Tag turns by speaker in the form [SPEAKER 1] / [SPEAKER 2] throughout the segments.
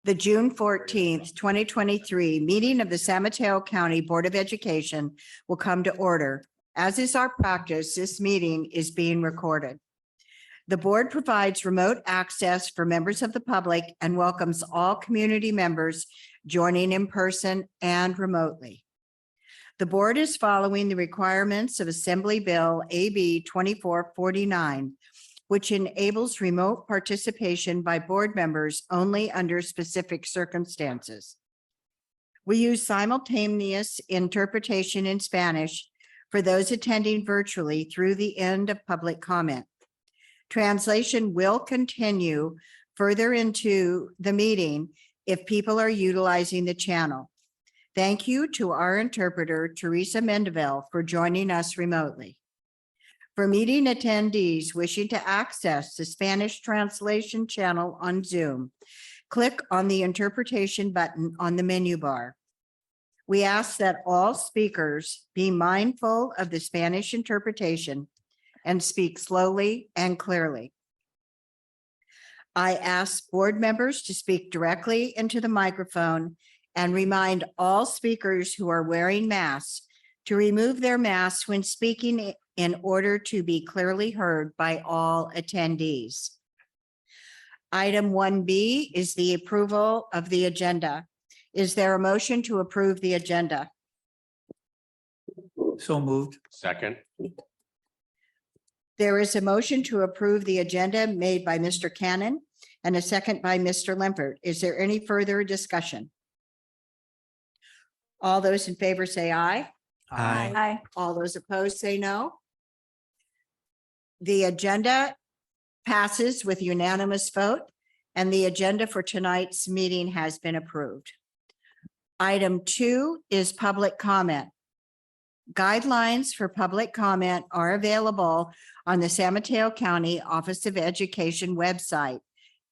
[SPEAKER 1] The June 14th, 2023 meeting of the San Mateo County Board of Education will come to order. As is our practice, this meeting is being recorded. The board provides remote access for members of the public and welcomes all community members joining in person and remotely. The board is following the requirements of Assembly Bill AB 2449, which enables remote participation by board members only under specific circumstances. We use simultaneous interpretation in Spanish for those attending virtually through the end of public comment. Translation will continue further into the meeting if people are utilizing the channel. Thank you to our interpreter, Teresa Mendeville, for joining us remotely. For meeting attendees wishing to access the Spanish translation channel on Zoom, click on the interpretation button on the menu bar. We ask that all speakers be mindful of the Spanish interpretation and speak slowly and clearly. I ask board members to speak directly into the microphone and remind all speakers who are wearing masks to remove their masks when speaking in order to be clearly heard by all attendees. Item 1B is the approval of the agenda. Is there a motion to approve the agenda?
[SPEAKER 2] So moved.
[SPEAKER 3] Second.
[SPEAKER 1] There is a motion to approve the agenda made by Mr. Cannon and a second by Mr. Limpert. Is there any further discussion? All those in favor say aye.
[SPEAKER 2] Aye.
[SPEAKER 1] All those opposed say no. The agenda passes with unanimous vote, and the agenda for tonight's meeting has been approved. Item 2 is public comment. Guidelines for public comment are available on the San Mateo County Office of Education website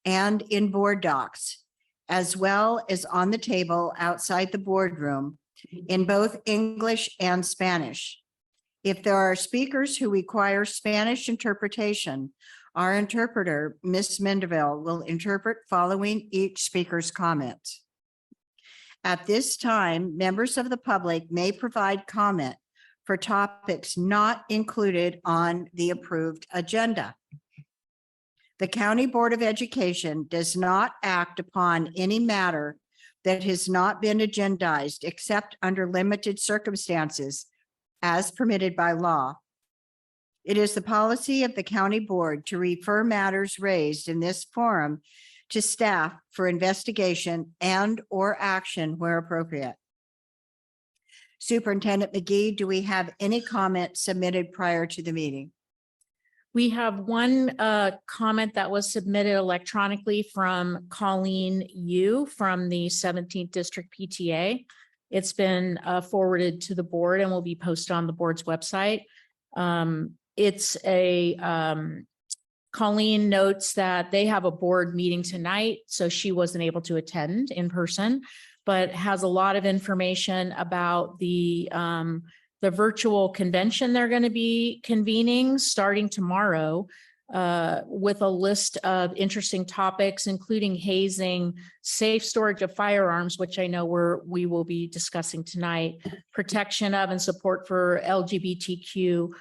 [SPEAKER 1] and in board docs, as well as on the table outside the boardroom in both English and Spanish. If there are speakers who require Spanish interpretation, our interpreter, Ms. Mendeville, will interpret following each speaker's comment. At this time, members of the public may provide comment for topics not included on the approved agenda. The County Board of Education does not act upon any matter that has not been agendized except under limited circumstances as permitted by law. It is the policy of the county board to refer matters raised in this forum to staff for investigation and/or action where appropriate. Superintendent McGee, do we have any comments submitted prior to the meeting?
[SPEAKER 4] We have one comment that was submitted electronically from Colleen Yu from the 17th District PTA. It's been forwarded to the board and will be posted on the board's website. It's Colleen notes that they have a board meeting tonight, so she wasn't able to attend in person, but has a lot of information about the virtual convention they're going to be convening starting tomorrow with a list of interesting topics, including hazing, safe storage of firearms, which I know we will be discussing tonight, protection of and support for LGBTQIA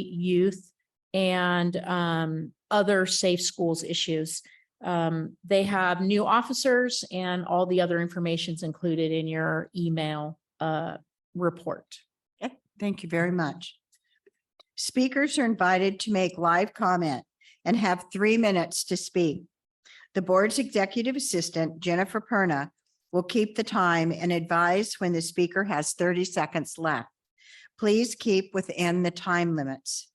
[SPEAKER 4] youth, and other safe schools issues. They have new officers and all the other information is included in your email report.
[SPEAKER 1] Okay, thank you very much. Speakers are invited to make live comment and have 3 minutes to speak. The board's executive assistant, Jennifer Perna, will keep the time and advise when the speaker has 30 seconds left. Please keep within the time limits.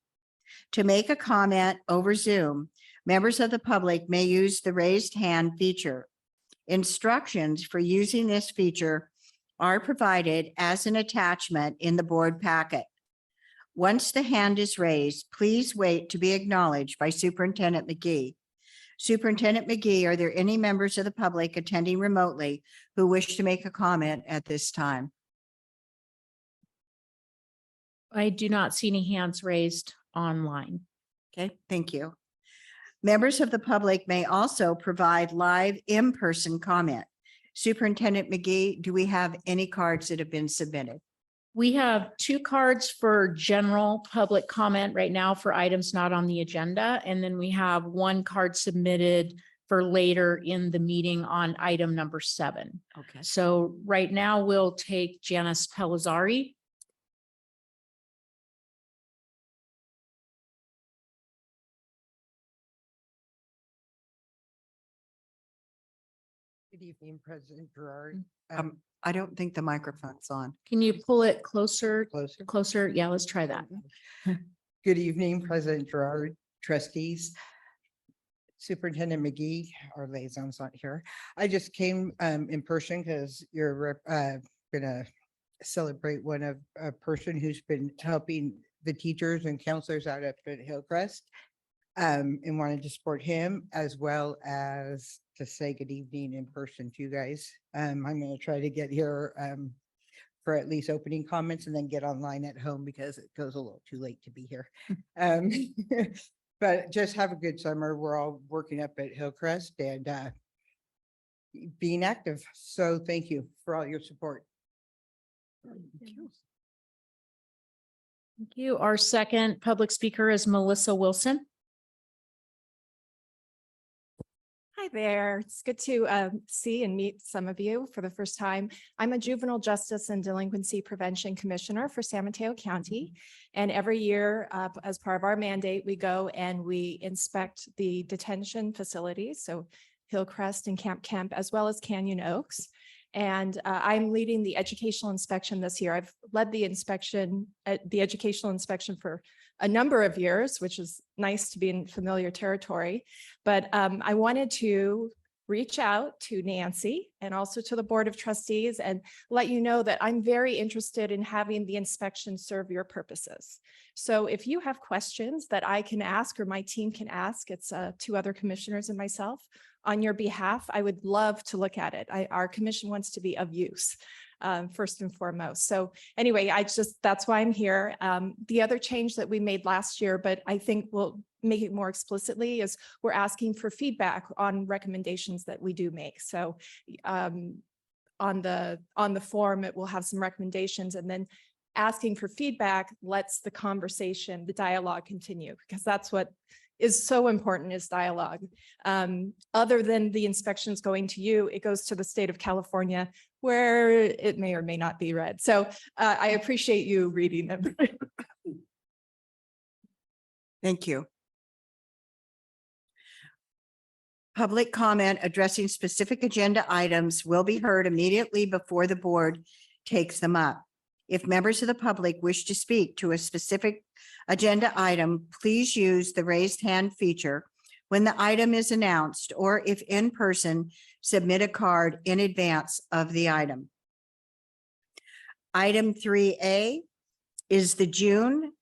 [SPEAKER 1] To make a comment over Zoom, members of the public may use the raised hand feature. Instructions for using this feature are provided as an attachment in the board packet. Once the hand is raised, please wait to be acknowledged by Superintendent McGee. Superintendent McGee, are there any members of the public attending remotely who wish to make a comment at this time?
[SPEAKER 4] I do not see any hands raised online.
[SPEAKER 1] Okay, thank you. Members of the public may also provide live in-person comment. Superintendent McGee, do we have any cards that have been submitted?
[SPEAKER 4] We have 2 cards for general public comment right now for items not on the agenda. And then we have 1 card submitted for later in the meeting on item number 7.
[SPEAKER 1] Okay.
[SPEAKER 4] So right now we'll take Janice Pellizzari.
[SPEAKER 2] Good evening, President Gerard. Um,
[SPEAKER 1] Um, I don't think the microphone's on.
[SPEAKER 4] Can you pull it closer?
[SPEAKER 2] Closer.
[SPEAKER 4] Closer? Yeah, let's try that.
[SPEAKER 2] Good evening, President Gerard, trustees. Superintendent McGee, our liaison's not here. I just came in person because you're gonna celebrate a person who's been helping the teachers and counselors out up at Hillcrest. And wanted to support him as well as to say good evening in person to you guys. I'm gonna try to get here for at least opening comments and then get online at home because it goes a little too late to be here. Um, But just have a good summer. We're all working up at Hillcrest and being active. So thank you for all your support.
[SPEAKER 4] Thank you. Our second public speaker is Melissa Wilson.
[SPEAKER 3] Hi there. It's good to see and meet some of you for the first time. I'm a Juvenile Justice and Delinquency Prevention Commissioner for San Mateo County. And every year, as part of our mandate, we go and we inspect the detention facilities. So Hillcrest and Camp Kemp, as well as Canyon Oaks. And I'm leading the educational inspection this year. I've led the educational inspection for a number of years, which is nice to be in familiar territory. But I wanted to reach out to Nancy and also to the Board of Trustees and let you know that I'm very interested in having the inspection serve your purposes. So if you have questions that I can ask or my team can ask, it's 2 other commissioners and myself on your behalf, I would love to look at it. Our commission wants to be of use. First and foremost. So anyway, that's why I'm here. The other change that we made last year, but I think we'll make it more explicitly, is we're asking for feedback on recommendations that we do make. So on the form, it will have some recommendations, and then asking for feedback lets the conversation, the dialogue continue, because that's what is so important, is dialogue. Other than the inspections going to you, it goes to the state of California, where it may or may not be read. So I appreciate you reading them.
[SPEAKER 1] Thank you. Public comment addressing specific agenda items will be heard immediately before the board takes them up. If members of the public wish to speak to a specific agenda item, please use the raised hand feature when the item is announced, or if in person, submit a card in advance of the item. Item 3A is the June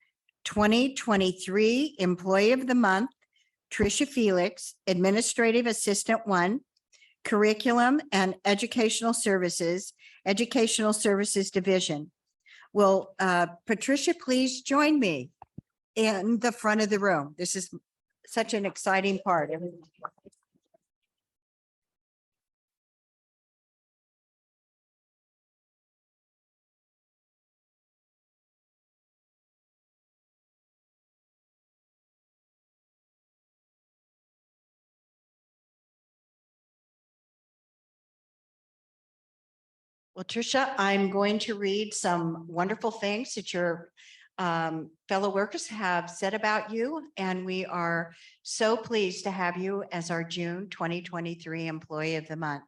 [SPEAKER 1] 2023 Employee of the Month, Tricia Felix, Administrative Assistant 1, Curriculum and Educational Services Division. Will Patricia please join me in the front of the room? This is such an exciting part. Well, Tricia, I'm going to read some wonderful things that your fellow workers have said about you, and we are so pleased to have you as our June 2023 Employee of the Month.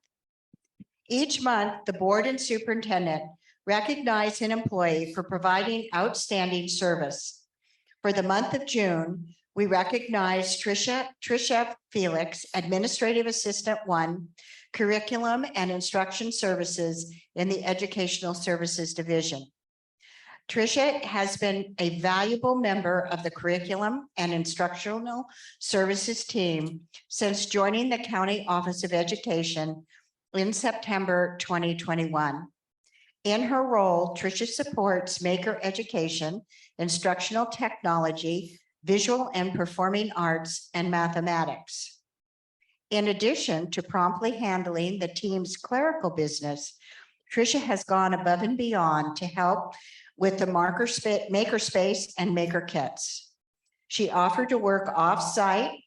[SPEAKER 1] Each month, the board and superintendent recognize an employee for providing outstanding service. For the month of June, we recognize Tricia Felix, Administrative Assistant 1, Curriculum and Instruction Services in the Educational Services Division. Tricia has been a valuable member of the Curriculum and Instructional Services team since joining the County Office of Education in September 2021. In her role, Tricia supports Maker Education, instructional technology, visual and performing arts, and mathematics. In addition to promptly handling the team's clerical business, Tricia has gone above and beyond to help with the makerspace and maker kits. She offered to work off-site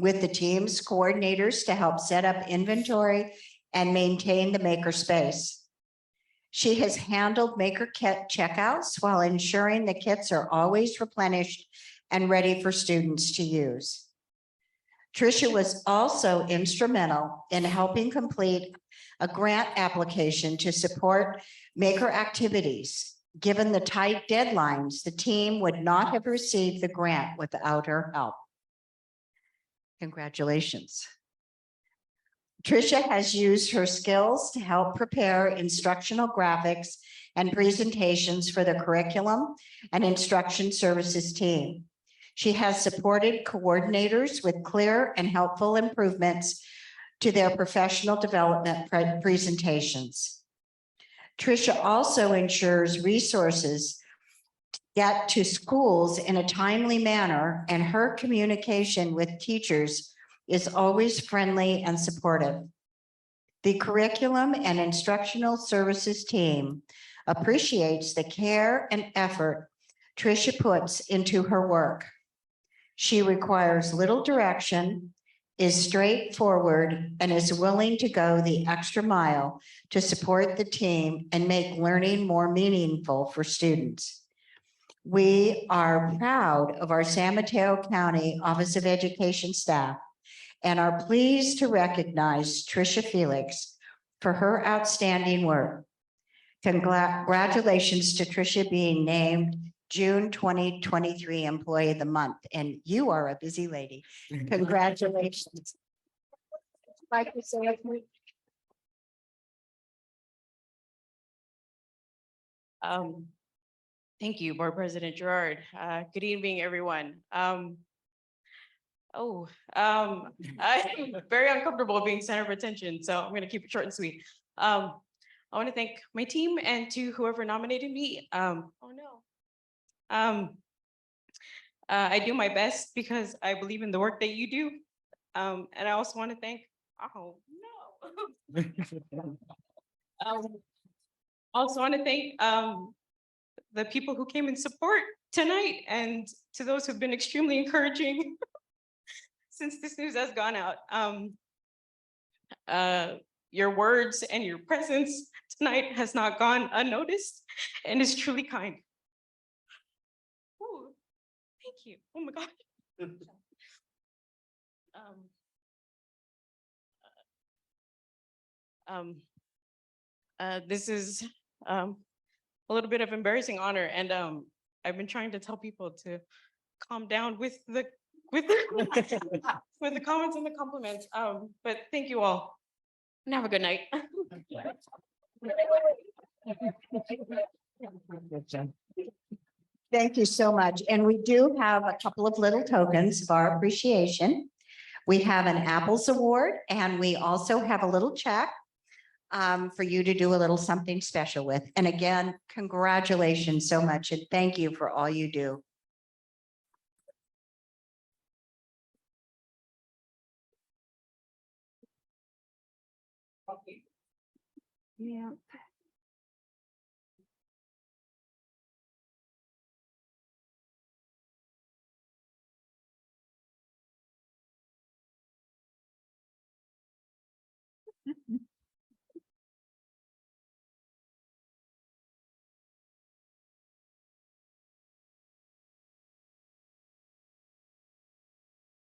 [SPEAKER 1] with the team's coordinators to help set up inventory and maintain the makerspace. She has handled maker kit checkouts while ensuring the kits are always replenished and ready for students to use. Tricia was also instrumental in helping complete a grant application to support maker activities. Given the tight deadlines, the team would not have received the grant without her help. Congratulations. Tricia has used her skills to help prepare instructional graphics and presentations for the curriculum and instruction services team. She has supported coordinators with clear and helpful improvements to their professional development presentations. Tricia also ensures resources get to schools in a timely manner, and her communication with teachers is always friendly and supportive. The curriculum and instructional services team appreciates the care and effort Tricia puts into her work. She requires little direction, is straightforward, and is willing to go the extra mile to support the team and make learning more meaningful for students. We are proud of our San Mateo County Office of Education staff and are pleased to recognize Tricia Felix for her outstanding work. Congratulations to Tricia being named June 2023 Employee of the Month, and you are a busy lady. Congratulations. Like to say it, please?
[SPEAKER 5] Thank you, Board President Gerard. Good evening, everyone. I'm very uncomfortable being center of attention, so I'm going to keep it short and sweet. I want to thank my team and to whoever nominated me. I do my best because I believe in the work that you do. And I also want to thank, also want to thank the people who came in support tonight, and to those who've been extremely encouraging since this news has gone out. Your words and your presence tonight has not gone unnoticed and is truly kind. Ooh, thank you. Oh my gosh. This is a little bit of embarrassing honor, and I've been trying to tell people to calm down with the with the comments and the compliments. But thank you all, and have a good night.
[SPEAKER 1] Thank you so much. And we do have a couple of little tokens of our appreciation. We have an Apples Award, and we also have a little check for you to do a little something special with. And again, congratulations so much, and thank you for all you do. Yeah.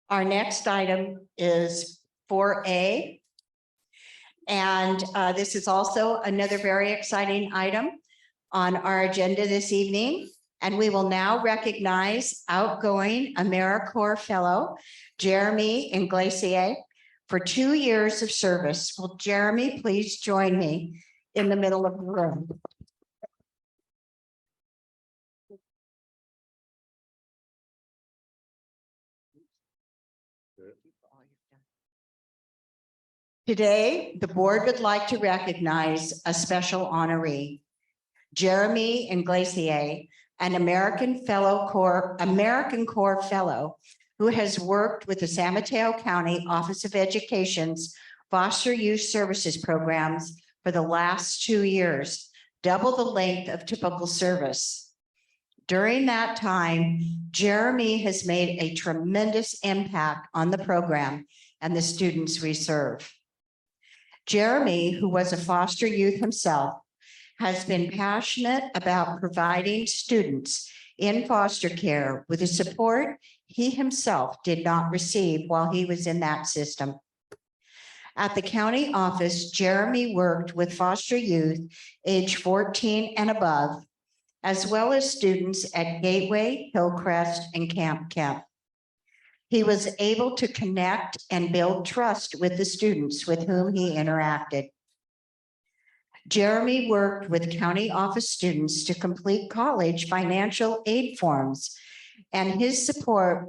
[SPEAKER 1] Our next item is 4A. And this is also another very exciting item on our agenda this evening. And we will now recognize outgoing AmeriCorps Fellow, Jeremy Inglesier, for 2 years of service. Will Jeremy please join me in the middle of the room? Today, the board would like to recognize a special honoree, Jeremy Inglesier, an American Corps Fellow who has worked with the San Mateo County Office of Education's Foster Youth Services programs for the last 2 years, double the length of typical service. During that time, Jeremy has made a tremendous impact on the program and the students we serve. Jeremy, who was a foster youth himself, has been passionate about providing students in foster care with the support he himself did not receive while he was in that system. At the county office, Jeremy worked with foster youth age 14 and above, as well as students at Gateway, Hillcrest, and Camp Kemp. He was able to connect and build trust with the students with whom he interacted. Jeremy worked with county office students to complete college financial aid forms, and his support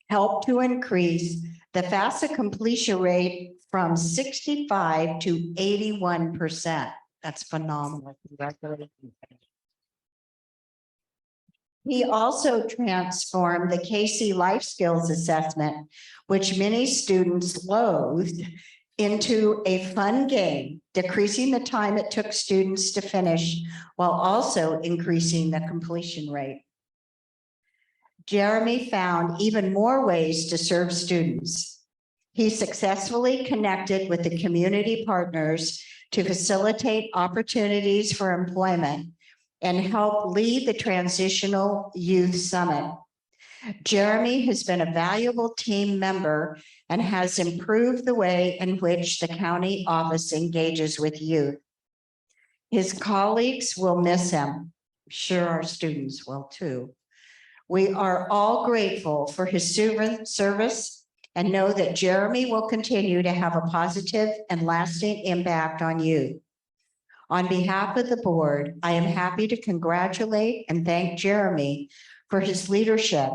[SPEAKER 1] helped to increase the FAFSA completion rate from 65 to 81%. That's phenomenal. Congratulations. He also transformed the KC Life Skills Assessment, which many students loathed, into a fun game, decreasing the time it took students to finish while also increasing the completion rate. Jeremy found even more ways to serve students. He successfully connected with the community partners to facilitate opportunities for employment and help lead the Transitional Youth Summit. Jeremy has been a valuable team member and has improved the way in which the county office engages with youth. His colleagues will miss him. I'm sure our students will too. We are all grateful for his service and know that Jeremy will continue to have a positive and lasting impact on youth. On behalf of the board, I am happy to congratulate and thank Jeremy for his leadership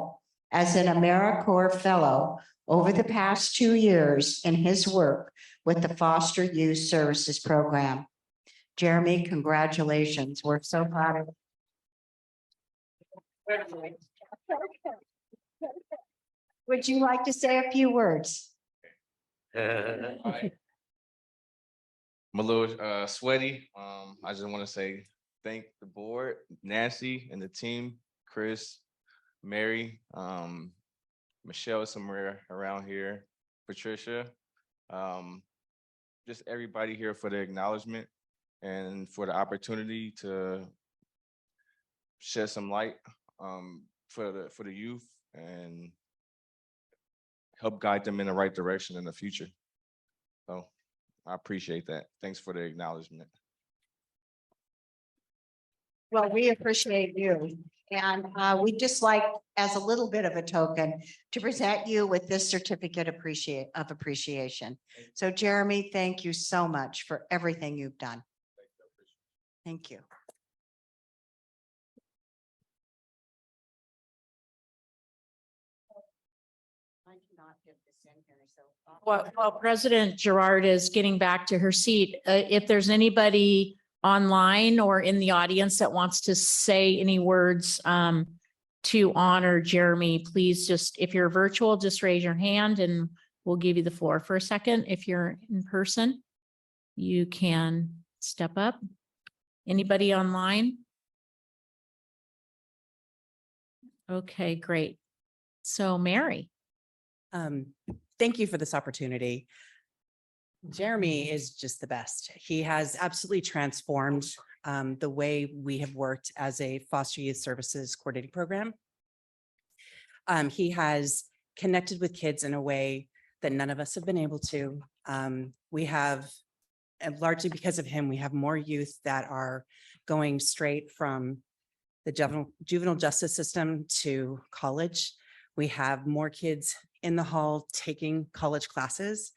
[SPEAKER 1] as an AmeriCorps Fellow over the past 2 years in his work with the Foster Youth Services Program. Jeremy, congratulations. We're so proud of you. Would you like to say a few words?
[SPEAKER 6] I'm a little sweaty. I just want to say thank the board, Nancy and the team, Chris, Mary, Michelle somewhere around here, Patricia, just everybody here for the acknowledgement and for the opportunity to shed some light for the youth and help guide them in the right direction in the future. So I appreciate that. Thanks for the acknowledgement.
[SPEAKER 1] Well, we appreciate you. And we'd just like, as a little bit of a token, to present you with this certificate of appreciation. So Jeremy, thank you so much for everything you've done. Thank you. I cannot get this in here, so.
[SPEAKER 4] While President Gerard is getting back to her seat, if there's anybody online or in the audience that wants to say any words to honor Jeremy, please just, if you're virtual, just raise your hand and we'll give you the floor for a second. If you're in person, you can step up. Anybody online? Okay, great. So Mary.
[SPEAKER 7] Thank you for this opportunity. Jeremy is just the best. He has absolutely transformed the way we have worked as a foster youth services coordinating program. He has connected with kids in a way that none of us have been able to. We have, and largely because of him, we have more youth that are going straight from the juvenile justice system to college. We have more kids in the hall taking college classes,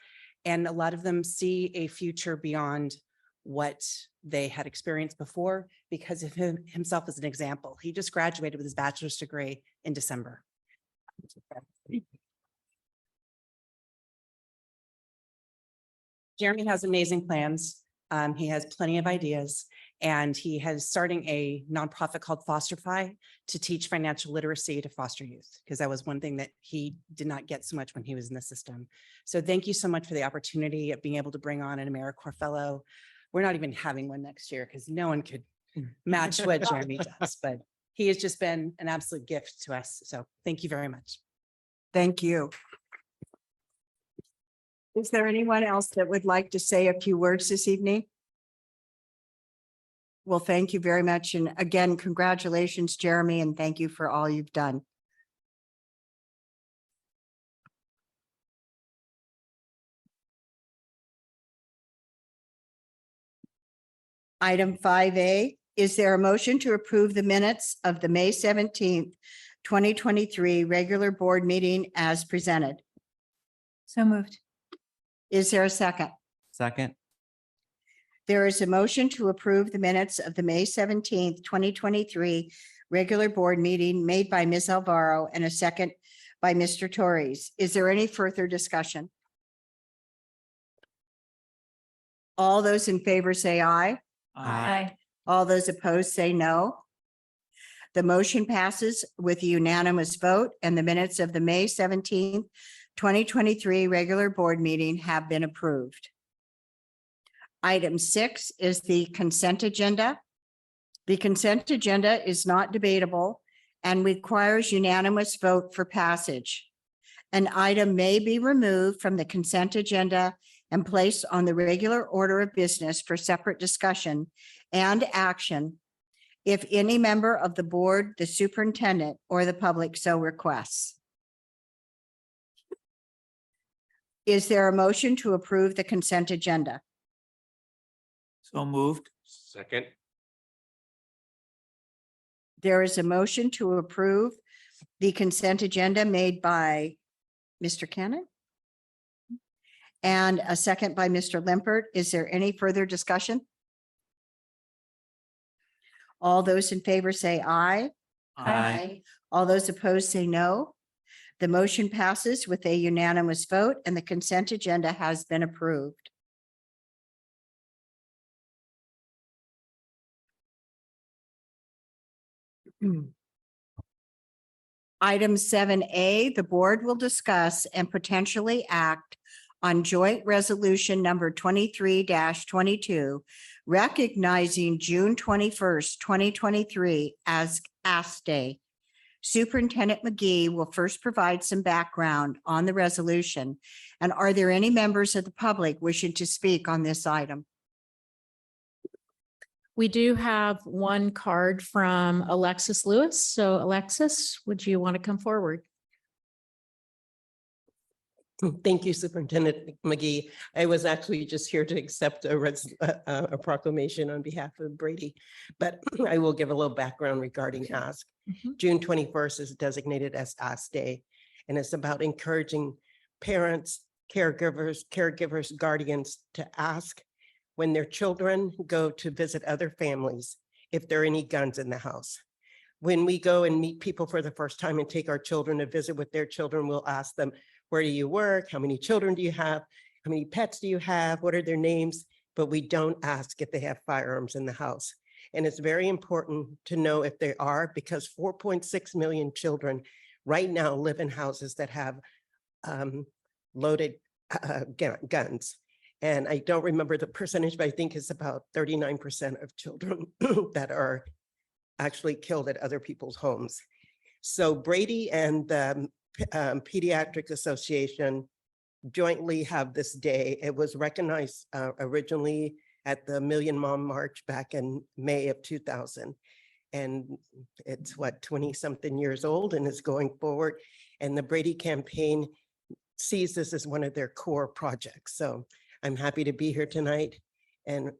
[SPEAKER 7] and a lot of them see a future beyond what they had experienced before because of himself as an example. He just graduated with his bachelor's degree in December. Jeremy has amazing plans He has plenty of ideas, and he has starting a nonprofit called FosterFi to teach financial literacy to foster youth, because that was one thing that he did not get so much when he was in the system. So thank you so much for the opportunity of being able to bring on an AmeriCorps fellow. We're not even having one next year because no one could match what Jeremy does, but he has just been an absolute gift to us. So thank you very much.
[SPEAKER 1] Thank you. Is there anyone else that would like to say a few words this evening? Well, thank you very much. And again, congratulations, Jeremy, and thank you for all you've done. Item 5A, is there a motion to approve the minutes of the May 17th, 2023 regular board meeting as presented?
[SPEAKER 8] So moved.
[SPEAKER 1] Is there a second?
[SPEAKER 9] Second.
[SPEAKER 1] There is a motion to approve the minutes of the May 17th, 2023 regular board meeting made by Ms. Alvaro and a second by Mr. Torres. Is there any further discussion? All those in favor say aye.
[SPEAKER 8] Aye.
[SPEAKER 1] All those opposed say no. The motion passes with a unanimous vote, and the minutes of the May 17th, 2023 regular board meeting have been approved. Item 6 is the consent agenda. The consent agenda is not debatable and requires unanimous vote for passage. An item may be removed from the consent agenda and placed on the regular order of business for separate discussion and action if any member of the board, the superintendent, or the public so requests. Is there a motion to approve the consent agenda?
[SPEAKER 9] So moved.
[SPEAKER 10] Second.
[SPEAKER 1] There is a motion to approve the consent agenda made by Mr. Cannon and a second by Mr. Limpert. Is there any further discussion? All those in favor say aye.
[SPEAKER 9] Aye.
[SPEAKER 1] All those opposed say no. The motion passes with a unanimous vote and the consent agenda has been approved. Item 7A, the board will discuss and potentially act on joint resolution number 23-22, recognizing June 21st, 2023 as Ask Day. Superintendent McGee will first provide some background on the resolution. And are there any members of the public wishing to speak on this item?
[SPEAKER 4] We do have one card from Alexis Lewis. So Alexis, would you want to come forward?
[SPEAKER 10] Thank you, Superintendent McGee. I was actually just here to accept a proclamation on behalf of Brady, but I will give a little background regarding Ask. June 21st is designated as Ask Day, and it's about encouraging parents, caregivers, guardians to ask when their children go to visit other families if there are any guns in the house. When we go and meet people for the first time and take our children to visit with their children, we'll ask them, where do you work? How many children do you have? How many pets do you have? What are their names? But we don't ask if they have firearms in the house. And it's very important to know if they are, because 4.6 million children right now live in houses that have loaded guns. And I don't remember the percentage, but I think it's about 39% of children that are actually killed at other people's homes. So Brady and the Pediatric Association jointly have this day. It was recognized originally at the Million Mom March back in May of 2000. And it's 20 something years old and is going forward. And the Brady campaign sees this as one of their core projects. So I'm happy to be here tonight and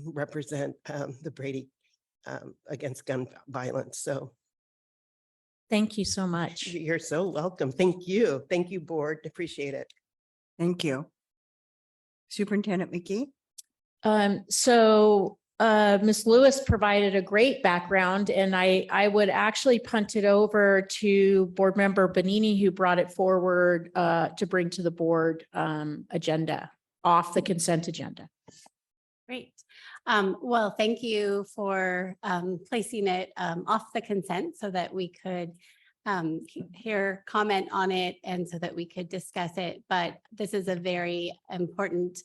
[SPEAKER 10] represent the Brady against gun violence. So
[SPEAKER 4] Thank you so much.
[SPEAKER 10] you're so welcome. Thank you. Thank you, board. Appreciate it.
[SPEAKER 1] Thank you. Superintendent McGee?
[SPEAKER 4] Ms. Lewis provided a great background, and I would actually punt it over to Board Member Bonini, who brought it forward to bring to the board agenda off the consent agenda.
[SPEAKER 11] Great. Well, thank you for placing it off the consent so that we could hear comment on it and so that we could discuss it. But this is a very important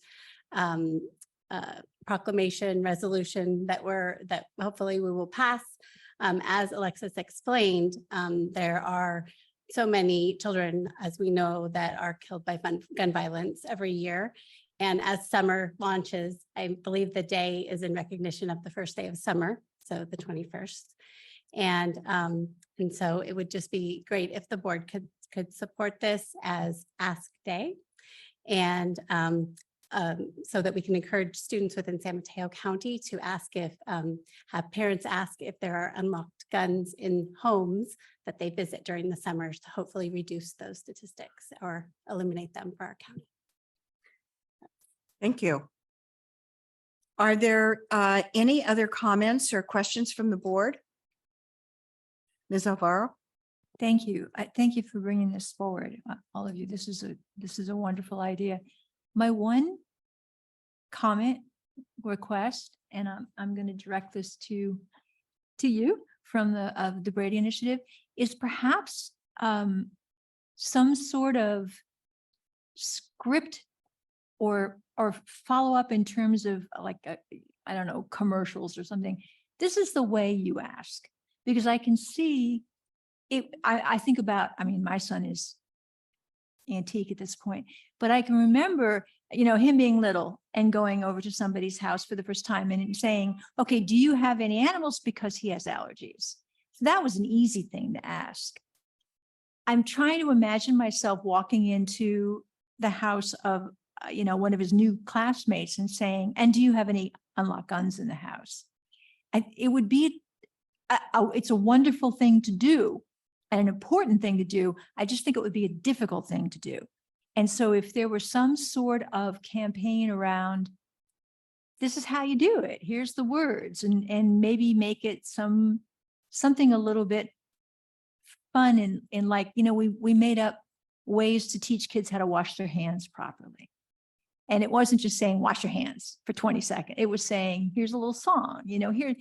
[SPEAKER 11] proclamation resolution that hopefully we will pass. As Alexis explained, there are so many children, as we know, that are killed by gun violence every year. And as summer launches, I believe the day is in recognition of the first day of summer, so the 21st. And so it would just be great if the board could support this as Ask Day. And so that we can encourage students within San Mateo County to ask have parents ask if there are unlocked guns in homes that they visit during the summers to hopefully reduce those statistics or eliminate them for our county.
[SPEAKER 1] Thank you. Are there any other comments or questions from the board? Ms. Alvaro?
[SPEAKER 8] Thank you. Thank you for bringing this forward, all of you. This is a wonderful idea. My one comment, request, and I'm going to direct this to you from the Brady Initiative, is perhaps some sort of script or follow up in terms of like, I don't know, commercials or something. This is the way you ask, because I can see it. I think about, I mean, my son is antique at this point, but I can remember, him being little and going over to somebody's house for the first time and saying, okay, do you have any animals? Because he has allergies. So that was an easy thing to ask. I'm trying to imagine myself walking into the house of, one of his new classmates and saying, and do you have any unlocked guns in the house? It would be, it's a wonderful thing to do and an important thing to do. I just think it would be a difficult thing to do. And so if there were some sort of campaign around, this is how you do it, here's the words, and maybe make it something a little bit fun and like, we made up ways to teach kids how to wash their hands properly. And it wasn't just saying, wash your hands for 20 seconds. It was saying, here's a little song, here,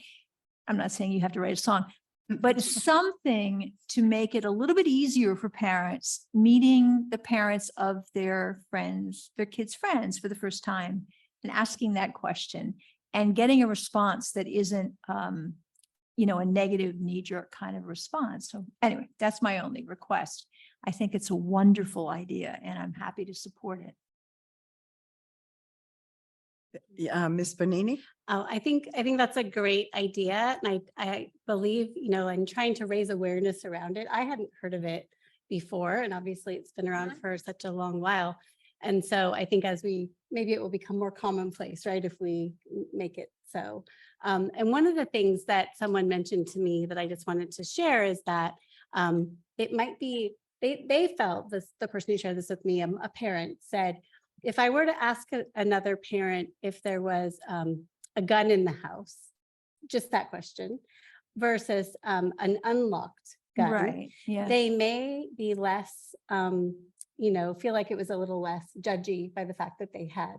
[SPEAKER 8] I'm not saying you have to write a song, but something to make it a little bit easier for parents meeting the parents of their friends, their kids' friends for the first time and asking that question and getting a response that isn't, a negative knee-jerk kind of response. So anyway, that's my only request. I think it's a wonderful idea and I'm happy to support it.
[SPEAKER 1] Ms. Bonini?
[SPEAKER 11] Oh, I think that's a great idea. And I believe, in trying to raise awareness around it, I hadn't heard of it before. And obviously it's been around for such a long while. And so I think maybe it will become more commonplace, right? If we make it so. And one of the things that someone mentioned to me that I just wanted to share is that it might be, they felt this, the person who shared this with me, a parent said, if I were to ask another parent if there was a gun in the house, just that question, versus an unlocked gun,
[SPEAKER 8] Right. Yeah.
[SPEAKER 11] they may be less, feel like it was a little less judgy by the fact that they had,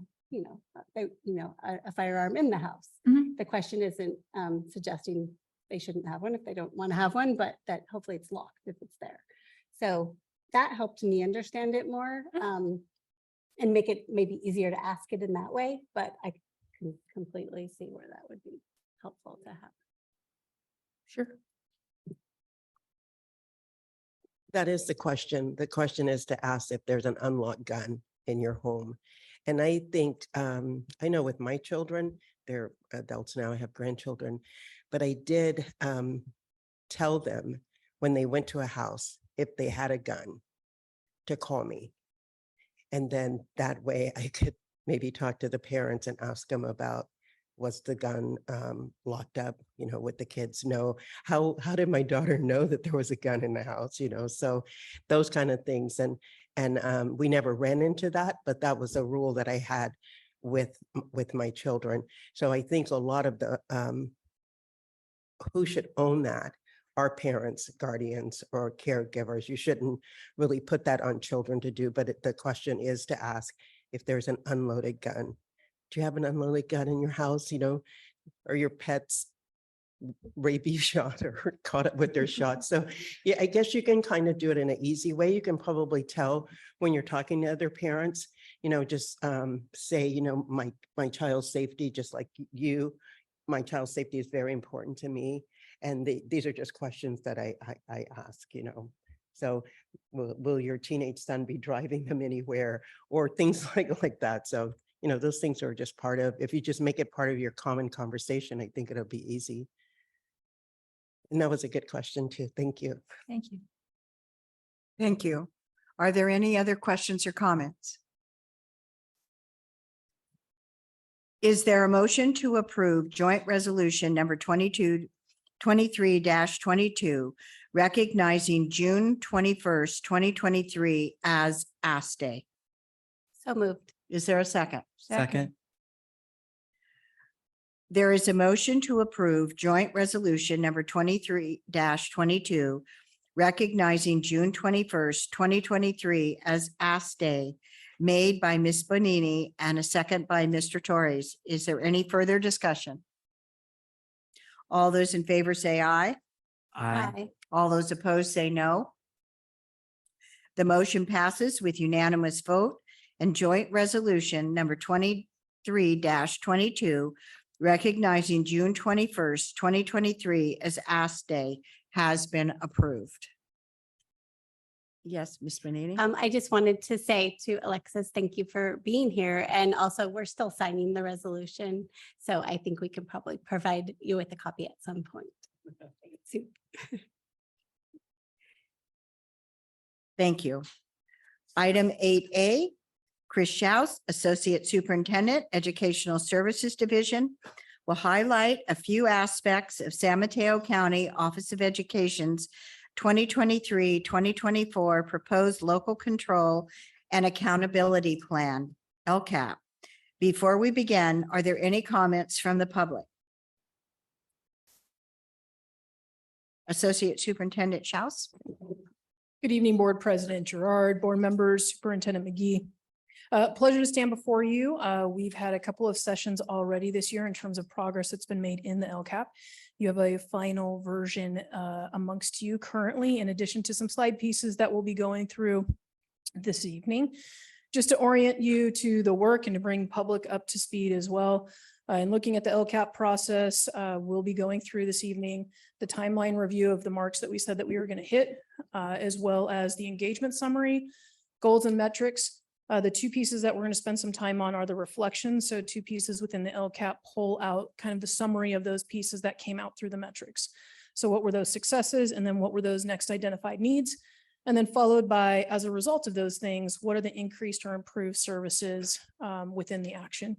[SPEAKER 11] a firearm in the house.
[SPEAKER 8] Mhm.
[SPEAKER 11] The question isn't suggesting they shouldn't have one if they don't want to have one, but that hopefully it's locked if it's there. So that helped me understand it more. And make it maybe easier to ask it in that way, but I can completely see where that would be helpful to have.
[SPEAKER 4] Sure.
[SPEAKER 10] That is the question. The question is to ask if there's an unlocked gun in your home. And I think, I know with my children, they're adults now, I have grandchildren, but I did tell them when they went to a house, if they had a gun, to call me. And then that way I could maybe talk to the parents and ask them about, was the gun locked up, with the kids? No, how did my daughter know that there was a gun in the house? So those kind of things. And we never ran into that, but that was a rule that I had with my children. So I think a lot of the, who should own that? Our parents, guardians, or caregivers. You shouldn't really put that on children to do, but the question is to ask if there's an unloaded gun do you have an unloaded gun in your house, or your pets rabies shot or caught up with their shot. So yeah, I guess you can kind of do it in an easy way. You can probably tell when you're talking to other parents, just say, my child's safety, just like you, my child's safety is very important to me. And these are just questions that I ask, So will your teenage son be driving them anywhere or things like that? So, those things are just part of, if you just make it part of your common conversation, I think it'll be easy. And that was a good question too. Thank you.
[SPEAKER 8] Thank you.
[SPEAKER 1] Thank you. Are there any other questions or comments? Is there a motion to approve joint resolution number 23-22, recognizing June 21st, 2023 as AST Day?
[SPEAKER 11] So moved.
[SPEAKER 1] Is there a second?
[SPEAKER 9] Second.
[SPEAKER 1] There is a motion to approve joint resolution number 23-22, recognizing June 21st, 2023 as AST Day, made by Ms. Bonini and a second by Mr. Torres. Is there any further discussion? All those in favor say aye.
[SPEAKER 9] Aye.
[SPEAKER 1] All those opposed say no. The motion passes with unanimous vote, and joint resolution number 23-22, recognizing June 21st, 2023 as AST Day has been approved. Yes, Ms. Bonini?
[SPEAKER 11] I just wanted to say to Alexis, thank you for being here. And also, we're still signing the resolution. So I think we can probably provide you with a copy at some point. soon.
[SPEAKER 1] Thank you. Item 8A, Chris Schaus, Associate Superintendent, Educational Services Division, will highlight a few aspects of San Mateo County Office of Education's 2023-2024 Proposed Local Control and Accountability Plan, LCAP. Before we begin, are there any comments from the public? Associate Superintendent Schaus?
[SPEAKER 12] Good evening, Board President Gerard, board members, Superintendent McGee. Pleasure to stand before you. We've had a couple of sessions already this year in terms of progress that's been made in the LCAP. You have a final version amongst you currently, in addition to some slide pieces that we'll be going through this evening. Just to orient you to the work and to bring public up to speed as well. And looking at the LCAP process, we'll be going through this evening the timeline review of the marks that we said that we were going to hit, as well as the engagement summary, goals and metrics. The two pieces that we're going to spend some time on are the reflections. So 2 pieces within the LCAP pull out kind of the summary of those pieces that came out through the metrics. So what were those successes? And then what were those next identified needs? And then followed by, as a result of those things, what are the increased or improved services within the action?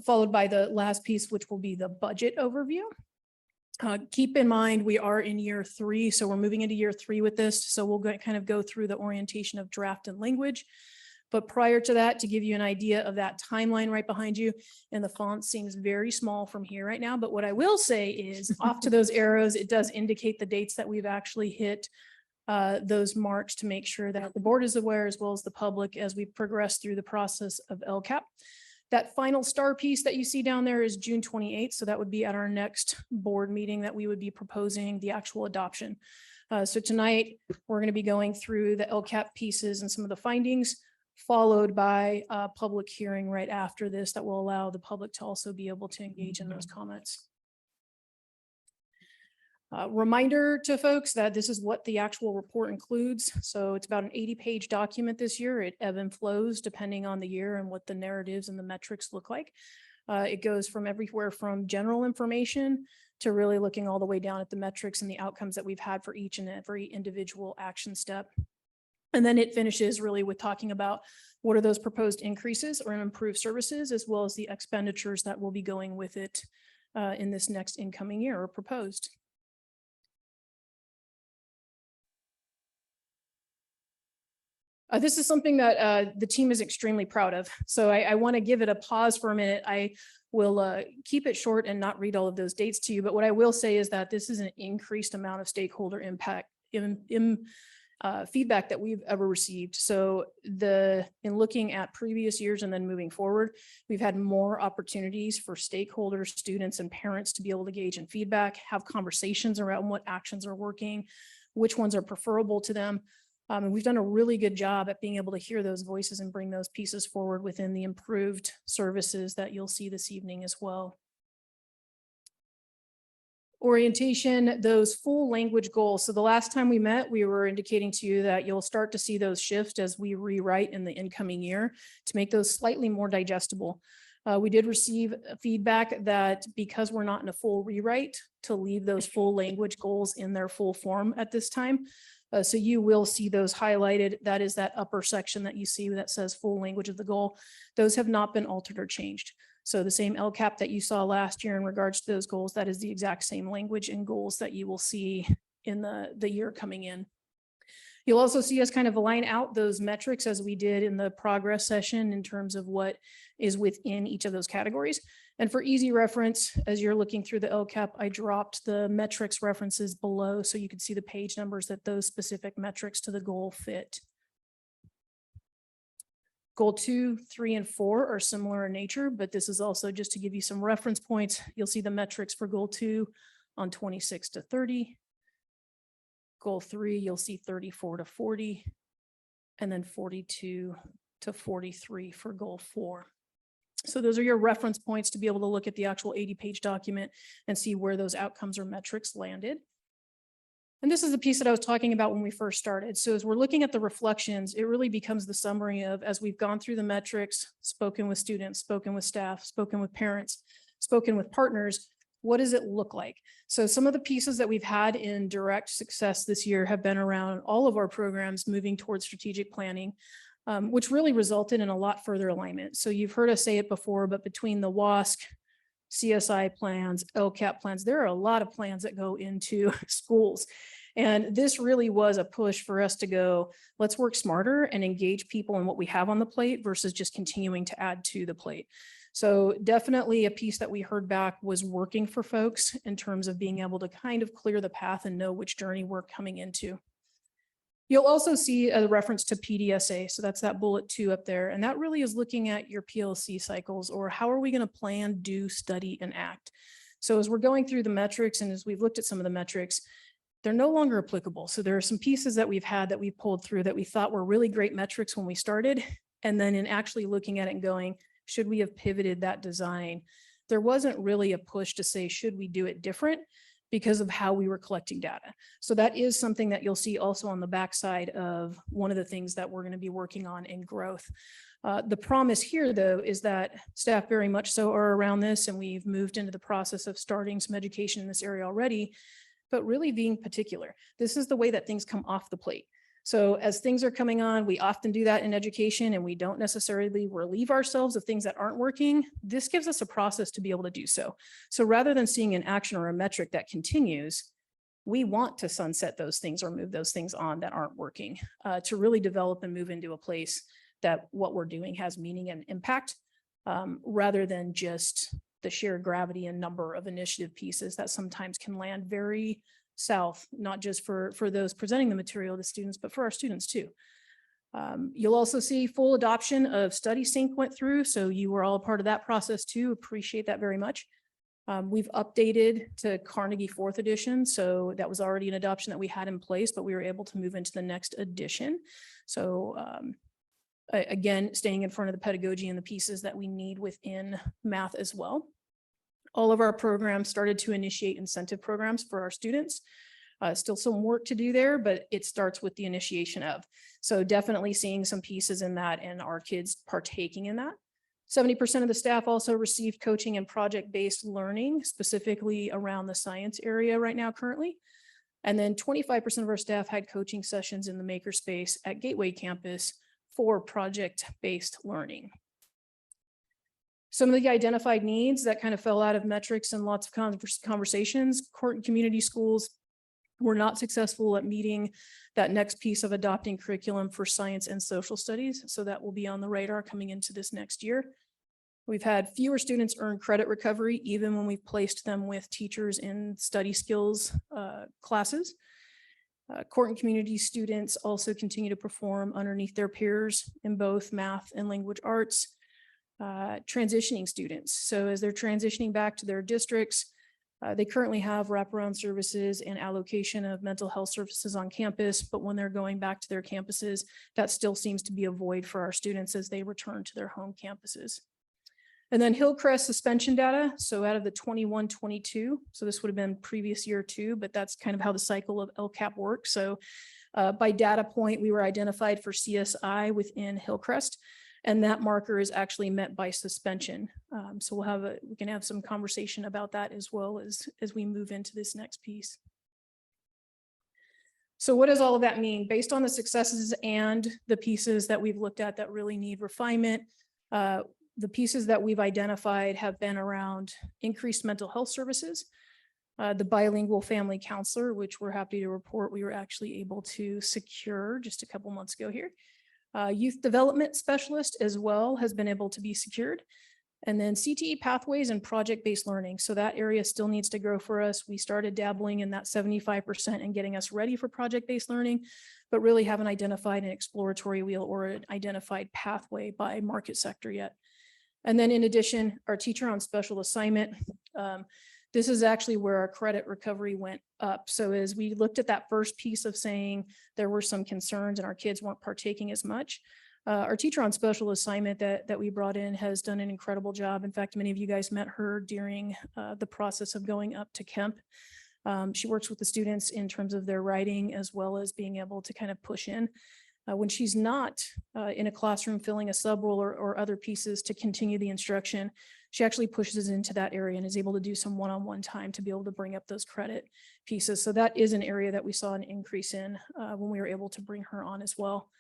[SPEAKER 12] Followed by the last piece, which will be the budget overview. Keep in mind, we are in year 3, so we're moving into year 3 with this. So we'll kind of go through the orientation of draft and language. But prior to that, to give you an idea of that timeline right behind you, and the font seems very small from here right now, but what I will say is off to those arrows, it does indicate the dates that we've actually hit those marks to make sure that the board is aware, as well as the public, as we progress through the process of LCAP. That final star piece that you see down there is June 28th. So that would be at our next board meeting that we would be proposing the actual adoption. So tonight, we're going to be going through the LCAP pieces and some of the findings, followed by a public hearing right after this that will allow the public to also be able to engage in those comments. Reminder to folks that this is what the actual report includes. So it's about an 80-page document this year. It ebb and flows depending on the year and what the narratives and the metrics look like. It goes from everywhere from general information to really looking all the way down at the metrics and the outcomes that we've had for each and every individual action step. And then it finishes really with talking about what are those proposed increases or improved services, as well as the expenditures that will be going with it in this next incoming year or proposed. This is something that the team is extremely proud of. So I want to give it a pause for a minute. I will keep it short and not read all of those dates to you. But what I will say is that this is an increased amount of stakeholder impact feedback that we've ever received. So in looking at previous years and then moving forward, we've had more opportunities for stakeholders, students, and parents to be able to gauge in feedback, have conversations around what actions are working, which ones are preferable to them. And we've done a really good job at being able to hear those voices and bring those pieces forward within the improved services that you'll see this evening as well. Orientation, those full language goals. So the last time we met, we were indicating to you that you'll start to see those shift as we rewrite in the incoming year to make those slightly more digestible. We did receive feedback that because we're not in a full rewrite, to leave those full language goals in their full form at this time. So you will see those highlighted. That is that upper section that you see that says full language of the goal. Those have not been altered or changed. So the same LCAP that you saw last year in regards to those goals, that is the exact same language and goals that you will see in the year coming in. You'll also see us kind of align out those metrics as we did in the progress session in terms of what is within each of those categories. And for easy reference, as you're looking through the LCAP, I dropped the metrics references below so you can see the page numbers that those specific metrics to the goal fit. Goal 2, 3, and 4 are similar in nature, but this is also just to give you some reference points. You'll see the metrics for goal 2 on 26 to 30. Goal 3, you'll see 34 to 40, and then 42 to 43 for goal 4. So those are your reference points to be able to look at the actual 80-page document and see where those outcomes or metrics landed. And this is the piece that I was talking about when we first started. So as we're looking at the reflections, it really becomes the summary of, as we've gone through the metrics, spoken with students, spoken with staff, spoken with parents, spoken with partners, what does it look like? So some of the pieces that we've had in direct success this year have been around all of our programs moving towards strategic planning, which really resulted in a lot further alignment. So you've heard us say it before, but between the WASC, CSI plans, LCAP plans, there are a lot of plans that go into schools. And this really was a push for us to go, let's work smarter and engage people in what we have on the plate versus just continuing to add to the plate. So definitely a piece that we heard back was working for folks in terms of being able to kind of clear the path and know which journey we're coming into. You'll also see a reference to PDSA. So that's that bullet 2 up there. And that really is looking at your PLC cycles, or how are we going to plan, do, study, and act. So as we're going through the metrics and as we've looked at some of the metrics, they're no longer applicable. So there are some pieces that we've had that we pulled through that we thought were really great metrics when we started. And then in actually looking at it and going, should we have pivoted that design? There wasn't really a push to say, should we do it different? Because of how we were collecting data. So that is something that you'll see also on the backside of one of the things that we're going to be working on in growth. The promise here, though, is that staff very much so are around this, and we've moved into the process of starting some education in this area already, but really being particular. This is the way that things come off the plate. So as things are coming on, we often do that in education, and we don't necessarily relieve ourselves of things that aren't working. This gives us a process to be able to do so. So rather than seeing an action or a metric that continues, we want to sunset those things or move those things on that aren't working, to really develop and move into a place that what we're doing has meaning and impact, rather than just the sheer gravity and number of initiative pieces that sometimes can land very south, not just for those presenting the material to students, but for our students too. You'll also see full adoption of Study Sync went through, so you were all a part of that process too. Appreciate that very much. We've updated to Carnegie 4th edition, so that was already an adoption that we had in place, but we were able to move into the next edition. So again, staying in front of the pedagogy and the pieces that we need within math as well. All of our programs started to initiate incentive programs for our students. Still some work to do there, but it starts with the initiation of. So definitely seeing some pieces in that and our kids partaking in that. 70% of the staff also received coaching and project-based learning, specifically around the science area right now currently. And then 25% of our staff had coaching sessions in the makerspace at Gateway Campus for project-based learning. Some of the identified needs that kind of fell out of metrics and lots of conversations, court and community schools were not successful at meeting that next piece of adopting curriculum for science and social studies. So that will be on the radar coming into this next year. We've had fewer students earn credit recovery, even when we've placed them with teachers in study skills classes. Court and community students also continue to perform underneath their peers in both math and language arts. Transitioning students. So as they're transitioning back to their districts, they currently have wraparound services and allocation of mental health services on campus, but when they're going back to their campuses, that still seems to be a void for our students as they return to their home campuses. And then Hillcrest suspension data. So out of the 21-22, so this would have been previous year too, but that's kind of how the cycle of LCAP works. So by data point, we were identified for CSI within Hillcrest, and that marker is actually met by suspension. So we can have some conversation about that as well as we move into this next piece. So what does all of that mean? Based on the successes and the pieces that we've looked at that really need refinement, the pieces that we've identified have been around increased mental health services, the bilingual family counselor, which we're happy to report we were actually able to secure just a couple months ago here. Youth development specialist as well has been able to be secured. And then CTE pathways and project-based learning. So that area still needs to grow for us. We started dabbling in that 75% and getting us ready for project-based learning, but really haven't identified an exploratory wheel or an identified pathway by market sector yet. And then in addition, our teacher on special assignment, this is actually where our credit recovery went up. So as we looked at that first piece of saying there were some concerns and our kids weren't partaking as much, our teacher on special assignment that we brought in has done an incredible job. In fact, many of you guys met her during the process of going up to Kemp. She works with the students in terms of their writing as well as being able to kind of push in. When she's not in a classroom filling a sub role or other pieces to continue the instruction, she actually pushes into that area and is able to do some one-on-one time to be able to bring up those credit pieces. So that is an area that we saw an increase in when we were able to bring her on as well.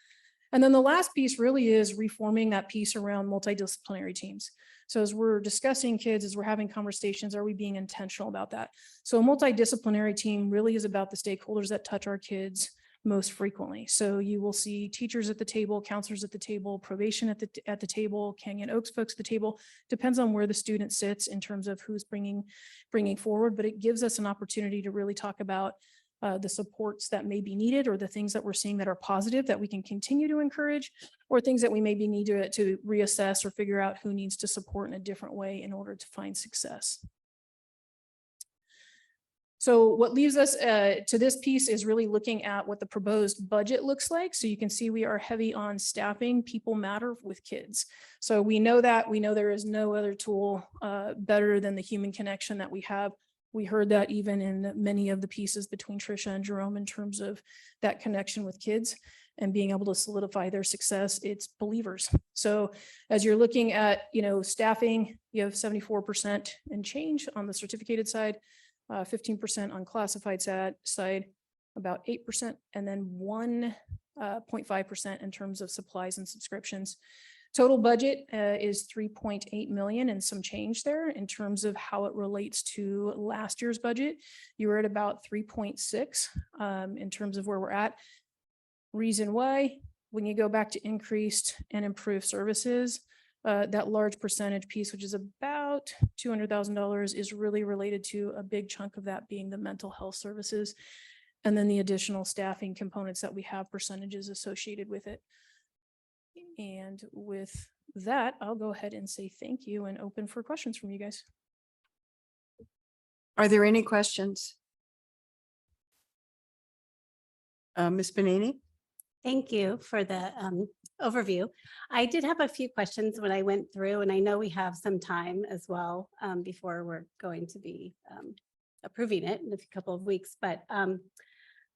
[SPEAKER 12] And then the last piece really is reforming that piece around multidisciplinary teams. So as we're discussing kids, as we're having conversations, are we being intentional about that? So a multidisciplinary team really is about the stakeholders that touch our kids most frequently. So you will see teachers at the table, counselors at the table, probation at the table, Canyon Oaks folks at the table. Depends on where the student sits in terms of who's bringing forward, but it gives us an opportunity to really talk about the supports that may be needed or the things that we're seeing that are positive that we can continue to encourage, or things that we maybe need to reassess or figure out who needs to support in a different way in order to find success. So what leaves us to this piece is really looking at what the proposed budget looks like. So you can see we are heavy on staffing. People matter with kids. So we know that. We know there is no other tool better than the human connection that we have. We heard that even in many of the pieces between Trisha and Jerome in terms of that connection with kids and being able to solidify their success. It's believers. So as you're looking at, staffing, you have 74% and change on the certificated side, 15% on classified side, about 8%, and then 1.5% in terms of supplies and subscriptions. Total budget is 3.8 million and some change there in terms of how it relates to last year's budget. You were at about 3.6 in terms of where we're at. Reason why, when you go back to increased and improved services, that large percentage piece, which is about $200,000, is really related to a big chunk of that being the mental health services, and then the additional staffing components that we have percentages associated with it. And with that, I'll go ahead and say thank you and open for questions from you guys.
[SPEAKER 1] Are there any questions? Ms. Benini?
[SPEAKER 11] Thank you for the overview. I did have a few questions when I went through, and I know we have some time as well before we're going to be approving it in a couple of weeks. But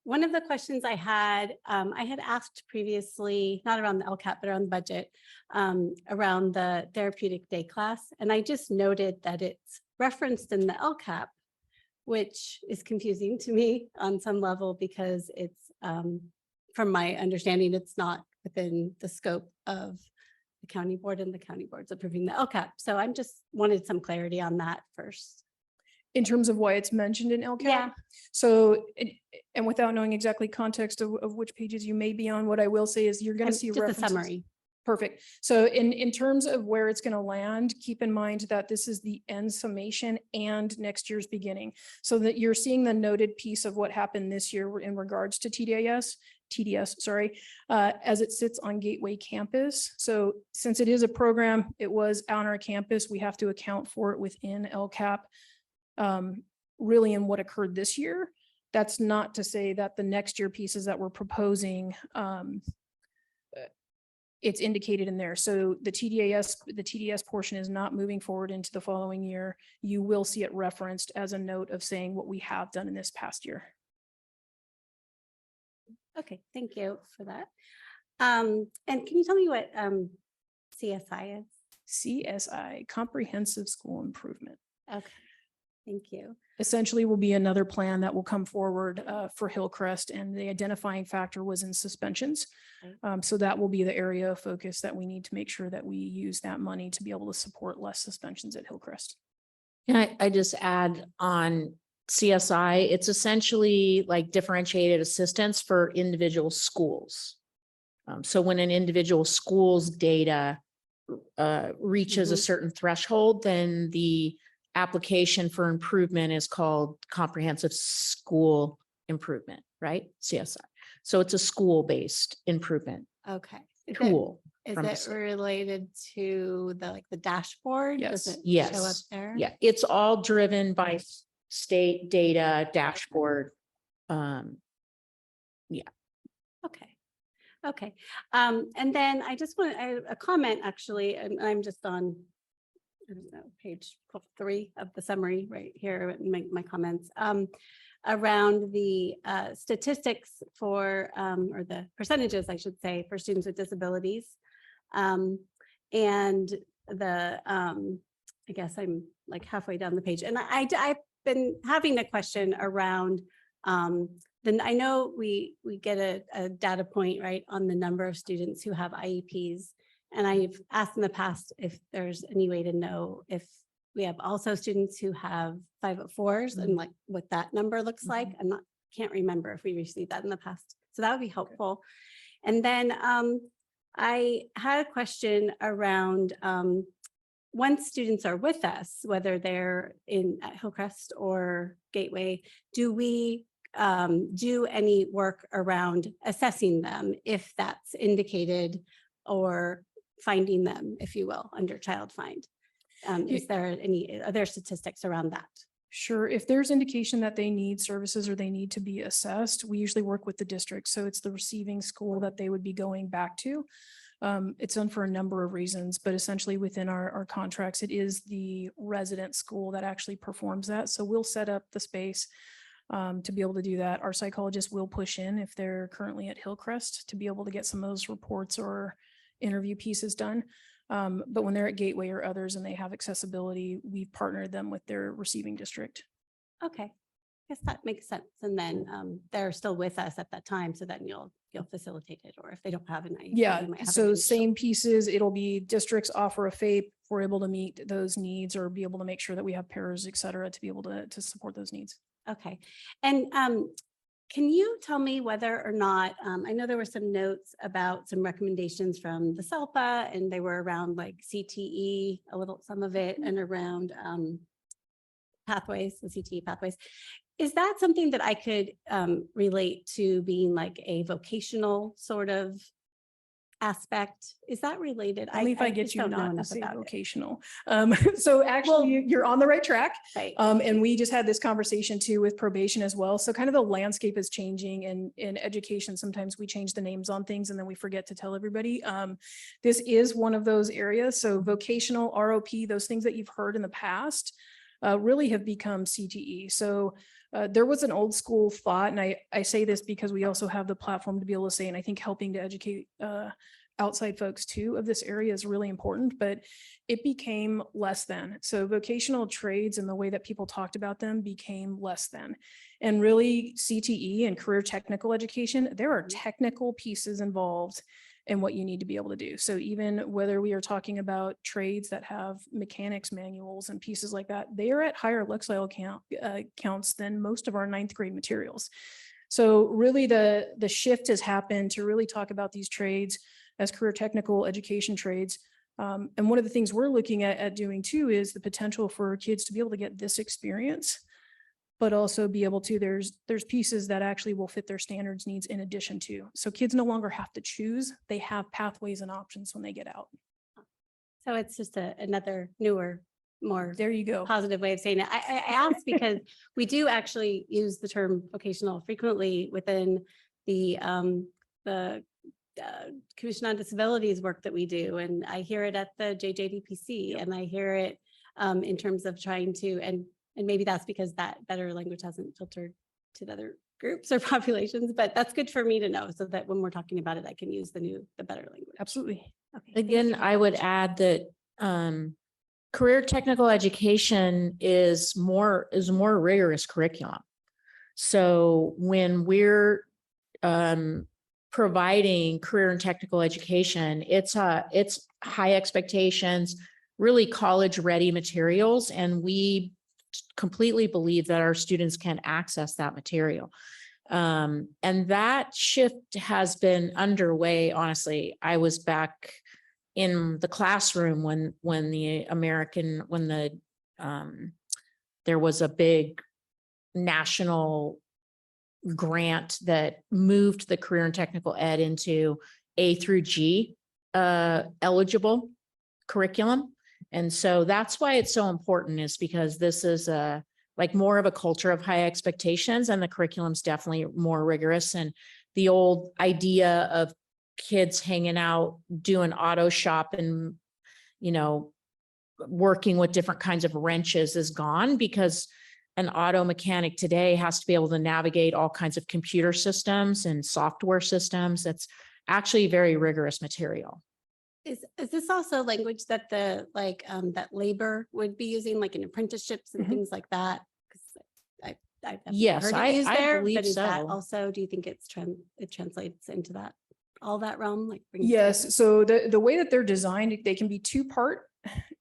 [SPEAKER 11] one of the questions I had asked previously, not around the LCAP, but around the budget, around the therapeutic day class. And I just noted that it's referenced in the LCAP, which is confusing to me on some level because it's, from my understanding, it's not within the scope of the county board, and the county board's approving the LCAP. So I'm just wanted some clarity on that first.
[SPEAKER 12] In terms of why it's mentioned in LCAP?
[SPEAKER 11] Yeah.
[SPEAKER 12] So, and without knowing exactly context of which pages you may be on, what I will say is you're going to see
[SPEAKER 11] Just a
[SPEAKER 12] references.
[SPEAKER 11] summary.
[SPEAKER 12] Perfect. So in terms of where it's going to land, keep in mind that this is the end summation and next year's beginning. So that you're seeing the noted piece of what happened this year in regards to TDS, sorry, as it sits on Gateway campus. So since it is a program, it was on our campus, we have to account for it within LCAP, really in what occurred this year. That's not to say that the next year pieces that we're proposing, it's indicated in there. So the TDS portion is not moving forward into the following year. You will see it referenced as a note of saying what we have done in this past year.
[SPEAKER 11] Okay, thank you for that. And can you tell me what CSI is?
[SPEAKER 12] CSI, Comprehensive School Improvement.
[SPEAKER 11] Okay, thank you.
[SPEAKER 12] Essentially will be another plan that will come forward for Hillcrest, and the identifying factor was in suspensions. So that will be the area of focus that we need to make sure that we use that money to be able to support less suspensions at Hillcrest.
[SPEAKER 4] Can I just add on CSI, it's essentially like differentiated assistance for individual schools. So when an individual school's data reaches a certain threshold, then the application for improvement is called Comprehensive School Improvement, right? CSI. So it's a school-based improvement
[SPEAKER 11] Okay.
[SPEAKER 4] tool.
[SPEAKER 11] Is
[SPEAKER 4] from the
[SPEAKER 11] it
[SPEAKER 4] state.
[SPEAKER 11] related to the dashboard?
[SPEAKER 12] Yes.
[SPEAKER 11] Does it
[SPEAKER 4] Yes.
[SPEAKER 11] show up there?
[SPEAKER 4] Yeah, it's all driven by state data dashboard.
[SPEAKER 11] Okay. Okay. And then I just want a comment actually, and I'm just on, I don't know, page 3 of the summary right here, my comments, around the statistics for, or the percentages, I should say, for students with disabilities. And the, I guess I'm like halfway down the page, and I've been having a question around, then I know we get a data point, right, on the number of students who have IEPs. And I've asked in the past if there's any way to know if we have also students who have 504s and like what that number looks like. Can't remember if we received that in the past. So that would be helpful. And then I had a question around once students are with us, whether they're at Hillcrest or Gateway, do we do any work around assessing them if that's indicated, or finding them, if you will, under Child Find? Are there statistics around that?
[SPEAKER 12] Sure. If there's indication that they need services or they need to be assessed, we usually work with the district. So it's the receiving school that they would be going back to. It's done for a number of reasons, but essentially within our contracts, it is the resident school that actually performs that. So we'll set up the space to be able to do that. Our psychologist will push in if they're currently at Hillcrest to be able to get some of those reports or interview pieces done. But when they're at Gateway or others and they have accessibility, we've partnered them with their receiving district.
[SPEAKER 11] Okay, I guess that makes sense. And then they're still with us at that time, so then you'll facilitate it, or if they don't have an IEP,
[SPEAKER 12] Yeah,
[SPEAKER 11] you might have
[SPEAKER 12] so
[SPEAKER 11] an
[SPEAKER 12] same pieces, it'll be districts offer a FAPE, if we're able to meet those needs or be able to make sure that we have pairs, et cetera, to be able to support those needs.
[SPEAKER 11] Okay, and can you tell me whether or not, I know there were some notes about some recommendations from the SELPA, and they were around like CTE, some of it, and around pathways, the CTE pathways. Is that something that I could relate to being like a vocational sort of aspect? Is that related?
[SPEAKER 12] Only if I
[SPEAKER 11] just
[SPEAKER 12] get you
[SPEAKER 11] don't know
[SPEAKER 12] not to
[SPEAKER 11] enough
[SPEAKER 12] say
[SPEAKER 11] about it.
[SPEAKER 12] vocational. So actually you're on the right track.
[SPEAKER 11] Right.
[SPEAKER 12] And we just had this conversation too with probation as well. So kind of the landscape is changing, and in education, sometimes we change the names on things and then we forget to tell everybody. This is one of those areas. So vocational, ROP, those things that you've heard in the past really have become CTE. So there was an old school thought, and I say this because we also have the platform to be able to say, and I think helping to educate outside folks too of this area is really important, but it became less than. So vocational trades and the way that people talked about them became less than. And really CTE and career technical education, there are technical pieces involved in what you need to be able to do. So even whether we are talking about trades that have mechanics manuals and pieces like that, they are at higher Lexile counts than most of our 9th grade materials. So really the shift has happened to really talk about these trades as career technical education trades. And one of the things we're looking at doing too is the potential for kids to be able to get this experience, but also be able to, there's pieces that actually will fit their standards needs in addition to. So kids no longer have to choose, they have pathways and options when they get out.
[SPEAKER 11] So it's just another newer, more
[SPEAKER 12] There you go.
[SPEAKER 11] positive way of saying it. I asked because we do actually use the term vocational frequently within the Commission on Disabilities work that we do. And I hear it at the JJDPC and I hear it in terms of trying to, and maybe that's because that better language hasn't filtered to the other groups or populations, but that's good for me to know so that when we're talking about it, I can use the better language.
[SPEAKER 12] Absolutely.
[SPEAKER 11] Okay, thank
[SPEAKER 4] Again,
[SPEAKER 11] you.
[SPEAKER 4] I would add that career technical education is more rigorous curriculum. So when we're providing career and technical education, it's high expectations, really college ready materials, and we completely believe that our students can access that material. And that shift has been underway. Honestly, I was back in the classroom when there was a big national grant that moved the career and technical ed into A through G eligible curriculum. And so that's why it's so important, is because this is like more of a culture of high expectations, and the curriculum's definitely more rigorous. And the old idea of kids hanging out, doing auto shop and, working with different kinds of wrenches is gone, because an auto mechanic today has to be able to navigate all kinds of computer systems and software systems. It's actually very rigorous material.
[SPEAKER 11] Is this also language that that labor would be using, like in apprenticeships and
[SPEAKER 12] Mhm.
[SPEAKER 11] things like that? 'Cause I've never
[SPEAKER 4] Yes,
[SPEAKER 11] heard it
[SPEAKER 4] I
[SPEAKER 11] used there,
[SPEAKER 4] believe
[SPEAKER 11] but is that
[SPEAKER 4] so.
[SPEAKER 11] also, do you think it translates into that, all that realm? Like brings
[SPEAKER 12] Yes,
[SPEAKER 11] together?
[SPEAKER 12] so the way that they're designed, they can be two-part.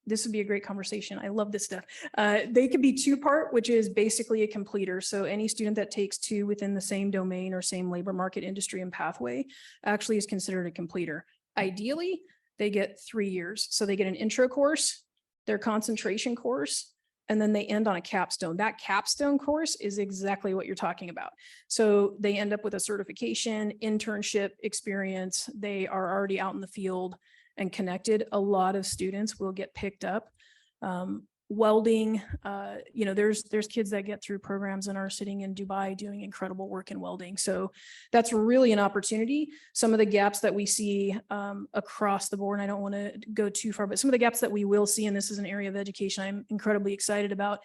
[SPEAKER 12] This would be a great conversation. I love this stuff. They could be two-part, which is basically a completer. So any student that takes two within the same domain or same labor market industry and pathway actually is considered a completer. Ideally, they get 3 years. So they get an intro course, their concentration course, and then they end on a capstone. That capstone course is exactly what you're talking about. So they end up with a certification, internship experience. They are already out in the field and connected. A lot of students will get picked up. Welding, there's kids that get through programs and are sitting in Dubai doing incredible work in welding. So that's really an opportunity. Some of the gaps that we see across the board, and I don't want to go too far, but some of the gaps that we will see, and this is an area of education I'm incredibly excited about,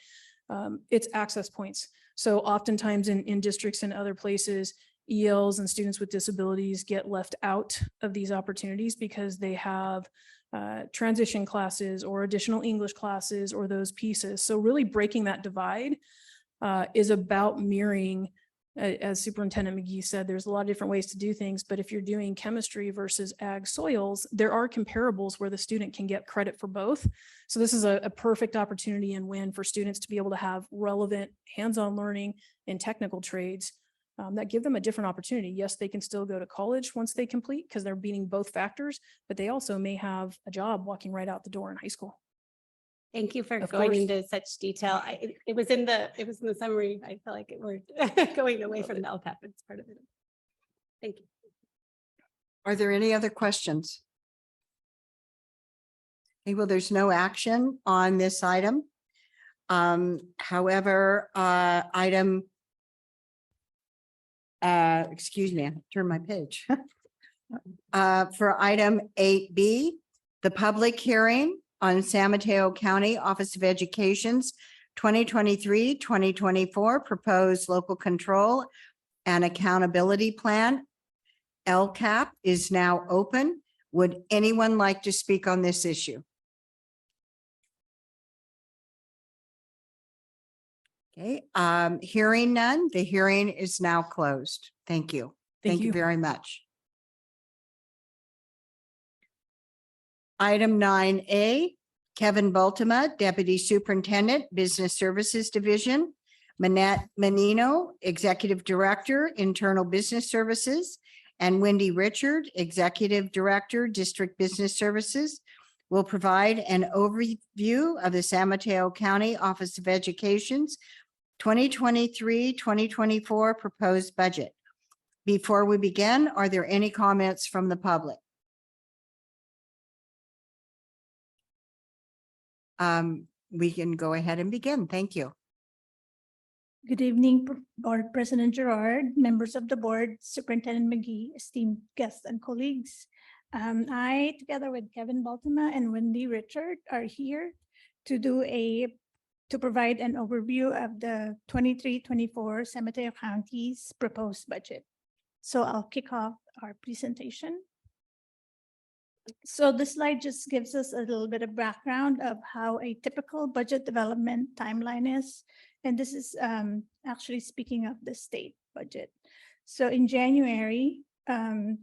[SPEAKER 12] it's access points. So oftentimes in districts and other places, ELs and students with disabilities get left out of these opportunities because they have transition classes or additional English classes or those pieces. So really breaking that divide is about mirroring, as Superintendent McGee said, there's a lot of different ways to do things, but if you're doing chemistry versus ag soils, there are comparables where the student can get credit for both. So this is a perfect opportunity and win for students to be able to have relevant hands-on learning in technical trades that give them a different opportunity. Yes, they can still go to college once they complete because they're beating both factors, but they also may have a job walking right out the door in high school.
[SPEAKER 11] Thank you for
[SPEAKER 12] Of
[SPEAKER 11] going
[SPEAKER 12] course.
[SPEAKER 11] into such detail. It was in the summary. I feel like we're going away from the LCAP. It's part of it. Thank you.
[SPEAKER 1] Are there any other questions? Okay, well, there's no action on this item. However, excuse me, I turned my page. For item 8B, the public hearing on San Mateo County Office of Education's 2023-2024 proposed local control and accountability plan, LCAP, is now open. Would anyone like to speak on this issue? Okay, hearing none, the hearing is now closed. Thank you. Thank you very much. Item 9A, Kevin Baltima, Deputy Superintendent, Business Services Division, Manette Menino, Executive Director, Internal Business Services, and Wendy Richard, Executive Director, District Business Services, will provide an overview of the San Mateo County Office of Education's 2023-2024 proposed budget. Before we begin, are there any comments from the public? We can go ahead and begin. Thank you.
[SPEAKER 13] Good evening, Board President Gerard, members of the board, Superintendent McGee, esteemed guests and colleagues. I, together with Kevin Baltima and Wendy Richard, are here to provide an overview of the 23-24 San Mateo County's proposed budget. So I'll kick off our presentation. So this slide just gives us a little bit of background of how a typical budget development timeline is. And this is actually speaking of the state budget. So in January, the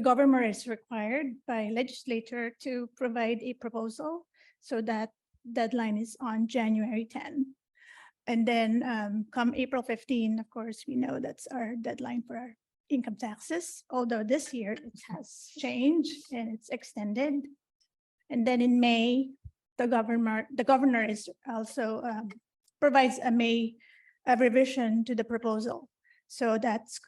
[SPEAKER 13] governor is required by legislature to provide a proposal. So that deadline is on January 10. And then come April 15, of course, we know that's our deadline for our income taxes, although this year it has changed and it's extended. And then in May, the governor is also provides a revision to the proposal. So that's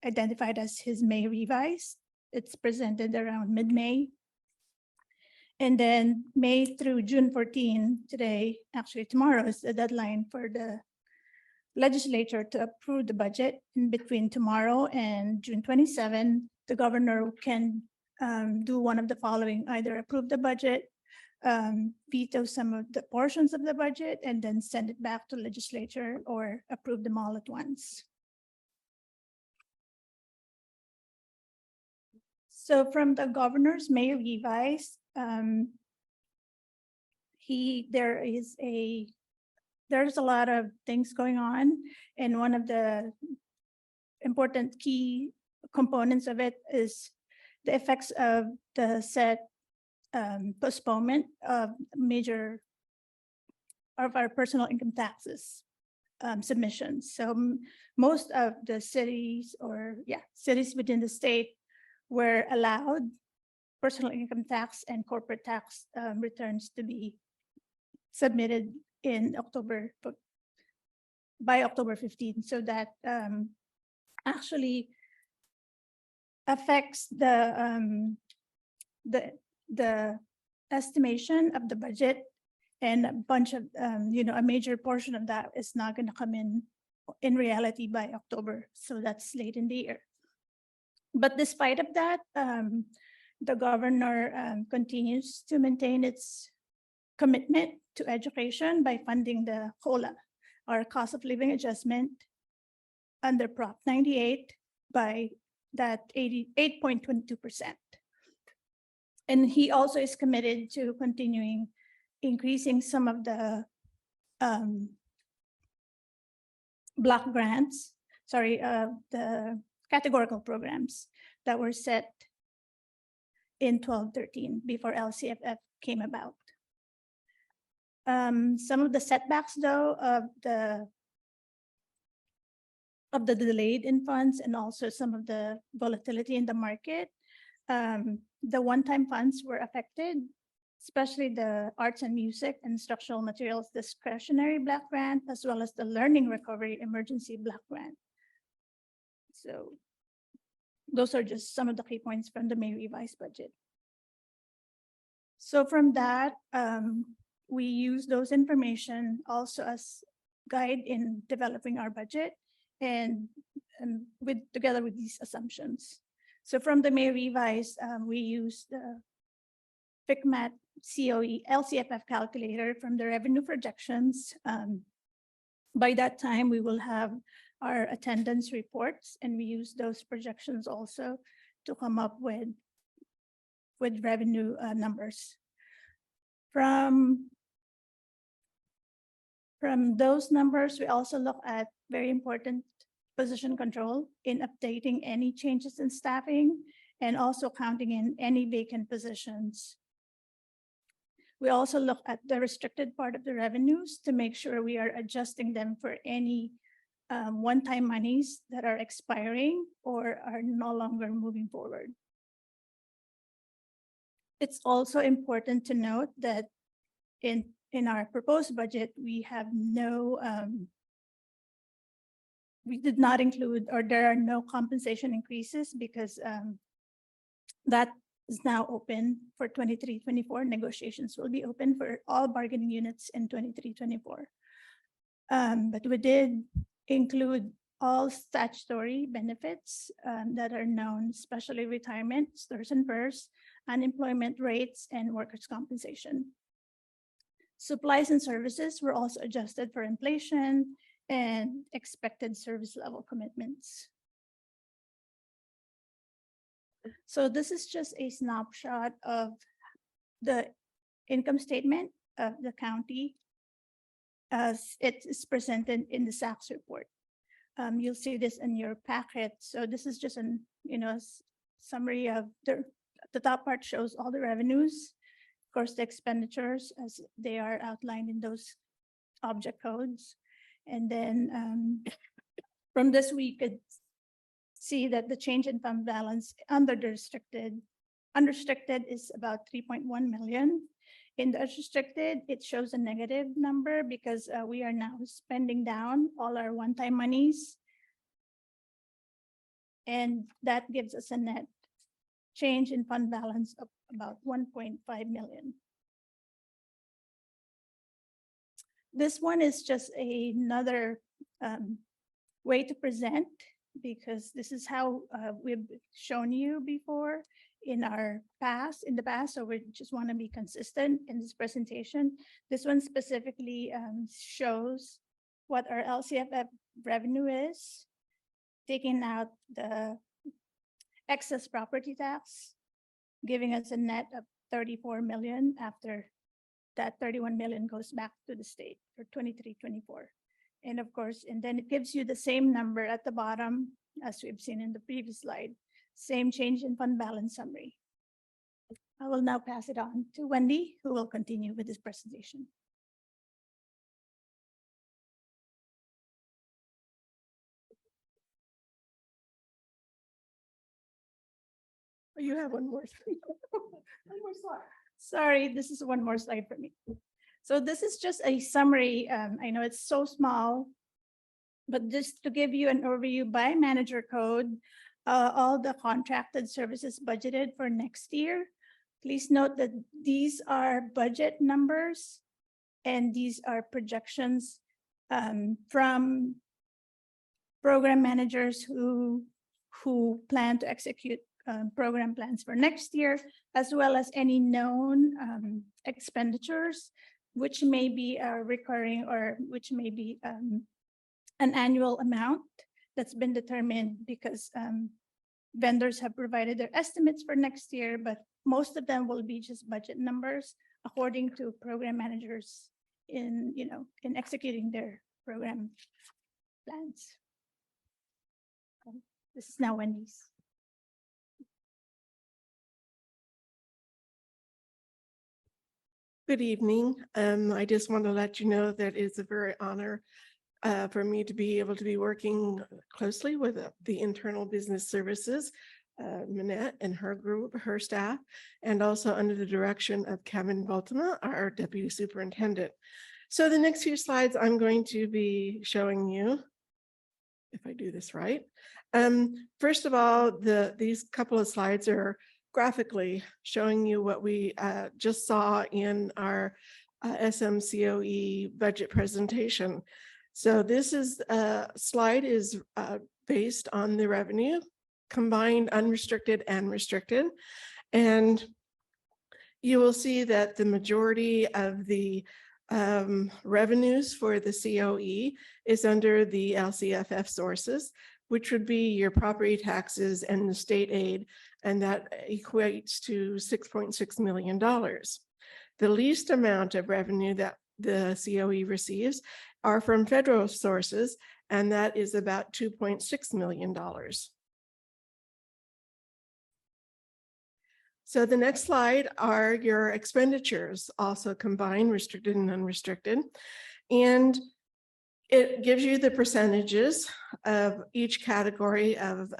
[SPEAKER 13] identified as his May revise. It's presented around mid-May. And then May through June 14, tomorrow is the deadline for the legislature to approve the budget. In between tomorrow and June 27, the governor can do one of the following: either approve the budget, veto some of the portions of the budget, and then send it back to legislature, or approve them all at once. So from the governor's May revise, there's a lot of things going on, and one of the important key components of it is the effects of the set postponement of our personal income taxes submissions. So most of the cities within the state were allowed personal income tax and corporate tax returns to be submitted in October, by October 15. So that actually affects the estimation of the budget, and a bunch of a major portion of that is not going to come in reality by October. So that's late in the year. But despite of that, the governor continues to maintain its commitment to education by funding the COLA, or cost of living adjustment, under Prop 98 by that 88.22%. And he also is committed to continuing increasing some of the block grants, the categorical programs that were set in 12-13 before LCFF came about. Some of the setbacks, though, of the delayed in funds, and also some of the volatility in the market, the one-time funds were affected, especially the arts and music and instructional materials discretionary block grant, as well as the learning recovery emergency block grant. So those are just some of the key points from the May revised budget. So from that, we use those information also as guide in developing our budget, and together with these assumptions. So from the May revise, we use the FICMAT COE LCFF calculator from the revenue projections. By that time, we will have our attendance reports, and we use those projections also to come up with revenue numbers. From those numbers, we also look at very important position control in updating any changes in staffing, and also counting in any vacant positions. We also look at the restricted part of the revenues to make sure we are adjusting them for any one-time monies that are expiring or are no longer moving forward. It's also important to note that in our proposed budget, we have no, we did not include, or there are no compensation increases because that is now open for 23-24. Negotiations will be open for all bargaining units in 23-24. But we did include all statutory benefits that are known, especially retirement, STRS and PERS, unemployment rates, and workers' compensation. Supplies and services were also adjusted for inflation and expected service level commitments. So this is just a snapshot of the income statement of the county as it is presented in the SACS report. You'll see this in your packet. So this is just an, summary of the top part shows all the revenues, of course, the expenditures as they are outlined in those object codes. And then from this, we could see that the change in fund balance under the unrestricted is about 3.1 million. In the unrestricted, it shows a negative number because we are now spending down all our one-time monies. And that gives us a net change in fund balance of about 1.5 million. This one is just another way to present because this is how we've shown you before in the past. So we just want to be consistent in this presentation. This one specifically shows what our LCFF revenue is, taking out the excess property tax, giving us a net of 34 million after that 31 million goes back to the state for 23-24. And of course, and then it gives you the same number at the bottom as we've seen in the previous slide, same change in fund balance summary. I will now pass it on to Wendy, who will continue with this presentation. You have one more slide. One more slide. Sorry, this is one more slide for me. So this is just a summary. I know it's so small, but just to give you an overview by manager code, all the contracted services budgeted for next year. Please note that these are budget numbers and these are projections from program managers who plan to execute program plans for next year, as well as any known expenditures, which may be recurring or which may be an annual amount that's been determined because vendors have provided their estimates for next year, but most of them will be just budget numbers according to program managers in executing their program plans. This is now Wendy's.
[SPEAKER 14] Good evening. I just want to let you know that it's a very honor for me to be able to be working closely with the Internal Business Services, Minette and her group, her staff, and also under the direction of Kevin Voltima, our Deputy Superintendent. So the next few slides I'm going to be showing you, if I do this right. First of all, these couple of slides are graphically showing you what we just saw in our SMCOE budget presentation. So this slide is based on the revenue, combined unrestricted and restricted. And you will see that the majority of the revenues for the COE is under the LCFF sources, which would be your property taxes and the state aid, and that equates to $6.6 million. The least amount of revenue that the COE receives are from federal sources, and that is about $2.6 million. So the next slide are your expenditures, also combined restricted and unrestricted. And It gives you the percentages of each category of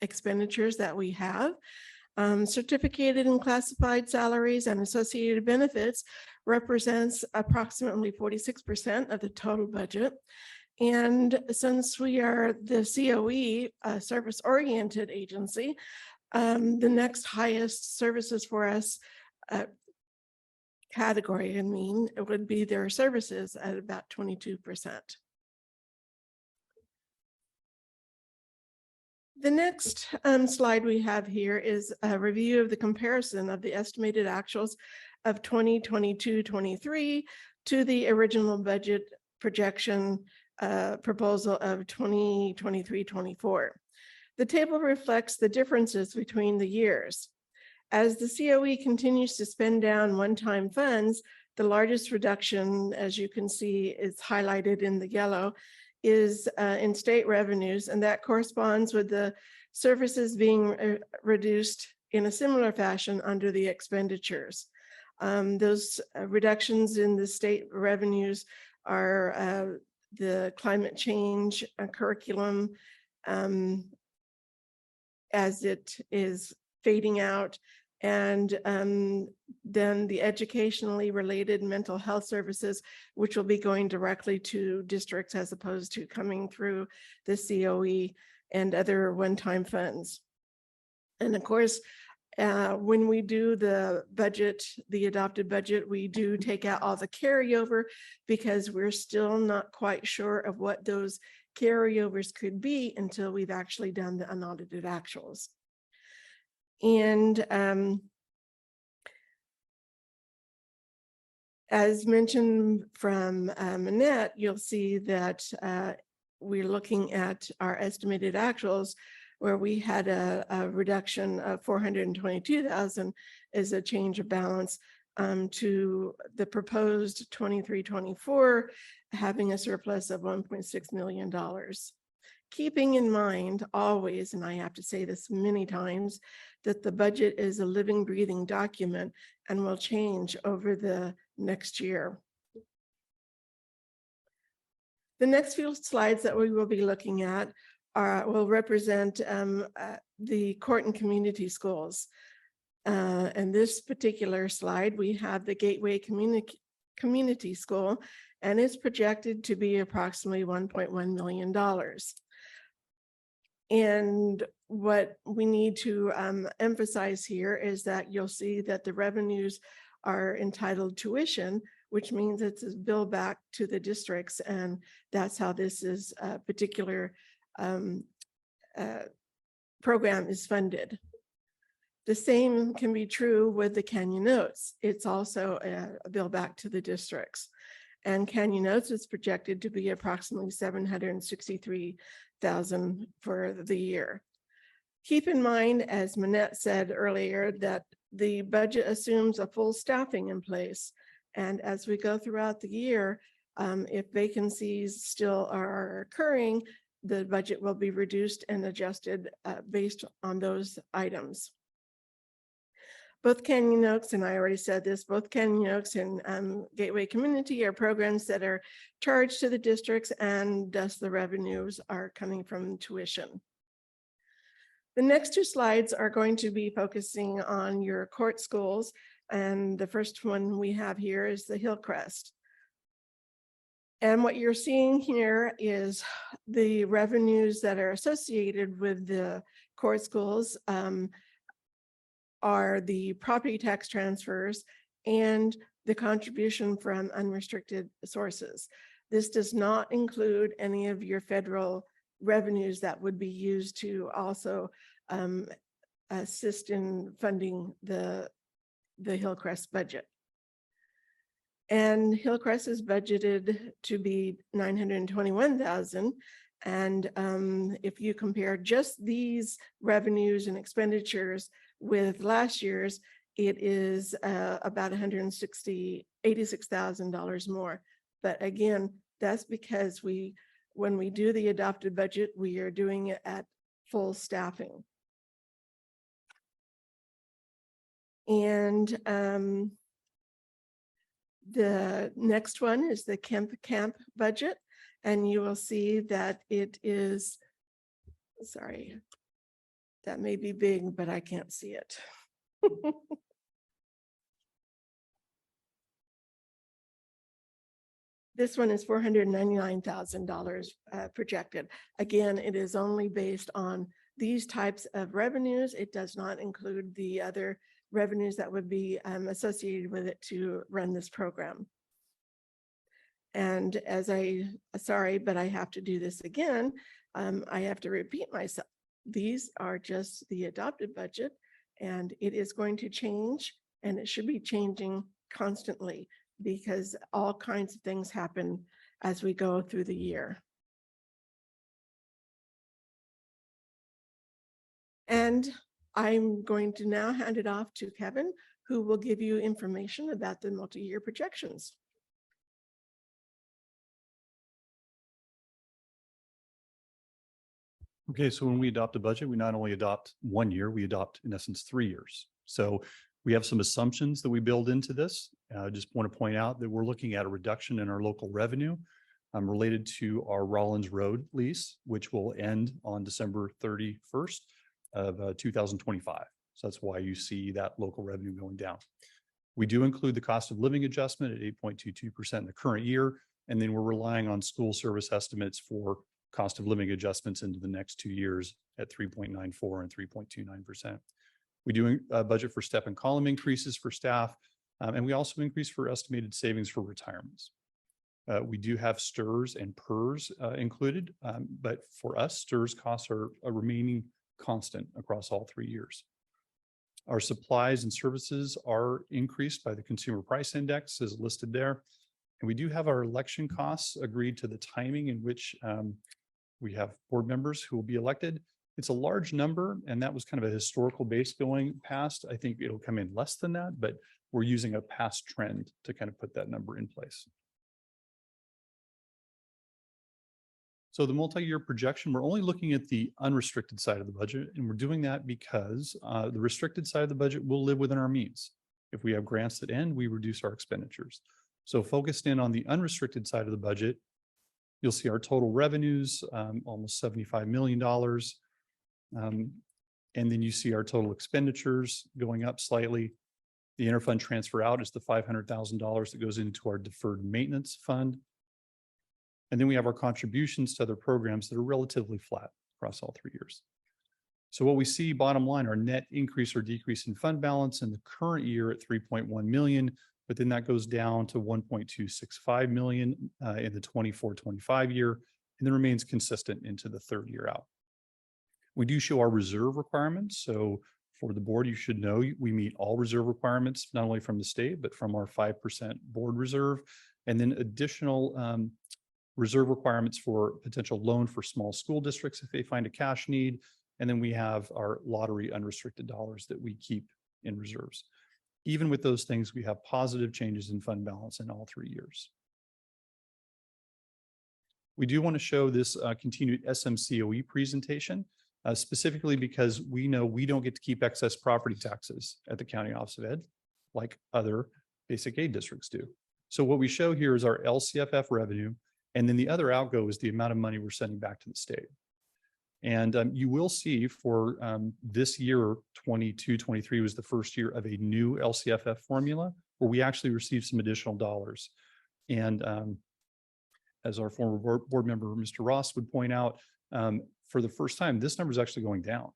[SPEAKER 14] expenditures that we have. Certificated and classified salaries and associated benefits represents approximately 46% of the total budget. And since we are the COE, service-oriented agency, the next highest services for us category, it would be their services at about 22%. The next slide we have here is a review of the comparison of the estimated actuals of 2022-23 to the original budget projection proposal of 2023-24. The table reflects the differences between the years. As the COE continues to spend down one-time funds, the largest reduction, as you can see, is highlighted in the yellow, is in state revenues, and that corresponds with the services being reduced in a similar fashion under the expenditures. Those reductions in the state revenues are the climate change curriculum as it is fading out, and then the educationally related mental health services, which will be going directly to districts as opposed to coming through the COE and other one-time funds. And of course, when we do the budget, the adopted budget, we do take out all the carryover because we're still not quite sure of what those carryovers could be until we've actually done the unaudited actuals. And as mentioned from Manette, you'll see that we're looking at our estimated actuals where we had a reduction of 422,000 as a change of balance to the proposed 23-24 having a surplus of $1.6 million. Keeping in mind always, and I have to say this many times, that the budget is a living, breathing document and will change over the next year. The next few slides that we will be looking at will represent the court and community schools. And this particular slide, we have the Gateway Community School, and it's projected to be approximately $1.1 million. And what we need to emphasize here is that you'll see that the revenues are entitled tuition, which means it's a bill back to the districts, and that's how this is a particular program is funded. The same can be true with the Canyon Notes. It's also a bill back to the districts. And Canyon Notes is projected to be approximately $763,000 for the year. Keep in mind, as Manette said earlier, that the budget assumes a full staffing in place. And as we go throughout the year, if vacancies still are occurring, the budget will be reduced and adjusted based on those items. Both Canyon Oaks, and I already said this, both Canyon Oaks and Gateway Community are programs that are charged to the districts, and thus the revenues are coming from tuition. The next two slides are going to be focusing on your court schools, and the first one we have here is the Hillcrest. And what you're seeing here is the revenues that are associated with the court schools are the property tax transfers and the contribution from unrestricted sources. This does not include any of your federal revenues that would be used to also assist in funding the Hillcrest budget. And Hillcrest is budgeted to be $921,000. And if you compare just these revenues and expenditures with last year's, it is about $86,000 more. But again, that's because when we do the adopted budget, we are doing it at full staffing. And the next one is the Camp budget. And you will see that it is, sorry, that may be big, but I can't see it. This one is $499,000 projected. Again, it is only based on these types of revenues. It does not include the other revenues that would be associated with it to run this program. And sorry, but I have to do this again. I have to repeat myself. These are just the adopted budget, and it is going to change, and it should be changing constantly because all kinds of things happen as we go through the year. And I'm going to now hand it off to Kevin, who will give you information about the multi-year projections.
[SPEAKER 15] Okay, so when we adopt a budget, we not only adopt 1 year, we adopt in essence 3 years. So we have some assumptions that we build into this. I just want to point out that we're looking at a reduction in our local revenue related to our Rollins Road lease, which will end on December 31st of 2025. So that's why you see that local revenue going down. We do include the cost of living adjustment at 8.22% in the current year, and then we're relying on school service estimates for cost of living adjustments into the next 2 years at 3.94 and 3.29%. We do budget for step and column increases for staff, and we also increase for estimated savings for retirements. We do have STRS and PERS included, but for us, STRS costs are remaining constant across all 3 years. Our supplies and services are increased by the Consumer Price Index as listed there. And we do have our election costs agreed to the timing in which we have board members who will be elected. It's a large number, and that was kind of a historical base going past. I think it'll come in less than that, but we're using a past trend to kind of put that number in place. So the multi-year projection, we're only looking at the unrestricted side of the budget, and we're doing that because the restricted side of the budget will live within our means. If we have grants that end, we reduce our expenditures. So focused in on the unrestricted side of the budget, you'll see our total revenues, almost $75 million. And then you see our total expenditures going up slightly. The interfund transfer out is the $500,000 that goes into our deferred maintenance fund. And then we have our contributions to other programs that are relatively flat across all 3 years. So what we see bottom line, our net increase or decrease in fund balance in the current year at 3.1 million, but then that goes down to 1.265 million in the 24-25 year, and then remains consistent into the third year out. We do show our reserve requirements. So for the board, you should know we meet all reserve requirements, not only from the state, but from our 5% board reserve, and then additional reserve requirements for potential loan for small school districts if they find a cash need. And then we have our lottery unrestricted dollars that we keep in reserves. Even with those things, we have positive changes in fund balance in all 3 years. We do want to show this continued SMCOE presentation, specifically because we know we don't get to keep excess property taxes at the County Office of Ed like other basic aid districts do. So what we show here is our LCFF revenue, and then the other outgo is the amount of money we're sending back to the state. And you will see for this year, 22-23 was the first year of a new LCFF formula where we actually received some additional dollars. And as our former board member, Mr. Ross, would point out, for the first time, this number is actually going down.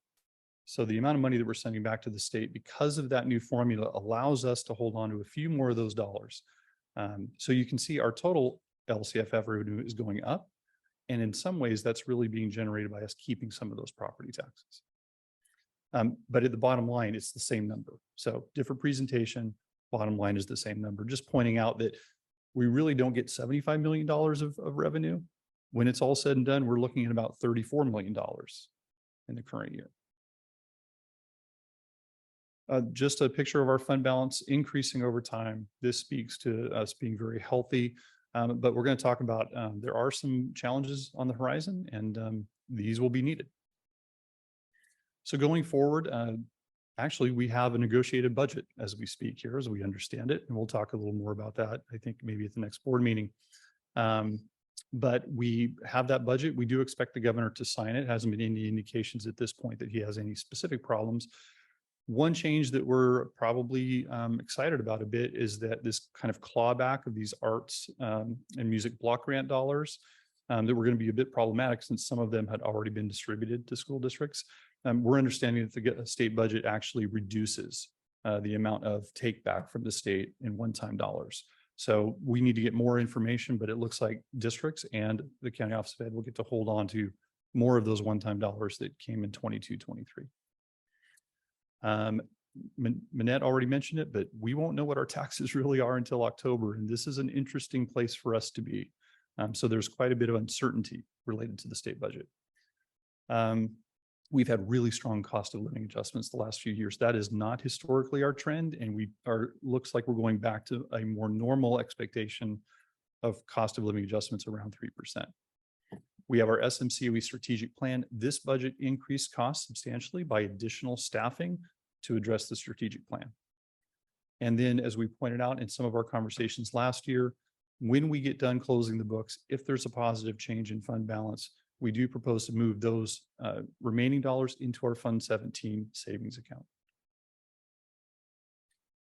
[SPEAKER 15] So the amount of money that we're sending back to the state because of that new formula allows us to hold on to a few more of those dollars. So you can see our total LCFF revenue is going up. And in some ways, that's really being generated by us keeping some of those property taxes. But at the bottom line, it's the same number. So different presentation, bottom line is the same number. Just pointing out that we really don't get $75 million of revenue. When it's all said and done, we're looking at about $34 million in the current year. Just a picture of our fund balance increasing over time. This speaks to us being very healthy. But we're going to talk about there are some challenges on the horizon, and these will be needed. So going forward, actually, we have a negotiated budget as we speak here, as we understand it, and we'll talk a little more about that, I think, maybe at the next board meeting. But we have that budget. We do expect the governor to sign it. Hasn't been any indications at this point that he has any specific problems. One change that we're probably excited about a bit is that this kind of clawback of these arts and music block grant dollars that were going to be a bit problematic since some of them had already been distributed to school districts. We're understanding that the state budget actually reduces the amount of take back from the state in one-time dollars. So we need to get more information, but it looks like districts and the County Office of Ed will get to hold on to more of those one-time dollars that came in 22-23. Manette already mentioned it, but we won't know what our taxes really are until October. And this is an interesting place for us to be. So there's quite a bit of uncertainty related to the state budget. We've had really strong cost of living adjustments the last few years. That is not historically our trend. And looks like we're going back to a more normal expectation of cost of living adjustments around 3%. We have our SMCOE strategic plan. This budget increased costs substantially by additional staffing to address the strategic plan. And then, as we pointed out in some of our conversations last year, when we get done closing the books, if there's a positive change in fund balance, we do propose to move those remaining dollars into our Fund 17 savings account.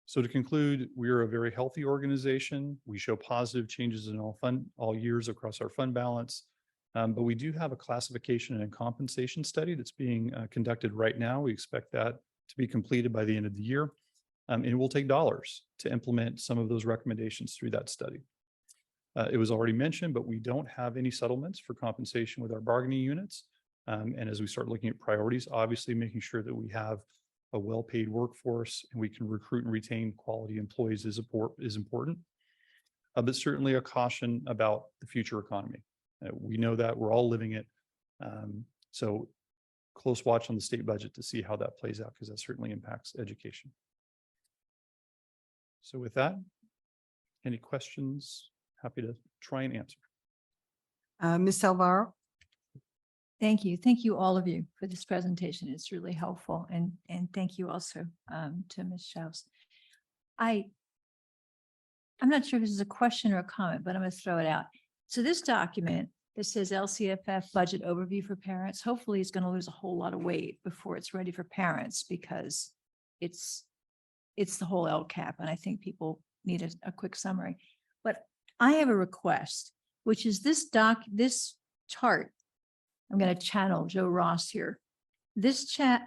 [SPEAKER 15] So to conclude, we are a very healthy organization. We show positive changes in all years across our fund balance. But we do have a classification and compensation study that's being conducted right now. We expect that to be completed by the end of the year. And it will take dollars to implement some of those recommendations through that study. It was already mentioned, but we don't have any settlements for compensation with our bargaining units. And as we start looking at priorities, obviously making sure that we have a well-paid workforce and we can recruit and retain quality employees is important. But certainly a caution about the future economy. We know that we're all living it. So close watch on the state budget to see how that plays out, because that certainly impacts education. So with that, any questions? Happy to try and answer.
[SPEAKER 1] Ms. Alvaro?
[SPEAKER 8] Thank you. Thank you, all of you, for this presentation. It's really helpful. And thank you also to Ms. Schaus. I'm not sure if this is a question or a comment, but I'm going to throw it out. So this document that says LCFF budget overview for parents, hopefully is going to lose a whole lot of weight before it's ready for parents, because it's the whole LCAP. And I think people need a quick summary. But I have a request, which is this chart. I'm going to channel Joe Ross here. This chart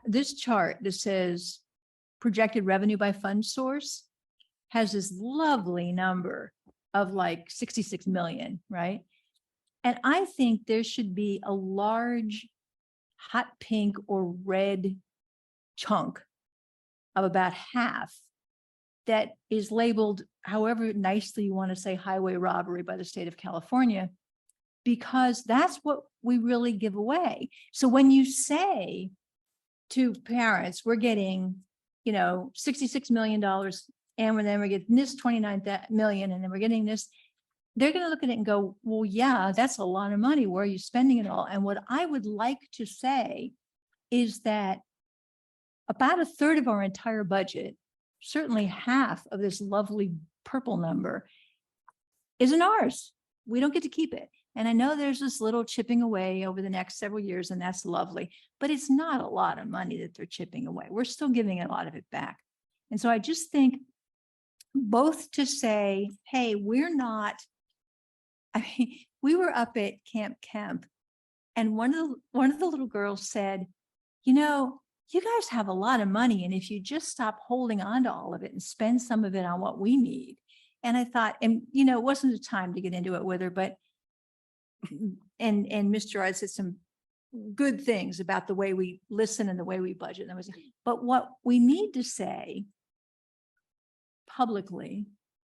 [SPEAKER 8] that says projected revenue by fund source has this lovely number of like 66 million, right? And I think there should be a large hot pink or red chunk of about half that is labeled however nicely you want to say highway robbery by the state of California, because that's what we really give away. So when you say to parents, we're getting, $66 million, and then we're getting this 29 million, and then we're getting this, they're going to look at it and go, well, yeah, that's a lot of money. Where are you spending it all? And what I would like to say is that about a third of our entire budget, certainly half of this lovely purple number, isn't ours. We don't get to keep it. And I know there's this little chipping away over the next several years, and that's lovely, but it's not a lot of money that they're chipping away. We're still giving a lot of it back. And so I just think both to say, hey, we were up at Camp Kemp, and one of the little girls said, you guys have a lot of money, and if you just stop holding on to all of it and spend some of it on what we need. And I thought, and it wasn't the time to get into it with her, but and Mr. Gerard said some good things about the way we listen and the way we budget. But what we need to say publicly,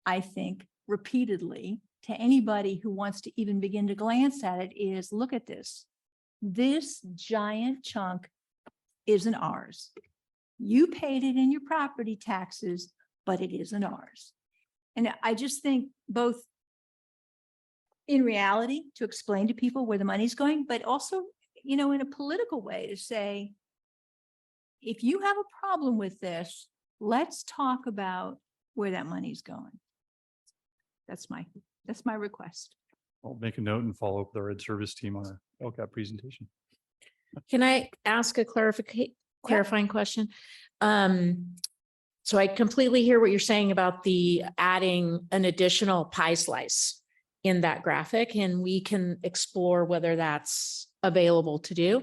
[SPEAKER 8] I think, repeatedly, to anybody who wants to even begin to glance at it is, look at this. This giant chunk isn't ours. You paid it in your property taxes, but it isn't ours. And I just think both in reality to explain to people where the money's going, but also, in a political way to say, if you have a problem with this, let's talk about where that money's going. That's my request.
[SPEAKER 15] I'll make a note and follow up with our ed service team on our LCAP presentation.
[SPEAKER 4] Can I ask a clarifying question? So I completely hear what you're saying about the adding an additional pie slice in that graphic, and we can explore whether that's available to do.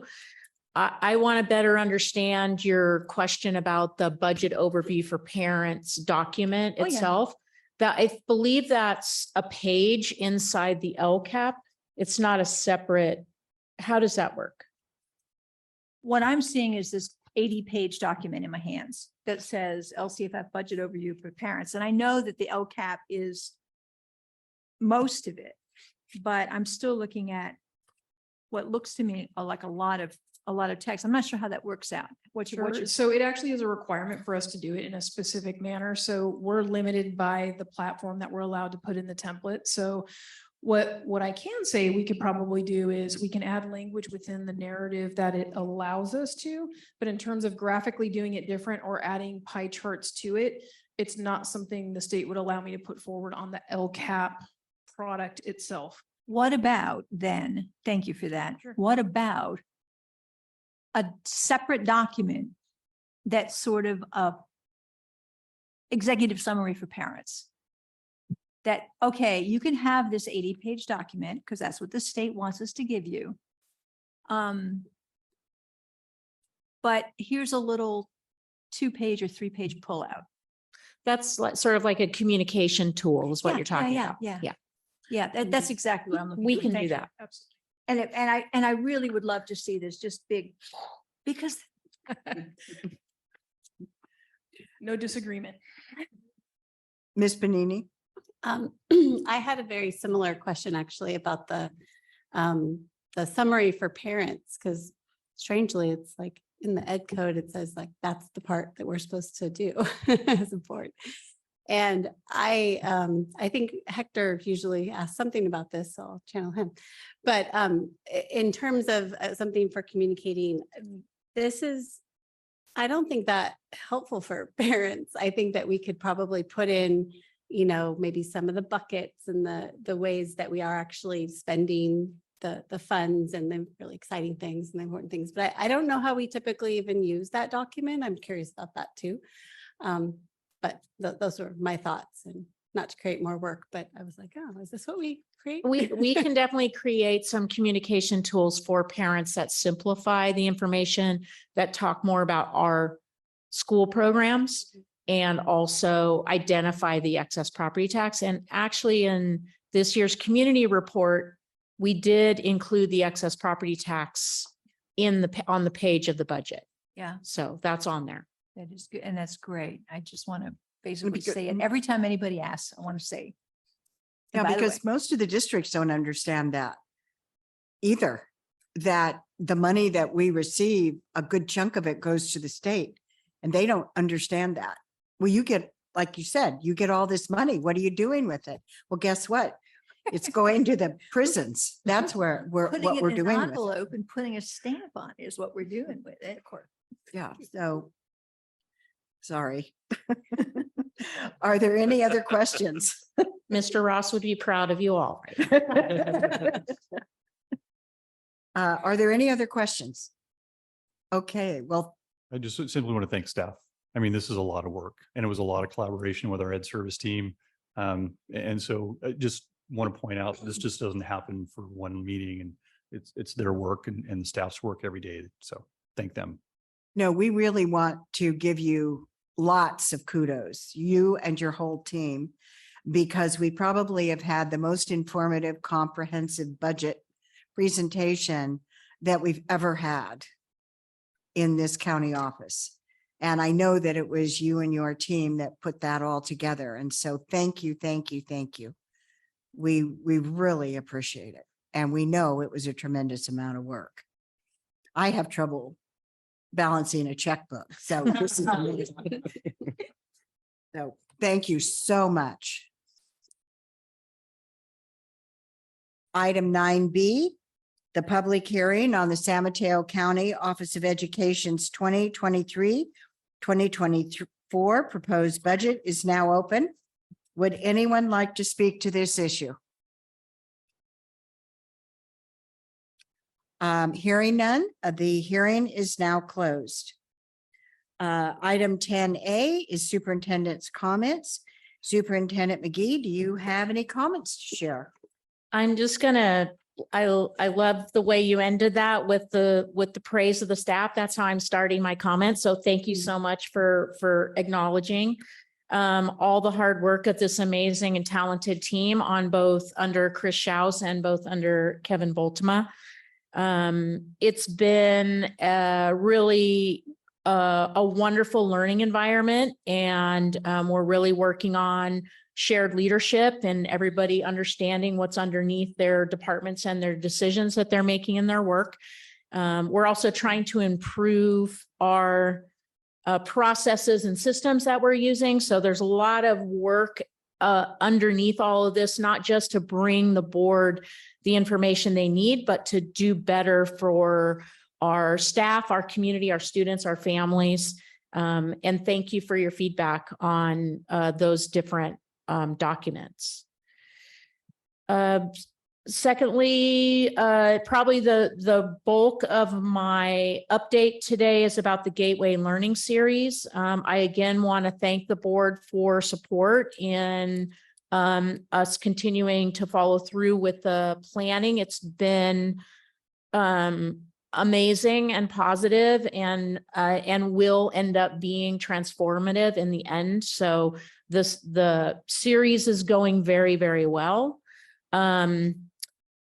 [SPEAKER 4] I want to better understand your question about the budget overview for parents document
[SPEAKER 8] Oh, yeah.
[SPEAKER 4] itself. That I believe that's a page inside the LCAP. It's not a separate, how does that work?
[SPEAKER 8] What I'm seeing is this 80-page document in my hands that says LCFF budget overview for parents. And I know that the LCAP is most of it, but I'm still looking at what looks to me like a lot of text. I'm not sure how that works out. What's
[SPEAKER 12] Sure.
[SPEAKER 8] your,
[SPEAKER 12] So it actually is a requirement for us to do it in a specific manner. So we're limited by the platform that we're allowed to put in the template. So what I can say we could probably do is we can add language within the narrative that it allows us to, but in terms of graphically doing it different or adding pie charts to it, it's not something the state would allow me to put forward on the LCAP product itself.
[SPEAKER 8] what about then? Thank you for that. What about a separate document that's sort of a executive summary for parents? That, okay, you can have this 80-page document because that's what the state wants us to give you. But here's a little 2-page or 3-page pullout.
[SPEAKER 4] That's sort of like a communication tool is what
[SPEAKER 8] Yeah,
[SPEAKER 4] you're talking
[SPEAKER 8] yeah,
[SPEAKER 4] about.
[SPEAKER 8] yeah.
[SPEAKER 4] Yeah.
[SPEAKER 8] Yeah, that's exactly what I'm looking for.
[SPEAKER 4] We can
[SPEAKER 8] Thank
[SPEAKER 4] do
[SPEAKER 8] you.
[SPEAKER 4] that.
[SPEAKER 8] And I really would love to see this just big, because
[SPEAKER 12] No disagreement.
[SPEAKER 1] Ms. Panini?
[SPEAKER 11] I had a very similar question actually about the summary for parents, because strangely, it's like in the ed code, it says like, that's the part that we're supposed to do as a board. And I think Hector usually asks something about this, so I'll channel him. But in terms of something for communicating, I don't think that helpful for parents. I think that we could probably put in, maybe some of the buckets and the ways that we are actually spending the funds and the really exciting things and the important things. But I don't know how we typically even use that document. I'm curious about that too. But those were my thoughts, and not to create more work, but I was like, oh, is this what we create?
[SPEAKER 4] We can definitely create some communication tools for parents that simplify the information, that talk more about our school programs, and also identify the excess property tax. And actually in this year's community report, we did include the excess property tax on the page of the budget.
[SPEAKER 8] yeah,
[SPEAKER 4] So that's on there.
[SPEAKER 8] that is good. And that's great. I just want to
[SPEAKER 1] be
[SPEAKER 8] basically
[SPEAKER 1] good.
[SPEAKER 8] say it every time anybody asks, I want to say.
[SPEAKER 1] Yeah,
[SPEAKER 8] And by the
[SPEAKER 1] because
[SPEAKER 8] way-
[SPEAKER 1] most of the districts don't understand that either, that the money that we receive, a good chunk of it goes to the state, and they don't understand that. Well, you get, like you said, you get all this money. What are you doing with it? Well, guess what? It's going to the prisons. That's where
[SPEAKER 8] Putting
[SPEAKER 1] what
[SPEAKER 8] it
[SPEAKER 1] we're
[SPEAKER 8] in an
[SPEAKER 1] doing with it.
[SPEAKER 8] envelope and putting a stamp on it is what we're doing with it. Of course.
[SPEAKER 1] Yeah, so. Sorry. Are there any other questions?
[SPEAKER 4] Mr. Ross would be proud of you all.
[SPEAKER 1] Are there any other questions? Okay, well,
[SPEAKER 15] I just simply want to thank staff. I mean, this is a lot of work and it was a lot of collaboration with our ed service team. And so I just want to point out, this just doesn't happen for one meeting, and it's their work and the staff's work every day. So thank them.
[SPEAKER 1] no, we really want to give you lots of kudos, you and your whole team, because we probably have had the most informative, comprehensive budget presentation that we've ever had in this county office. And I know that it was you and your team that put that all together. And so thank you, thank you, thank you. We really appreciate it. And we know it was a tremendous amount of work. I have trouble balancing a checkbook. So this is amazing. So thank you so much. Item 9B, the public hearing on the San Mateo County Office of Education's 2023-2024 proposed budget is now open. Would anyone like to speak to this issue? Hearing none, the hearing is now closed. Item 10A is superintendent's comments. Superintendent McGee, do you have any comments to share?
[SPEAKER 4] I'm just gonna, I love the way you ended that with the praise of the staff. That's how I'm starting my comments. So thank you so much for acknowledging all the hard work of this amazing and talented team on both under Chris Schaus and both under Kevin Boltema. It's been really a wonderful learning environment, and we're really working on shared leadership and everybody understanding what's underneath their departments and their decisions that they're making in their work. We're also trying to improve our processes and systems that we're using. So there's a lot of work underneath all of this, not just to bring the board the information they need, but to do better for our staff, our community, our students, our families. And thank you for your feedback on those different documents. Secondly, probably the bulk of my update today is about the Gateway Learning Series. I again want to thank the board for support in us continuing to follow through with the planning. It's been amazing and positive, and will end up being transformative in the end. So the series is going very, very well.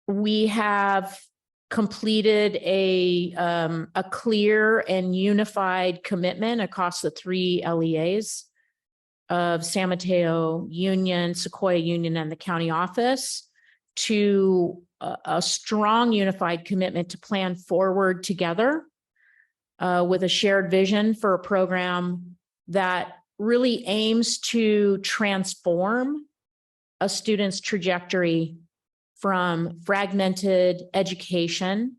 [SPEAKER 4] We have completed a clear and unified commitment across the 3 LEAs of San Mateo Union, Sequoia Union, and the county office to a strong unified commitment to plan forward together with a shared vision for a program that really aims to transform a student's trajectory from fragmented education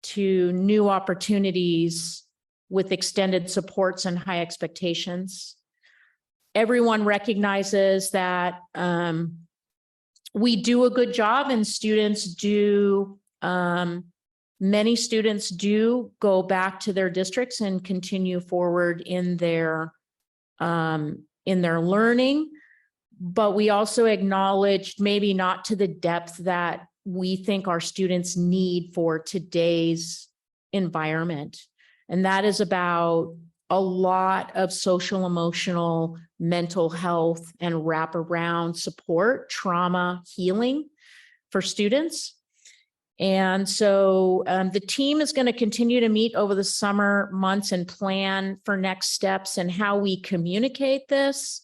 [SPEAKER 4] to new opportunities with extended supports and high expectations. Everyone recognizes that we do a good job, and students do, many students do go back to their districts and continue forward in their learning. But we also acknowledge maybe not to the depth that we think our students need for today's environment. And that is about a lot of social, emotional, mental health, and wraparound support, trauma healing for students. And so the team is going to continue to meet over the summer months and plan for next steps and how we communicate this,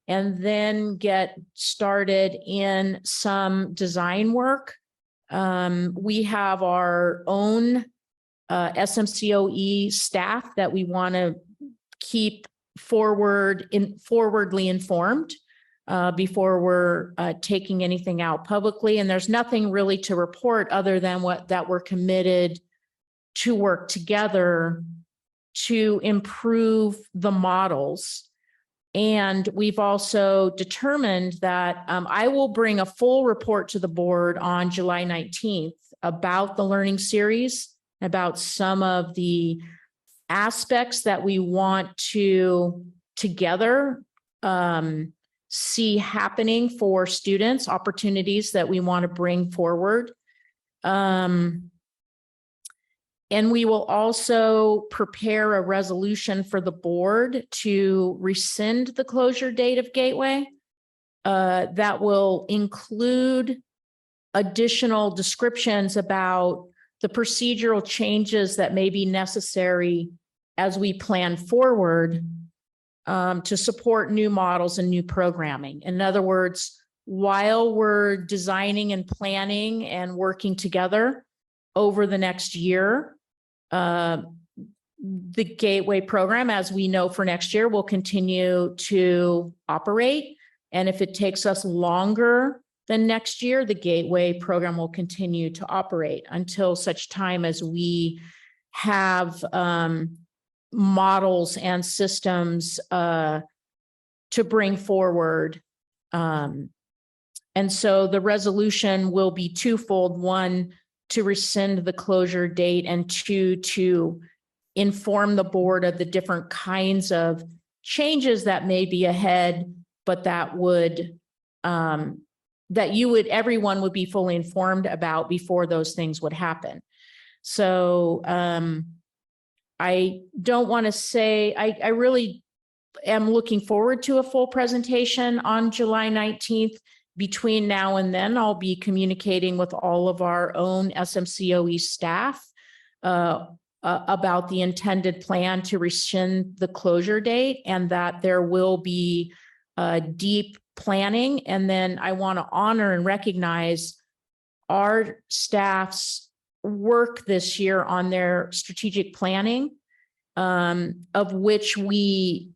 [SPEAKER 4] and then get started in some design work. We have our own SMCOE staff that we want to keep forwardly informed before we're taking anything out publicly. And there's nothing really to report other than that we're committed to work together to improve the models. And we've also determined that I will bring a full report to the board on July 19th about the learning series, about some of the aspects that we want to together see happening for students, opportunities that we want to bring forward. And we will also prepare a resolution for the board to rescind the closure date of Gateway that will include additional descriptions about the procedural changes that may be necessary as we plan forward to support new models and new programming. In other words, while we're designing and planning and working together over the next year, the Gateway program, as we know for next year, will continue to operate. And if it takes us longer than next year, the Gateway program will continue to operate until such time as we have models and systems to bring forward. And so the resolution will be twofold. One, to rescind the closure date, and two, to inform the board of the different kinds of changes that may be ahead, but that would, everyone would be fully informed about before those things would happen. So I don't want to say, I really am looking forward to a full presentation on July 19th. Between now and then, I'll be communicating with all of our own SMCOE staff about the intended plan to rescind the closure date, and that there will be deep planning. And then I want to honor and recognize our staff's work this year on their strategic planning, of which we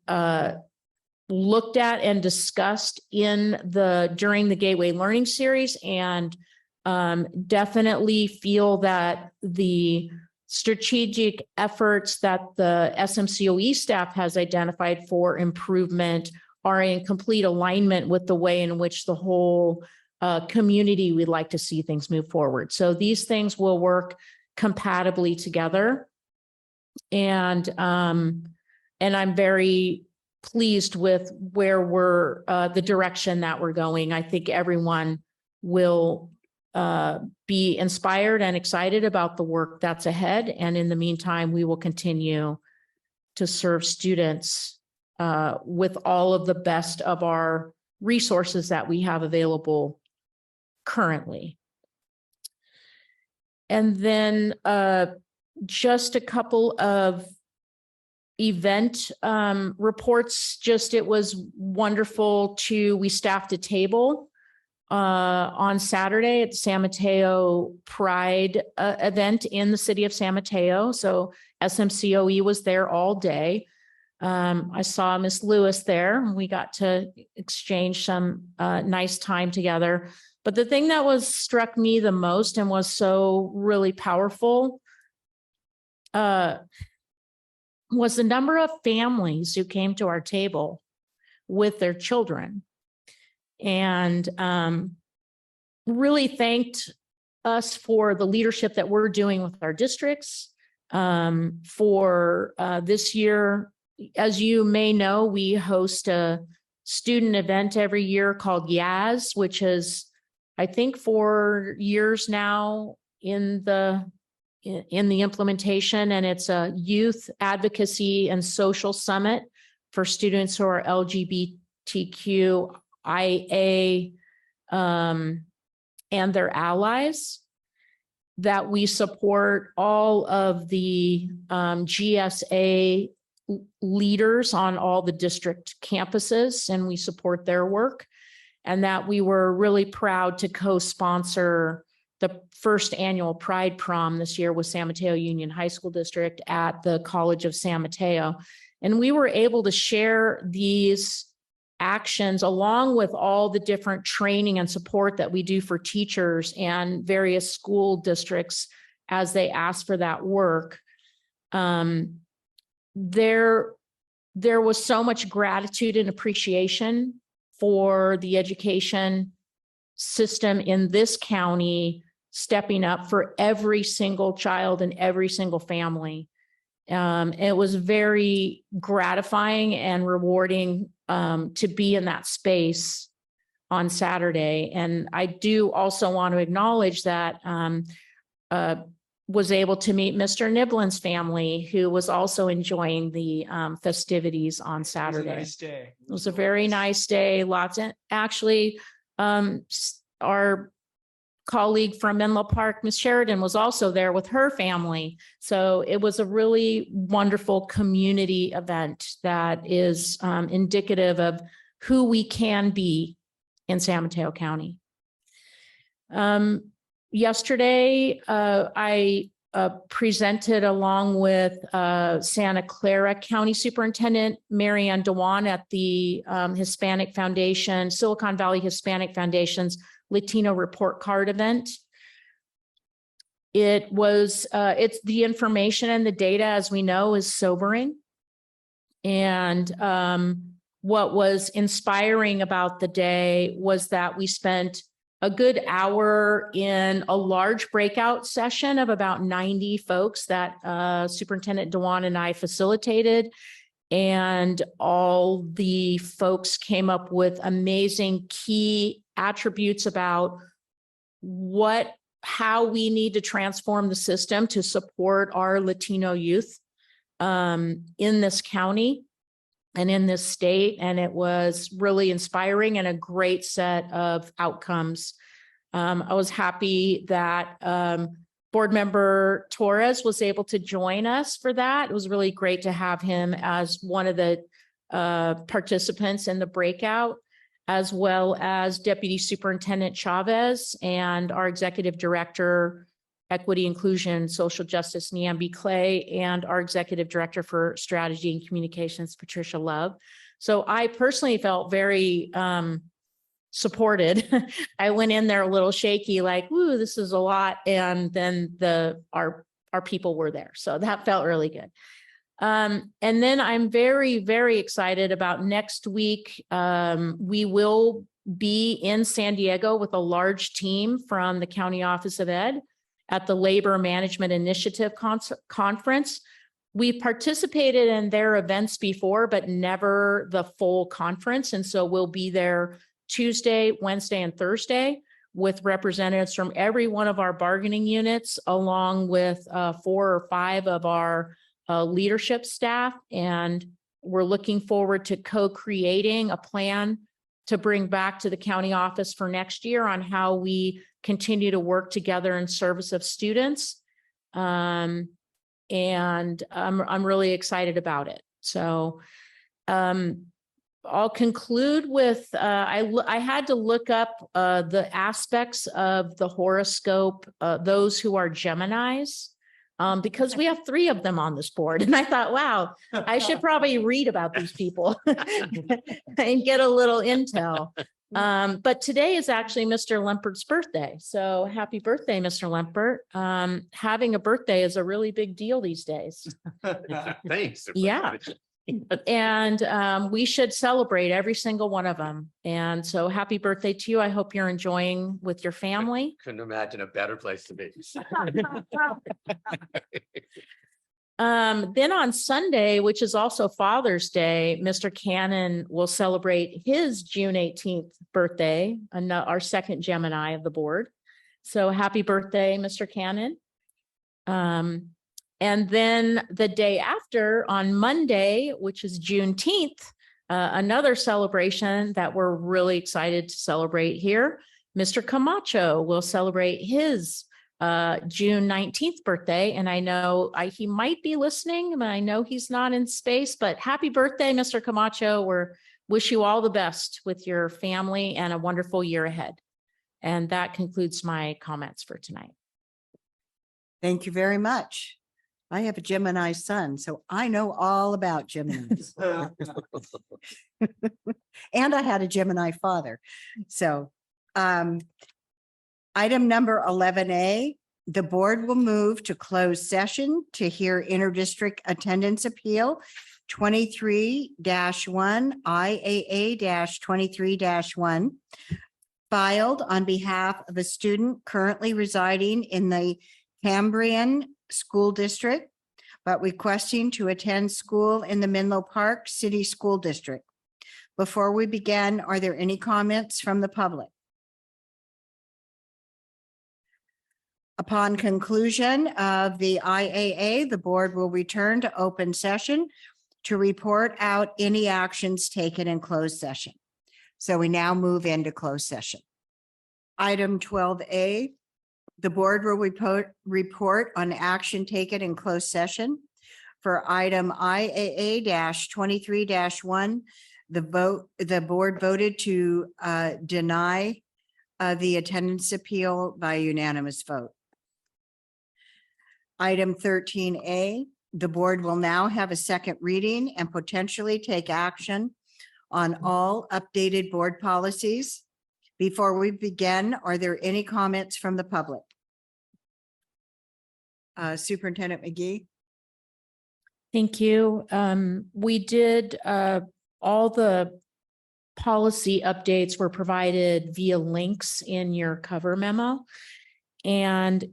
[SPEAKER 4] looked at and discussed during the Gateway Learning Series, and definitely feel that the strategic efforts that the SMCOE staff has identified for improvement are in complete alignment with the way in which the whole community would like to see things move forward. So these things will work compatibly together. And I'm very pleased with where we're, the direction that we're going. I think everyone will be inspired and excited about the work that's ahead. And in the meantime, we will continue to serve students with all of the best of our resources that we have available currently. And then just a couple of event reports. It was wonderful we staffed a table on Saturday at the San Mateo Pride event in the city of San Mateo. So SMCOE was there all day. I saw Miss Lewis there. We got to exchange some nice time together. But the thing that struck me the most and was so really powerful was the number of families who came to our table with their children, and really thanked us for the leadership that we're doing with our districts. For this year, as you may know, we host a student event every year called YAS, which is, I think, 4 years now in the implementation, and it's a youth advocacy and social summit for students who are LGBTQIA and their allies, that we support all of the GSA leaders on all the district campuses, and we support their work, and that we were really proud to co-sponsor the first annual Pride Prom this year with San Mateo Union High School District at the College of San Mateo. And we were able to share these actions along with all the different training and support that we do for teachers and various school districts as they ask for that work. There was so much gratitude and appreciation for the education system in this county stepping up for every single child and every single family. It was very gratifying and rewarding to be in that space on Saturday. And I do also want to acknowledge that was able to meet Mr. Niblin's family, who was also enjoying the festivities on Saturday.
[SPEAKER 9] It was a nice day.
[SPEAKER 4] It was a very nice day. Actually, our colleague from Menlo Park, Ms. Sheridan, was also there with her family. So it was a really wonderful community event that is indicative of who we can be in San Mateo County. Yesterday, I presented along with Santa Clara County Superintendent Marianne Dewan at the Hispanic Foundation, Silicon Valley Hispanic Foundation's Latino Report Card event. It's the information and the data, as we know, is sobering. And what was inspiring about the day was that we spent a good hour in a large breakout session of about 90 folks that Superintendent Dewan and I facilitated. And all the folks came up with amazing key attributes about how we need to transform the system to support our Latino youth in this county and in this state. And it was really inspiring and a great set of outcomes. I was happy that Board Member Torres was able to join us for that. It was really great to have him as one of the participants in the breakout, as well as Deputy Superintendent Chavez and our Executive Director, Equity, Inclusion, Social Justice, Niambi Clay, and our Executive Director for Strategy and Communications, Patricia Love. So I personally felt very supported. I went in there a little shaky, like, "Ooh, this is a lot," and then our people were there, so that felt really good. And then I'm very, very excited about next week. We will be in San Diego with a large team from the County Office of Ed at the Labor Management Initiative Conference. We participated in their events before, but never the full conference. And so we'll be there Tuesday, Wednesday, and Thursday with representatives from every one of our bargaining units, along with 4 or 5 of our leadership staff. And we're looking forward to co-creating a plan to bring back to the county office for next year on how we continue to work together in service of students. And I'm really excited about it. So I'll conclude with, I had to look up the aspects of the horoscope, those who are Geminis, because we have 3 of them on this board. And I thought, wow, I should probably read about these people and get a little intel. But today is actually Mr. Lempert's birthday. So happy birthday, Mr. Lempert. Having a birthday is a really big deal these days.
[SPEAKER 9] Thanks.
[SPEAKER 4] Yeah. And we should celebrate every single one of them. And so happy birthday to you. I hope you're enjoying with your family.
[SPEAKER 9] Couldn't imagine a better place to be.
[SPEAKER 4] Then on Sunday, which is also Father's Day, Mr. Cannon will celebrate his June 18th birthday, our second Gemini of the board. So happy birthday, Mr. Cannon. And then the day after, on Monday, which is Juneteenth, another celebration that we're really excited to celebrate here, Mr. Camacho will celebrate his June 19th birthday. And I know he might be listening, but I know he's not in space, but happy birthday, Mr. Camacho. We wish you all the best with your family and a wonderful year ahead. And that concludes my comments for tonight.
[SPEAKER 1] Thank you very much. I have a Gemini son, so I know all about Geminis. And I had a Gemini father. So item number 11A, the board will move to closed session to hear interdistrict attendance appeal 23-1 IAA-23-1 filed on behalf of a student currently residing in the Cambrian School District, but requesting to attend school in the Menlo Park City School District. Before we begin, are there any comments from the public? Upon conclusion of the IAA, the board will return to open session to report out any actions taken in closed session. So we now move into closed session. Item 12A, the board will report on action taken in closed session. For item IAA-23-1, the board voted to deny the attendance appeal by unanimous vote. Item 13A, the board will now have a second reading and potentially take action on all updated board policies. Before we begin, are there any comments from the public? Superintendent McGee.
[SPEAKER 4] Thank you. We did all the policy updates were provided via links in your cover memo. And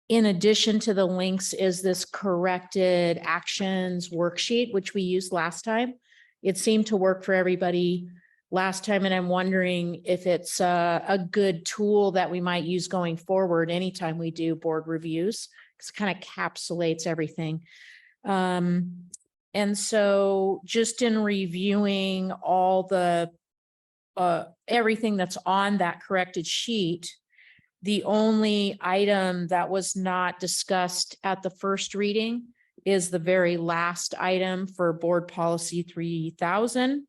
[SPEAKER 4] in addition to the links is this corrected actions worksheet, which we used last time. It seemed to work for everybody last time, and I'm wondering if it's a good tool that we might use going forward anytime we do board reviews, because it kind of encapsulates everything. And so just in reviewing all the everything that's on that corrected sheet, the only item that was not discussed at the first reading is the very last item for Board Policy 3000.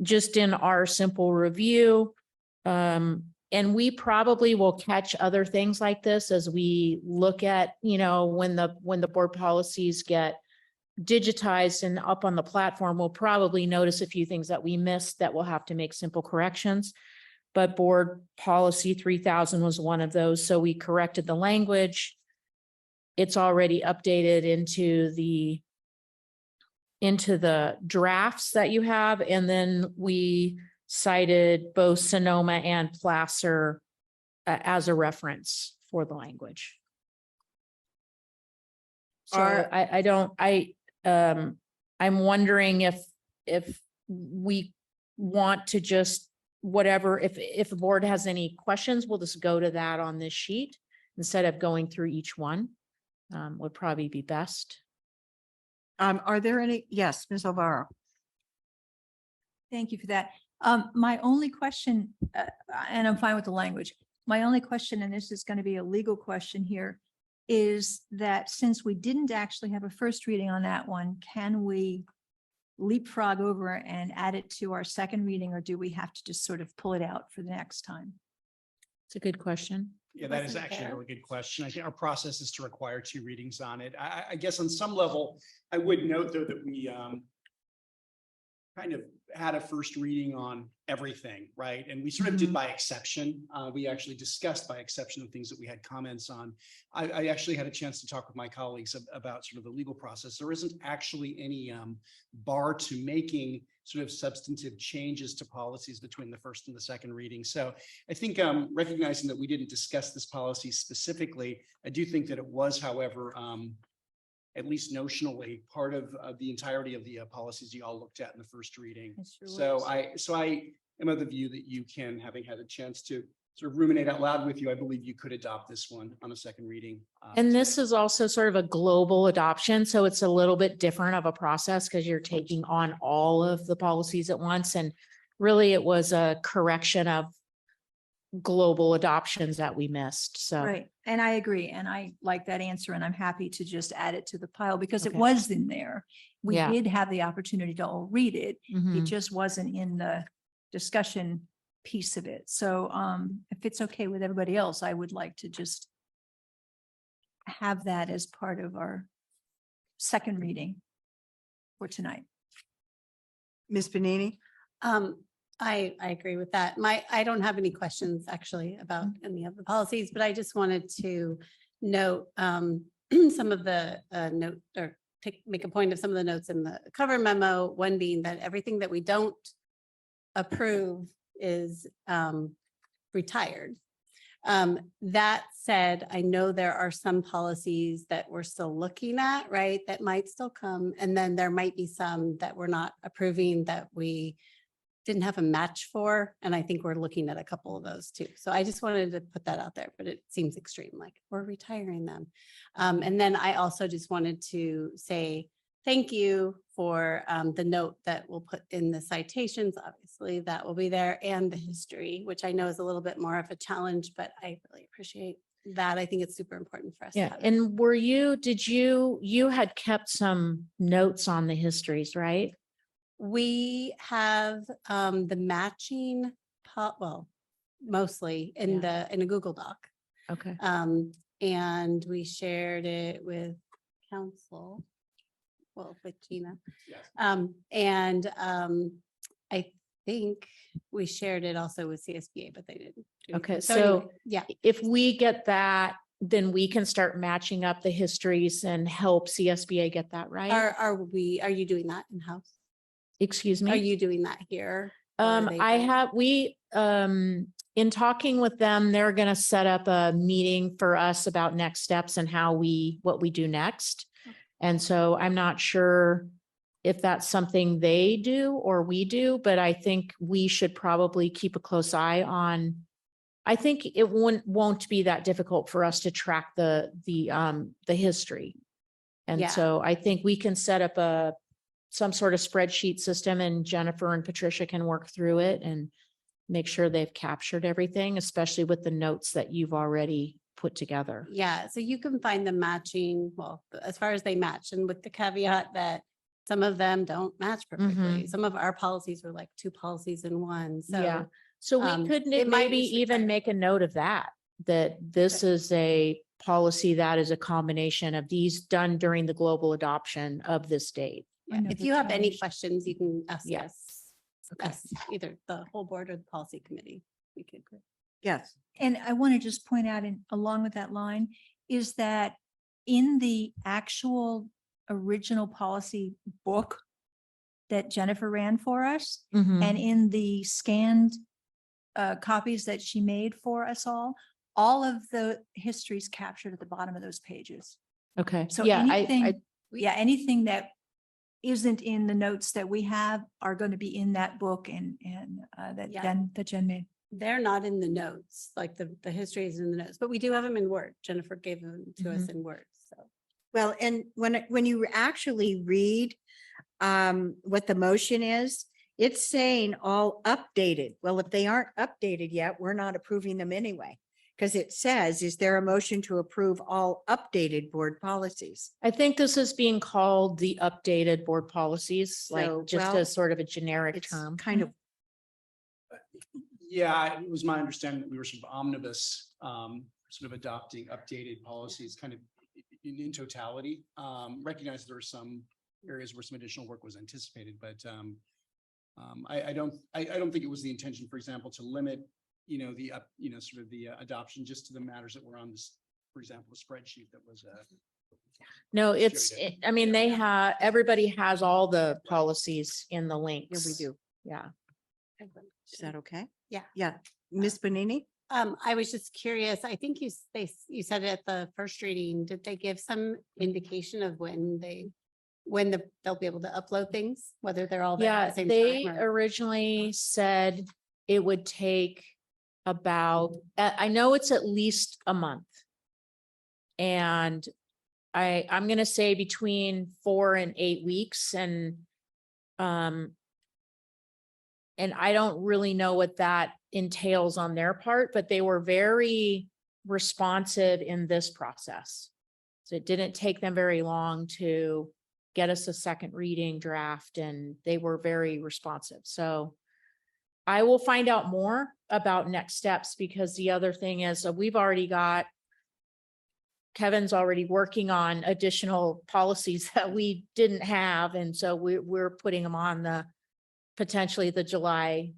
[SPEAKER 4] Just in our simple review, and we probably will catch other things like this as we look at, you know, when the board policies get digitized and up on the platform, we'll probably notice a few things that we missed that we'll have to make simple corrections. But Board Policy 3000 was one of those. So we corrected the language. It's already updated into the drafts that you have. And then we cited both Sonoma and Placer as a reference for the language. So I'm wondering if we want to just whatever, if the board has any questions, we'll just go to that on this sheet instead of going through each one, would probably be best.
[SPEAKER 1] Are there any? Yes, Ms. Alvaro.
[SPEAKER 8] Thank you for that. My only question, and I'm fine with the language, my only question, and this is going to be a legal question here, is that since we didn't actually have a first reading on that one, can we leapfrog over and add it to our second reading, or do we have to just sort of pull it out for the next time?
[SPEAKER 4] It's a good question.
[SPEAKER 16] Yeah, that is actually a really good question. I think our process is to require 2 readings on it. I guess on some level, I would note though that we kind of had a first reading on everything, right? And we sort of did by exception. We actually discussed by exception the things that we had comments on. I actually had a chance to talk with my colleagues about sort of the legal process. There isn't actually any bar to making sort of substantive changes to policies between the first and the second reading. So I think recognizing that we didn't discuss this policy specifically, I do think that it was, however, at least notionally, part of the entirety of the policies you all looked at in the first reading. So I am of the view that you can, having had a chance to sort of ruminate out loud with you, I believe you could adopt this one on a second reading.
[SPEAKER 4] And this is also sort of a global adoption. So it's a little bit different of a process because you're taking on all of the policies at once. And really it was a correction of global adoptions that we missed. So.
[SPEAKER 8] Right. And I agree. And I like that answer, and I'm happy to just add it to the pile because it
[SPEAKER 4] Okay.
[SPEAKER 8] was in there. We
[SPEAKER 4] Yeah.
[SPEAKER 8] did have the opportunity to all read it. It
[SPEAKER 4] Mhm.
[SPEAKER 8] just wasn't in the discussion piece of it. So if it's okay with everybody else, I would like to just have that as part of our second reading for tonight.
[SPEAKER 1] Ms. Panini?
[SPEAKER 11] I agree with that. I don't have any questions actually about any of the policies, but I just wanted to note some of the note or make a point of some of the notes in the cover memo. One being that everything that we don't approve is retired. That said, I know there are some policies that we're still looking at, right? That might still come. And then there might be some that we're not approving that we didn't have a match for. And I think we're looking at a couple of those too. So I just wanted to put that out there, but it seems extreme, like we're retiring them. And then I also just wanted to say thank you for the note that we'll put in the citations. Obviously that will be there, and the history, which I know is a little bit more of a challenge, but I really appreciate that. I think it's super important for us. to
[SPEAKER 4] Yeah.
[SPEAKER 11] have it.
[SPEAKER 4] And you had kept some notes on the histories, right?
[SPEAKER 11] We have the matching, well, mostly in a Google Doc.
[SPEAKER 4] Okay.
[SPEAKER 11] And we shared it with council, well, with Gina. And I think we shared it also with CSBA, but they didn't. do
[SPEAKER 4] Okay,
[SPEAKER 11] anything.
[SPEAKER 4] so
[SPEAKER 11] anyway, yeah,
[SPEAKER 4] if we get that, then we can start matching up the histories and help CSBA get that right.
[SPEAKER 11] are you doing that in-house?
[SPEAKER 4] Excuse me?
[SPEAKER 11] Are you doing that here?
[SPEAKER 4] In talking with them, they're gonna set up a meeting for us about next steps and what we do next. And so I'm not sure if that's something they do or we do, but I think we should probably keep a close eye on. I think it won't be that difficult for us to track the history. And
[SPEAKER 11] Yeah.
[SPEAKER 4] so I think we can set up some sort of spreadsheet system, and Jennifer and Patricia can work through it and make sure they've captured everything, especially with the notes that you've already put together.
[SPEAKER 11] Yeah, so you can find them matching, well, as far as they match, and with the caveat that some of them don't match perfectly. Some of our policies are like two policies in one,
[SPEAKER 4] Yeah.
[SPEAKER 11] so.
[SPEAKER 4] So we could
[SPEAKER 11] it might
[SPEAKER 4] maybe
[SPEAKER 11] be
[SPEAKER 4] even
[SPEAKER 11] required.
[SPEAKER 4] make a note of that this is a policy that is a combination of these done during the global adoption of this date.
[SPEAKER 8] I know
[SPEAKER 11] If
[SPEAKER 8] the
[SPEAKER 11] you have any
[SPEAKER 8] challenge.
[SPEAKER 11] questions, you can ask
[SPEAKER 4] Yeah.
[SPEAKER 11] us, either the whole board or the policy committee. We could.
[SPEAKER 1] Yes.
[SPEAKER 8] And I want to just point out, along with that line, is that in the actual original policy book that Jennifer ran for us,
[SPEAKER 4] Mm-hmm.
[SPEAKER 8] and in the scanned copies that she made for us all of the histories captured at the bottom of those pages.
[SPEAKER 4] Okay.
[SPEAKER 8] So
[SPEAKER 4] Yeah,
[SPEAKER 8] anything, anything that isn't in the notes that we have are going to be in that book and that
[SPEAKER 11] Yeah.
[SPEAKER 8] Jen made.
[SPEAKER 11] They're not in the notes, like the history is in the notes, but we do have them in Word. Jennifer gave them to us in Word, so.
[SPEAKER 1] Well, and when you actually read what the motion is, it's saying all updated. Well, if they aren't updated yet, we're not approving them anyway. Because it says, is there a motion to approve all updated board policies?
[SPEAKER 4] I think this is being called the updated board policies, like
[SPEAKER 1] So,
[SPEAKER 4] just
[SPEAKER 1] well,
[SPEAKER 4] as sort of a generic
[SPEAKER 1] It's
[SPEAKER 4] term.
[SPEAKER 1] kind of,
[SPEAKER 16] Yeah, it was my understanding that we were sort of omnibus, sort of adopting updated policies kind of in totality. Recognize there were some areas where some additional work was anticipated, but I don't think it was the intention, for example, to limit, sort of the adoption just to the matters that were on this, for example, the spreadsheet that was.
[SPEAKER 4] No,
[SPEAKER 16] distributed.
[SPEAKER 4] I mean, everybody has all the policies in the links.
[SPEAKER 1] we do.
[SPEAKER 4] Yeah.
[SPEAKER 1] Is that okay?
[SPEAKER 11] Yeah.
[SPEAKER 1] Yeah. Ms. Bonini?
[SPEAKER 11] I was just curious, I think you said it at the first reading, did they give some indication of when they'll be able to upload things, whether they're all there
[SPEAKER 4] Yeah,
[SPEAKER 11] at the same
[SPEAKER 4] they
[SPEAKER 11] time? or-
[SPEAKER 4] originally said it would take about, I know it's at least a month. And I'm gonna say between 4 and 8 weeks, and I don't really know what that entails on their part, but they were very responsive in this process. So it didn't take them very long to get us a second reading draft, and they were very responsive. So I will find out more about next steps, because the other thing is Kevin's already working on additional policies that we didn't have. And so we're putting them on potentially the July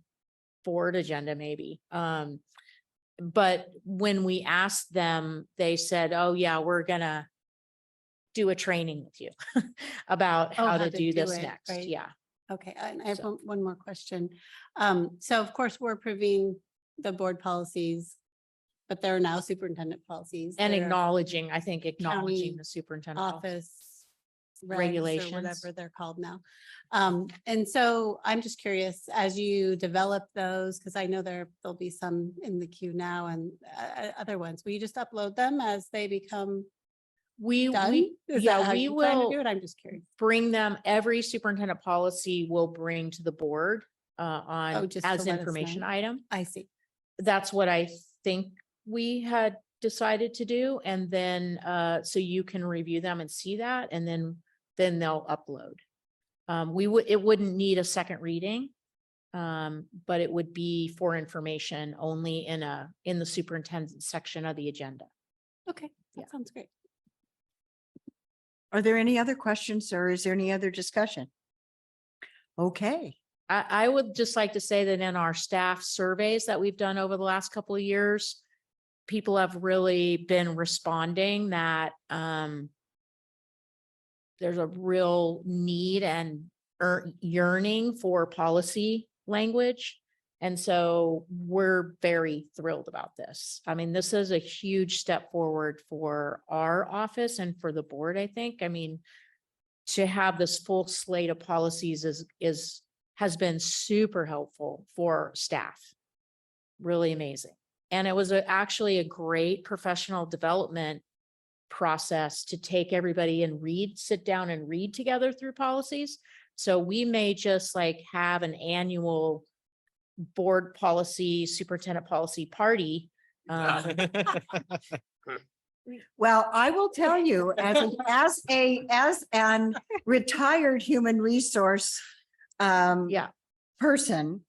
[SPEAKER 4] board agenda maybe. But when we asked them, they said, oh yeah, we're gonna do a training with you about how to do this
[SPEAKER 11] it,
[SPEAKER 4] next.
[SPEAKER 11] right?
[SPEAKER 4] Yeah.
[SPEAKER 11] Okay, and I have
[SPEAKER 4] So-
[SPEAKER 11] one more question. So of course, we're approving the board policies, but there are now superintendent policies.
[SPEAKER 4] And
[SPEAKER 11] There are
[SPEAKER 4] acknowledging
[SPEAKER 11] county
[SPEAKER 4] the superintendent. policy.
[SPEAKER 11] office regs or
[SPEAKER 4] Regulations.
[SPEAKER 11] whatever they're called now. And so I'm just curious, as you develop those, because I know there'll be some in the queue now and other ones, will you just upload them as they become done? Is that how
[SPEAKER 4] we
[SPEAKER 11] you plan to
[SPEAKER 4] will
[SPEAKER 11] do it? I'm just curious.
[SPEAKER 4] bring them, every superintendent policy will bring to the board on
[SPEAKER 11] just to
[SPEAKER 4] as
[SPEAKER 11] let us
[SPEAKER 4] information
[SPEAKER 11] know.
[SPEAKER 4] item.
[SPEAKER 11] I see.
[SPEAKER 4] That's what I think we had decided to do. And then, so you can review them and see that, and then they'll upload. It wouldn't need a second reading. But it would be for information only in the superintendent section of the agenda.
[SPEAKER 11] Okay, that sounds great.
[SPEAKER 1] Are there any other questions, or is there any other discussion? Okay.
[SPEAKER 4] I would just like to say that in our staff surveys that we've done over the last couple of years, people have really been responding that there's a real need and yearning for policy language. And so we're very thrilled about this. I mean, this is a huge step forward for our office and for the board, I think. I mean, to have this full slate of policies has been super helpful for staff. Really amazing. And it was actually a great professional development process to take everybody and sit down and read together through policies. So we may just like have an annual board policy, superintendent policy party.
[SPEAKER 1] Well, I will tell you, as an retired human resource person,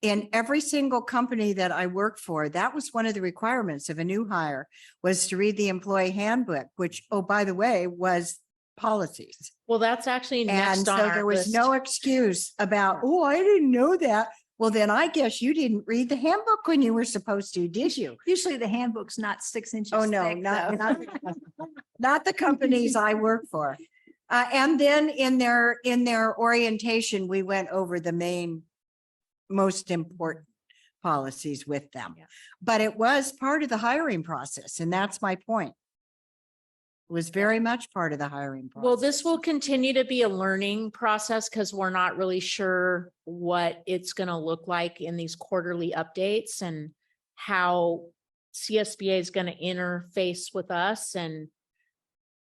[SPEAKER 1] in every single company that I worked for, that was one of the requirements of a new hire, was to read the employee handbook, which, oh, by the way, was policies.
[SPEAKER 4] Well, that's actually
[SPEAKER 1] And
[SPEAKER 4] next
[SPEAKER 1] so
[SPEAKER 4] on our
[SPEAKER 1] there was
[SPEAKER 4] list.
[SPEAKER 1] no excuse about, oh, I didn't know that. Well, then I guess you didn't read the handbook when you were supposed to, did you?
[SPEAKER 8] Usually the handbook's not 6 inches
[SPEAKER 1] Oh, no,
[SPEAKER 8] thick, though.
[SPEAKER 1] not the companies I work for. And then in their orientation, we went over the most important policies with them.
[SPEAKER 4] Yeah.
[SPEAKER 1] But it was part of the hiring process, and that's my point. It was very much part of the hiring process.
[SPEAKER 4] Well, this will continue to be a learning process because we're not really sure what it's going to look like in these quarterly updates and how CSBA is going to interface with us. And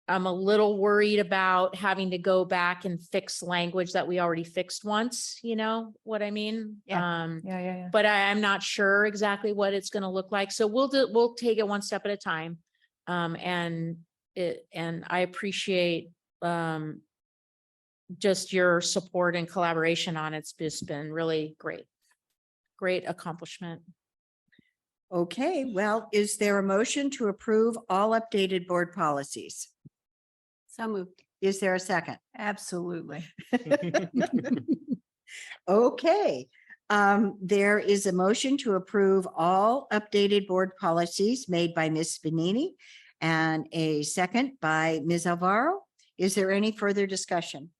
[SPEAKER 4] I'm a little worried about having to go back and fix language that we already fixed once, you know what I mean?
[SPEAKER 8] Yeah.
[SPEAKER 4] But I'm not sure exactly what it's going to look like. So we'll take it one step at a time. And I appreciate just your support and collaboration on it. It's just been really great accomplishment.
[SPEAKER 1] Okay, well, is there a motion to approve all updated board policies?
[SPEAKER 11] So moved.
[SPEAKER 1] Is there a second?
[SPEAKER 8] Absolutely.
[SPEAKER 1] Okay, there is a motion to approve all updated board policies made by Ms. Benini and a second by Ms. Alvaro. Is there any further discussion?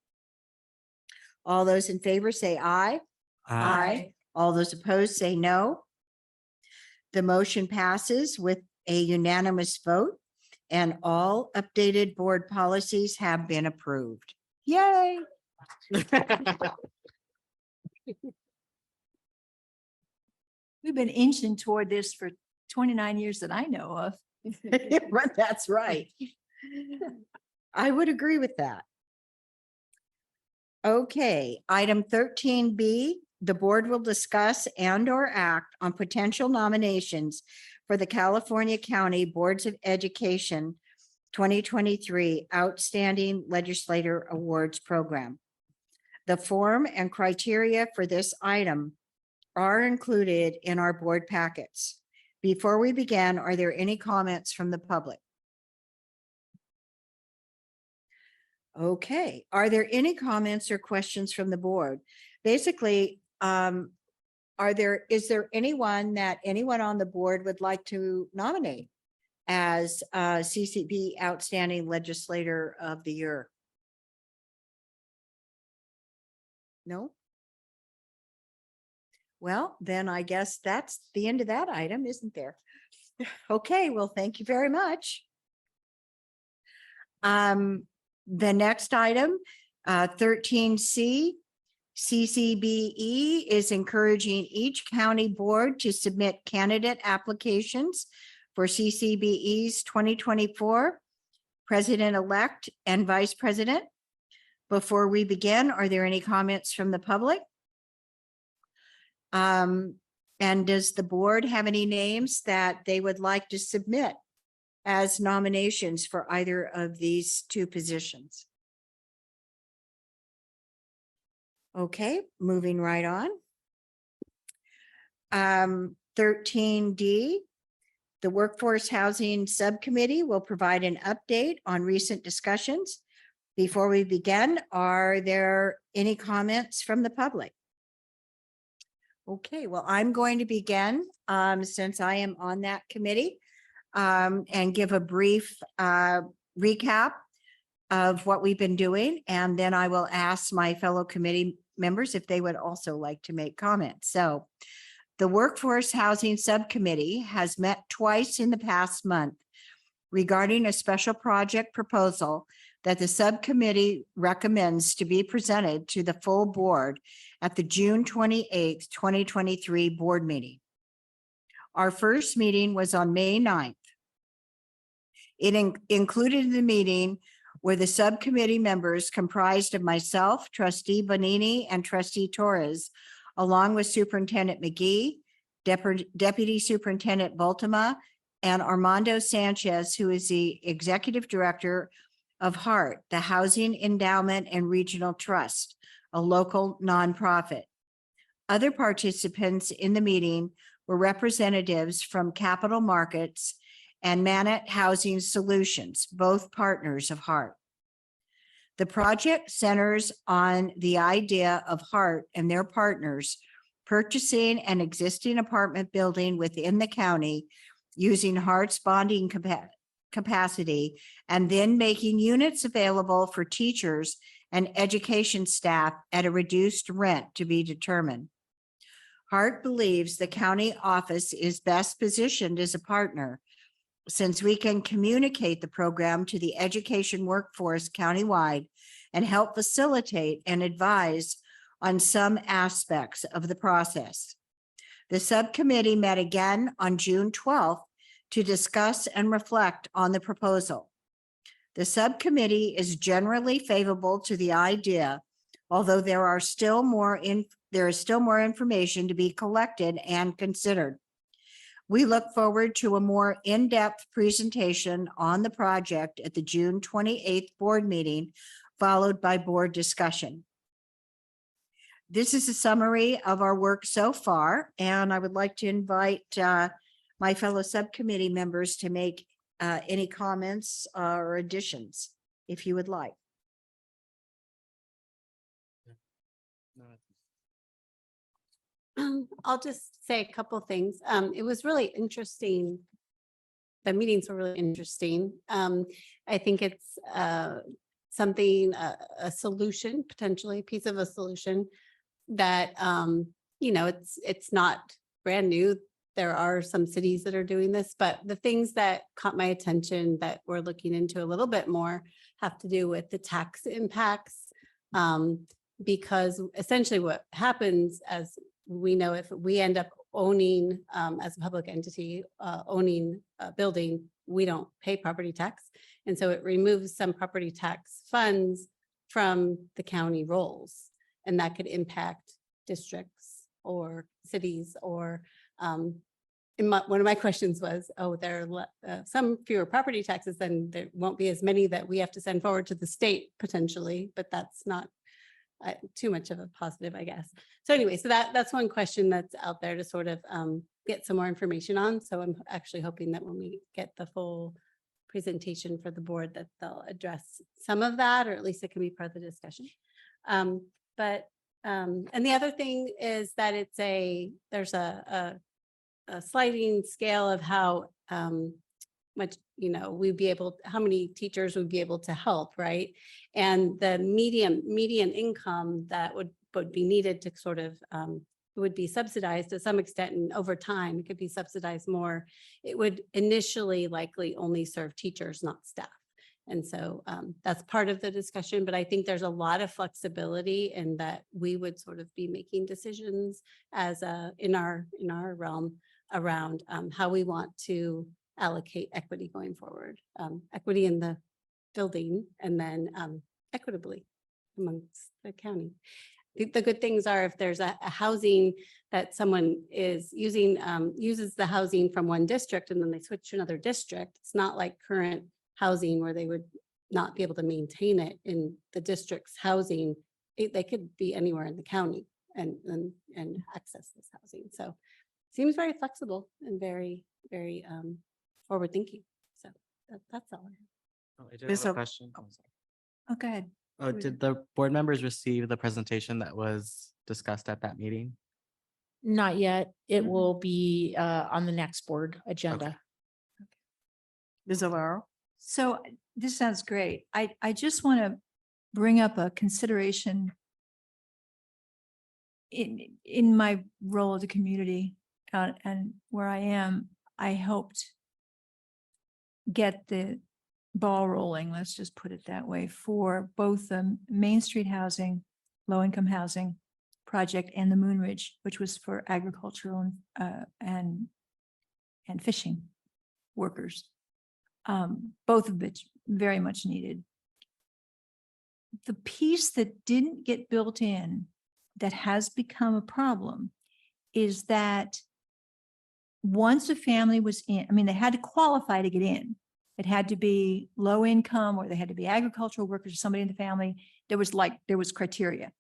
[SPEAKER 1] All those in favor say aye. Aye. All those opposed say no. The motion passes with a unanimous vote, and all updated board policies have been approved. Yay.
[SPEAKER 8] We've been inching toward this for 29 years that I know of.
[SPEAKER 1] That's right. I would agree with that. Okay, item 13B, the board will discuss and/or act on potential nominations for the California County Boards of Education 2023 Outstanding Legislator Awards Program. The form and criteria for this item are included in our board packets. Before we begin, are there any comments from the public? Okay, are there any comments or questions from the board? Basically, is there anyone on the board would like to nominate as CCB Outstanding Legislator of the Year? No? Well, then I guess that's the end of that item, isn't there? Okay, well, thank you very much. The next item, 13C, CCBE is encouraging each county board to submit candidate applications for CCBE's 2024 President-elect and Vice President. Before we begin, are there any comments from the public? And does the board have any names that they would like to submit as nominations for either of these two positions? Okay, moving right on. 13D, the Workforce Housing Subcommittee will provide an update on recent discussions. Before we begin, are there any comments from the public? Okay, well, I'm going to begin since I am on that committee and give a brief recap of what we've been doing. And then I will ask my fellow committee members if they would also like to make comments. So the Workforce Housing Subcommittee has met twice in the past month regarding a special project proposal that the subcommittee recommends to be presented to the full board at the June 28th, 2023 board meeting. Our first meeting was on May 9th. It included in the meeting were the subcommittee members comprised of myself, trustee Bonini, and trustee Torres, along with Superintendent McGee, Deputy Superintendent Bultema, and Armando Sanchez, who is the Executive Director of HEART, the Housing Endowment and Regional Trust, a local nonprofit. Other participants in the meeting were representatives from Capital Markets and Manat Housing Solutions, both partners of HEART. The project centers on the idea of HEART and their partners purchasing an existing apartment building within the county using HEART's bonding capacity, and then making units available for teachers and education staff at a reduced rent to be determined. HEART believes the county office is best positioned as a partner since we can communicate the program to the education workforce countywide and help facilitate and advise on some aspects of the process. The subcommittee met again on June 12th to discuss and reflect on the proposal. The subcommittee is generally favorable to the idea, although there is still more information to be collected and considered. We look forward to a more in-depth presentation on the project at the June 28th board meeting, followed by board discussion. This is a summary of our work so far, and I would like to invite my fellow subcommittee members to make any comments or additions, if you would like.
[SPEAKER 11] I'll just say a couple things. It was really interesting. The meetings were really interesting. I think it's something, a solution, potentially a piece of a solution that, it's not brand new. There are some cities that are doing this, but the things that caught my attention that we're looking into a little bit more have to do with the tax impacts. Because essentially what happens, as we know, if we end up owning, as a public entity, owning a building, we don't pay property tax. And so it removes some property tax funds from the county rolls. And that could impact districts or cities or, one of my questions was, there are some fewer property taxes, then there won't be as many that we have to send forward to the state potentially, but that's not too much of a positive, I guess. So anyway, so that's one question that's out there to sort of get some more information on. So I'm actually hoping that when we get the full presentation for the board that they'll address some of that, or at least it can be part of the discussion. And the other thing is that there's a sliding scale of how much, how many teachers would be able to help, right? And the median income that would be needed to sort of would be subsidized to some extent, and over time it could be subsidized more. It would initially likely only serve teachers, not staff. And so that's part of the discussion, but I think there's a lot of flexibility in that we would sort of be making decisions as in our realm around how we want to allocate equity going forward, equity in the building, and then equitably amongst the county. The good things are if there's a housing that someone is using, uses the housing from one district and then they switch to another district, it's not like current housing where they would not be able to maintain it in the district's housing. They could be anywhere in the county and access this housing. So it seems very flexible and very, very forward thinking. So that's all.
[SPEAKER 17] I do have a question.
[SPEAKER 8] Oh, go ahead.
[SPEAKER 17] Did the board members receive the presentation that was discussed at that meeting?
[SPEAKER 4] Not yet. It will be on the next board agenda.
[SPEAKER 1] Ms. Alvaro?
[SPEAKER 8] So this sounds great. I just want to bring up a consideration in my role of the community and where I am, I helped get the ball rolling, let's just put it that way, for both the Main Street housing, low-income housing project and the Moon Ridge, which was for agricultural and fishing workers. Both of which very much needed. The piece that didn't get built in that has become a problem is that once a family was in, I mean, they had to qualify to get in. It had to be low income, or they had to be agricultural workers, or somebody in the family. There was criteria.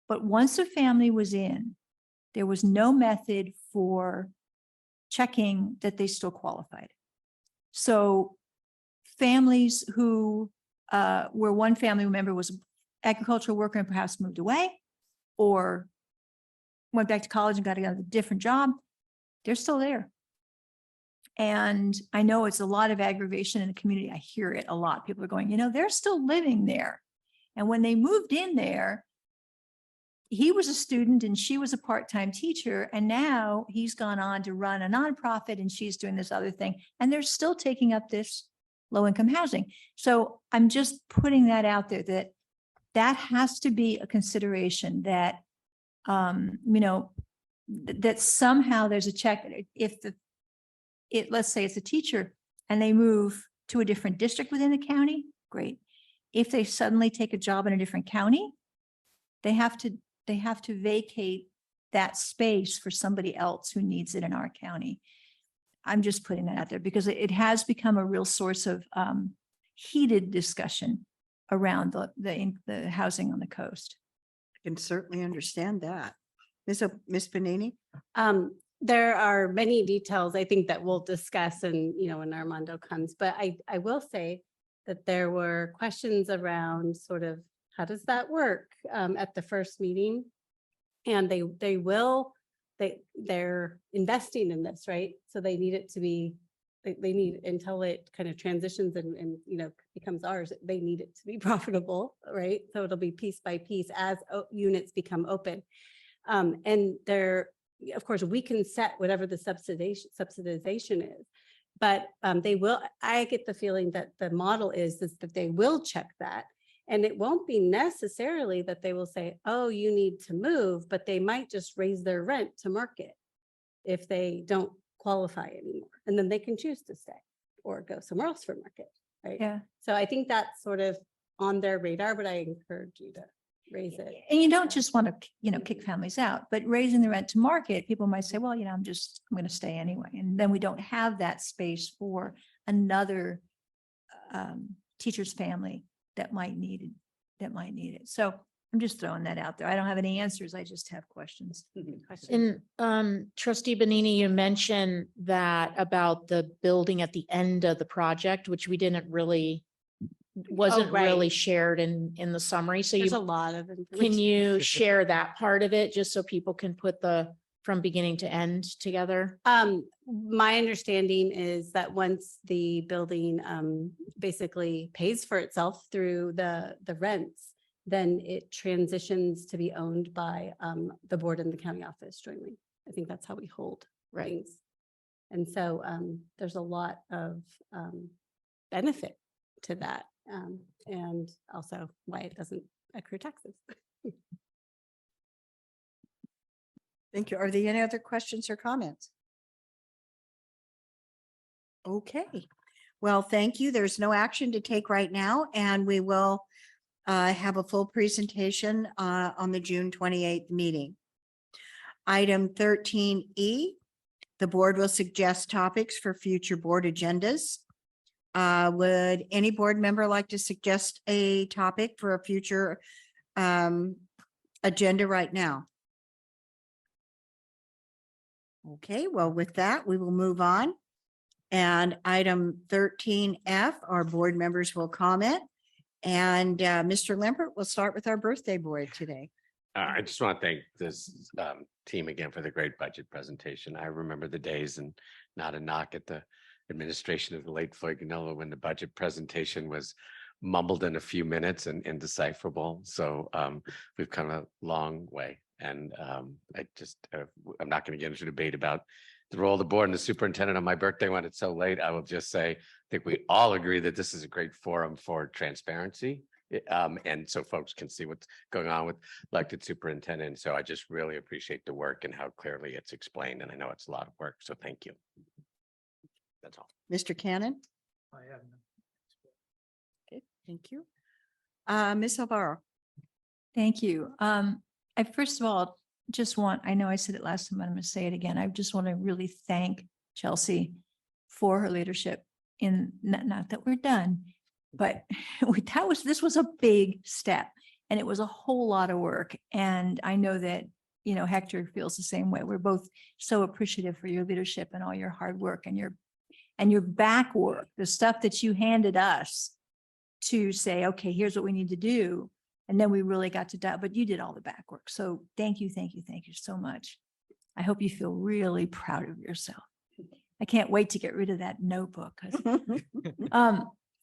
[SPEAKER 8] But once a family was in, there was no method for checking that they still qualified. So families who, where one family member was an agricultural worker and perhaps moved away, or went back to college and got a different job, they're still there. And I know it's a lot of aggravation in the community. I hear it a lot. People are going, they're still living there. And when they moved in there, he was a student and she was a part-time teacher. And now he's gone on to run a nonprofit and she's doing this other thing. And they're still taking up this low-income housing. So I'm just putting that out there, that has to be a consideration, that, that somehow there's a check. If let's say it's a teacher and they move to a different district within the county, great. If they suddenly take a job in a different county, they have to vacate that space for somebody else who needs it in our county. I'm just putting that out there because it has become a real source of heated discussion around the housing on the coast.
[SPEAKER 1] I can certainly understand that. Ms. Panini?
[SPEAKER 11] There are many details I think that we'll discuss and, when Armando comes, but I will say that there were questions around sort of, how does that work at the first meeting? And they're investing in this, right? So they need it to be, they need, until it kind of transitions and becomes ours, they need it to be profitable, right? So it'll be piece by piece as units become open. And of course, we can set whatever the subsidization is, but I get the feeling that the model is that they will check that. And it won't be necessarily that they will say, oh, you need to move, but they might just raise their rent to market if they don't qualify anymore. And then they can choose to stay or go somewhere else for market, right?
[SPEAKER 8] Yeah.
[SPEAKER 11] So I think that's sort of on their radar, but I encourage you to raise it.
[SPEAKER 8] And you don't just want to, kick families out, but raising the rent to market, people might say, well, I'm going to stay anyway. And then we don't have that space for another teacher's family that might need it. So I'm just throwing that out there. I don't have any answers. I just have questions.
[SPEAKER 4] And Trustee Benini, you mentioned that about the building at the end of the project, which we wasn't really
[SPEAKER 11] right.
[SPEAKER 4] shared in the summary. So
[SPEAKER 11] There's a lot of
[SPEAKER 4] can
[SPEAKER 11] information.
[SPEAKER 4] you share that part of it just so people can put from beginning to end together?
[SPEAKER 11] My understanding is that once the building basically pays for itself through the rents, then it transitions to be owned by the board and the county office jointly. I think that's how we hold things. And so there's a lot of benefit to that, and also why it doesn't accrue taxes.
[SPEAKER 1] Thank you. Are there any other questions or comments? Okay. Well, thank you. There's no action to take right now, and we will have a full presentation on the June 28th meeting. Item 13E, the board will suggest topics for future board agendas. Would any board member like to suggest a topic for a future agenda right now? Okay, well, with that, we will move on. And item 13F, our board members will comment. And Mr. Limpert, we'll start with our birthday boy today.
[SPEAKER 9] I just want to thank this team again for the great budget presentation. I remember the days, and not a knock at the administration of the late Floyd Ganello, when the budget presentation was mumbled in a few minutes and indecipherable. So we've come a long way. And I just, I'm not going to get into a debate about the role of the board and the superintendent on my birthday when it's so late. I will just say, I think we all agree that this is a great forum for transparency. And so folks can see what's going on with elected superintendent. So I just really appreciate the work and how clearly it's explained. And I know it's a lot of work. So thank you. That's all.
[SPEAKER 1] Mr. Cannon?
[SPEAKER 16] I have
[SPEAKER 1] Okay, thank you. Ms. Alvaro?
[SPEAKER 8] Thank you. I first of all, I know I said it last time, but I'm going to say it again. I just want to really thank Chelsea for her leadership in, not that we're done, but this was a big step and it was a whole lot of work. And I know that, Hector feels the same way. We're both so appreciative for your leadership and all your hard work and your back work, the stuff that you handed us to say, okay, here's what we need to do. And then we really got to that, but you did all the back work. So thank you so much. I hope you feel really proud of yourself. I can't wait to get rid of that notebook. 'Cause,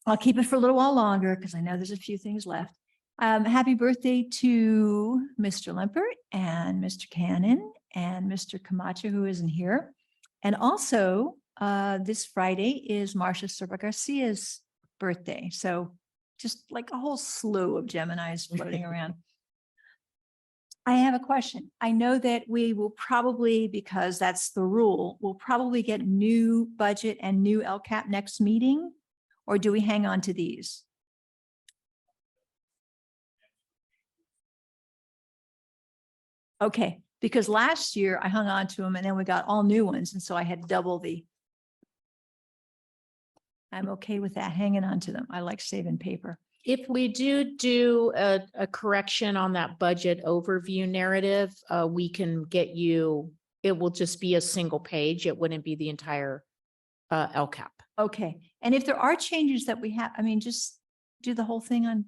[SPEAKER 8] I'll keep it for a little while longer because I know there's a few things left. Happy birthday to Mr. Limpert and Mr. Cannon and Mr. Camacho, who isn't here. And also, this Friday is Marcia Serba Garcia's birthday. So just like a whole slew of Geminis floating around. I have a question. I know that we will probably, because that's the rule, we'll probably get new budget and new LCAP next meeting, or do we hang on to these? Okay, because last year I hung on to them and then we got all new ones. And so I had double I'm okay with that, hanging on to them. I like saving paper.
[SPEAKER 4] If we do a correction on that budget overview narrative, we can get you, it will just be a single page. It wouldn't be the entire LCAP.
[SPEAKER 8] Okay, and if there are changes that we have, just do the whole thing on,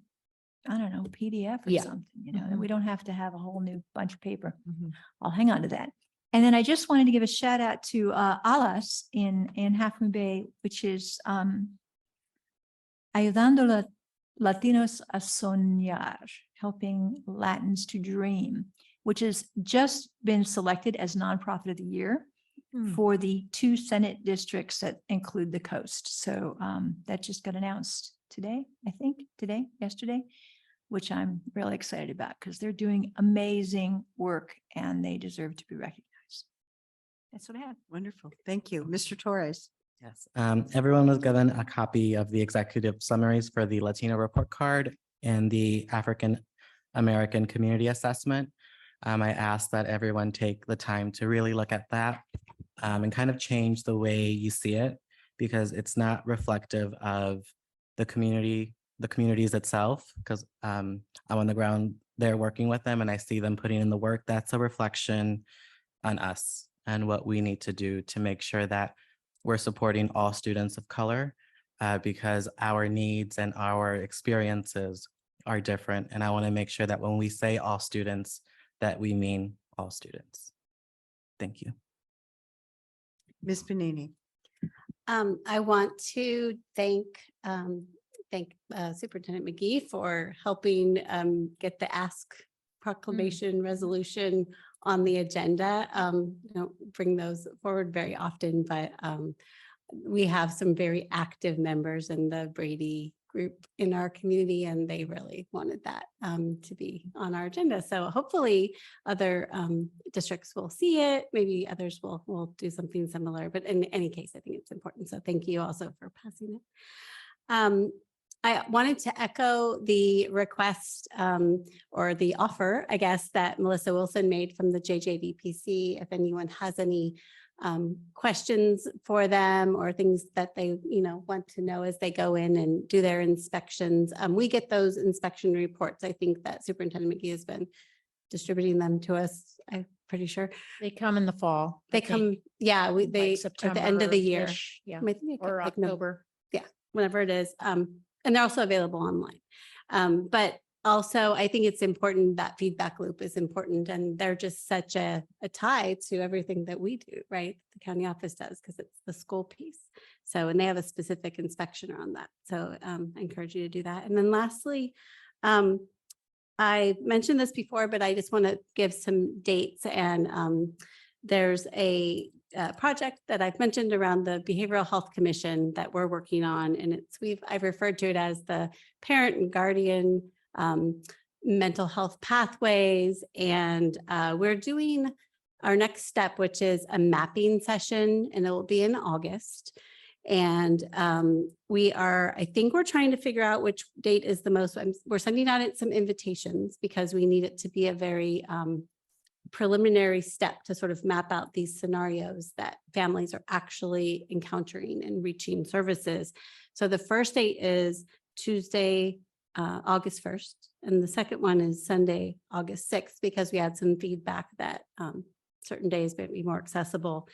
[SPEAKER 8] I don't know, PDF or
[SPEAKER 4] Yeah.
[SPEAKER 8] something, and we don't have to have a whole new bunch of paper. I'll hang on to that. And then I just wanted to give a shout out to Alas in Half Moon Bay, which is Ayudando Latinos a Soñar, helping Latins to dream, which has just been selected as nonprofit of the year for the 2 Senate districts that include the coast. So that just got announced today, I think, yesterday, which I'm really excited about because they're doing amazing work and they deserve to be recognized. That's what I have.
[SPEAKER 1] Wonderful. Thank you. Mr. Torres?
[SPEAKER 17] Yes, everyone was given a copy of the executive summaries for the Latino report card and the African American community assessment. I asked that everyone take the time to really look at that and kind of change the way you see it, because it's not reflective of the communities itself, because I'm on the ground there working with them and I see them putting in the work. That's a reflection on us and what we need to do to make sure that we're supporting all students of color, because our needs and our experiences are different. And I want to make sure that when we say all students, that we mean all students. Thank you.
[SPEAKER 1] Ms. Panini?
[SPEAKER 11] I want to thank Superintendent McGee for helping get the Ask Proclamation resolution on the agenda. Don't bring those forward very often, but we have some very active members in the Brady group in our community, and they really wanted that to be on our agenda. So hopefully other districts will see it. Maybe others will do something similar, but in any case, I think it's important. So thank you also for passing it. I wanted to echo the request or the offer, I guess, that Melissa Wilson made from the JJDPC. If anyone has any questions for them or things that they want to know as they go in and do their inspections, we get those inspection reports. I think that Superintendent McGee has been distributing them to us. I'm pretty sure
[SPEAKER 4] They come in the fall.
[SPEAKER 11] they come. Yeah, they at the end of the year.
[SPEAKER 4] September-ish, yeah,
[SPEAKER 11] I think
[SPEAKER 4] or
[SPEAKER 11] like
[SPEAKER 4] October.
[SPEAKER 11] Yeah, whenever it is. And they're also available online. But also, I think it's important, that feedback loop is important, and they're just such a tie to everything that we do, right? The county office does, because it's the school piece. So, and they have a specific inspection around that. So I encourage you to do that. And then lastly, I mentioned this before, but I just want to give some dates and there's a project that I've mentioned around the Behavioral Health Commission that we're working on, and I've referred to it as the Parent and Guardian Mental Health Pathways, and we're doing our next step, which is a mapping session, and it will be in August. And I think we're trying to figure out which date is the most, we're sending out some invitations because we need it to be a very preliminary step to sort of map out these scenarios that families are actually encountering and reaching services. So the first date is Tuesday, August 1st, and the second one is Sunday, August 6th, because we had some feedback that certain days may be more accessible.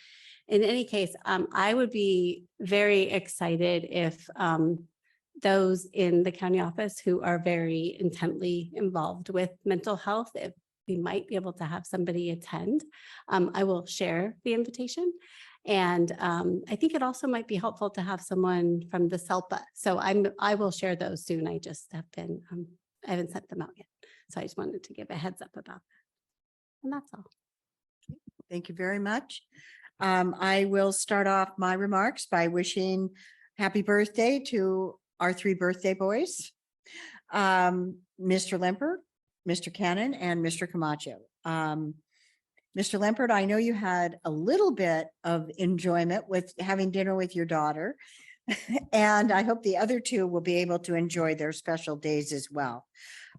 [SPEAKER 11] In any case, I would be very excited if those in the county office who are very intently involved with mental health, if we might be able to have somebody attend. I will share the invitation. And I think it also might be helpful to have someone from the SELPA. So I will share those soon. I just have been, I haven't sent them out yet. So I just wanted to give a heads up about that. And that's all.
[SPEAKER 1] Thank you very much. I will start off my remarks by wishing happy birthday to our 3 birthday boys, Mr. Lempert, Mr. Cannon, and Mr. Camacho. Mr. Lempert, I know you had a little bit of enjoyment with having dinner with your daughter, and I hope the other 2 will be able to enjoy their special days as well.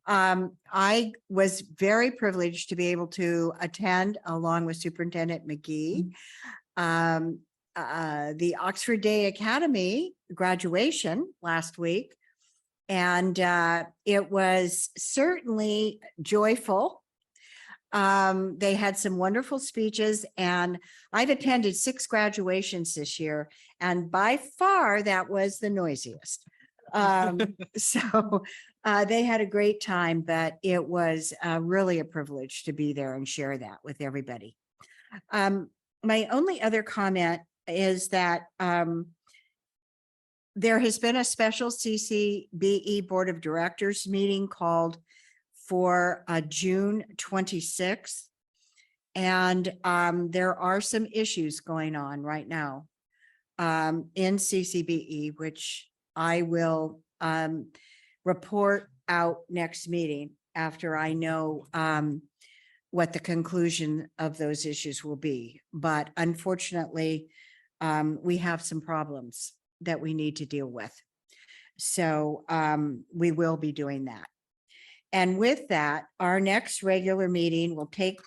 [SPEAKER 1] I was very privileged to be able to attend along with Superintendent McGee, the Oxford Day Academy graduation last week. And it was certainly joyful. They had some wonderful speeches, and I've attended 6 graduations this year, and by far that was the noisiest. So they had a great time, but it was really a privilege to be there and share that with everybody. My only other comment is that there has been a special CCBE Board of Directors meeting called for June 26th. And there are some issues going on right now in CCBE, which I will report out next meeting after I know what the conclusion of those issues will be. But unfortunately, we have some problems that we need to deal with. So we will be doing that. And with that, our next regular meeting will take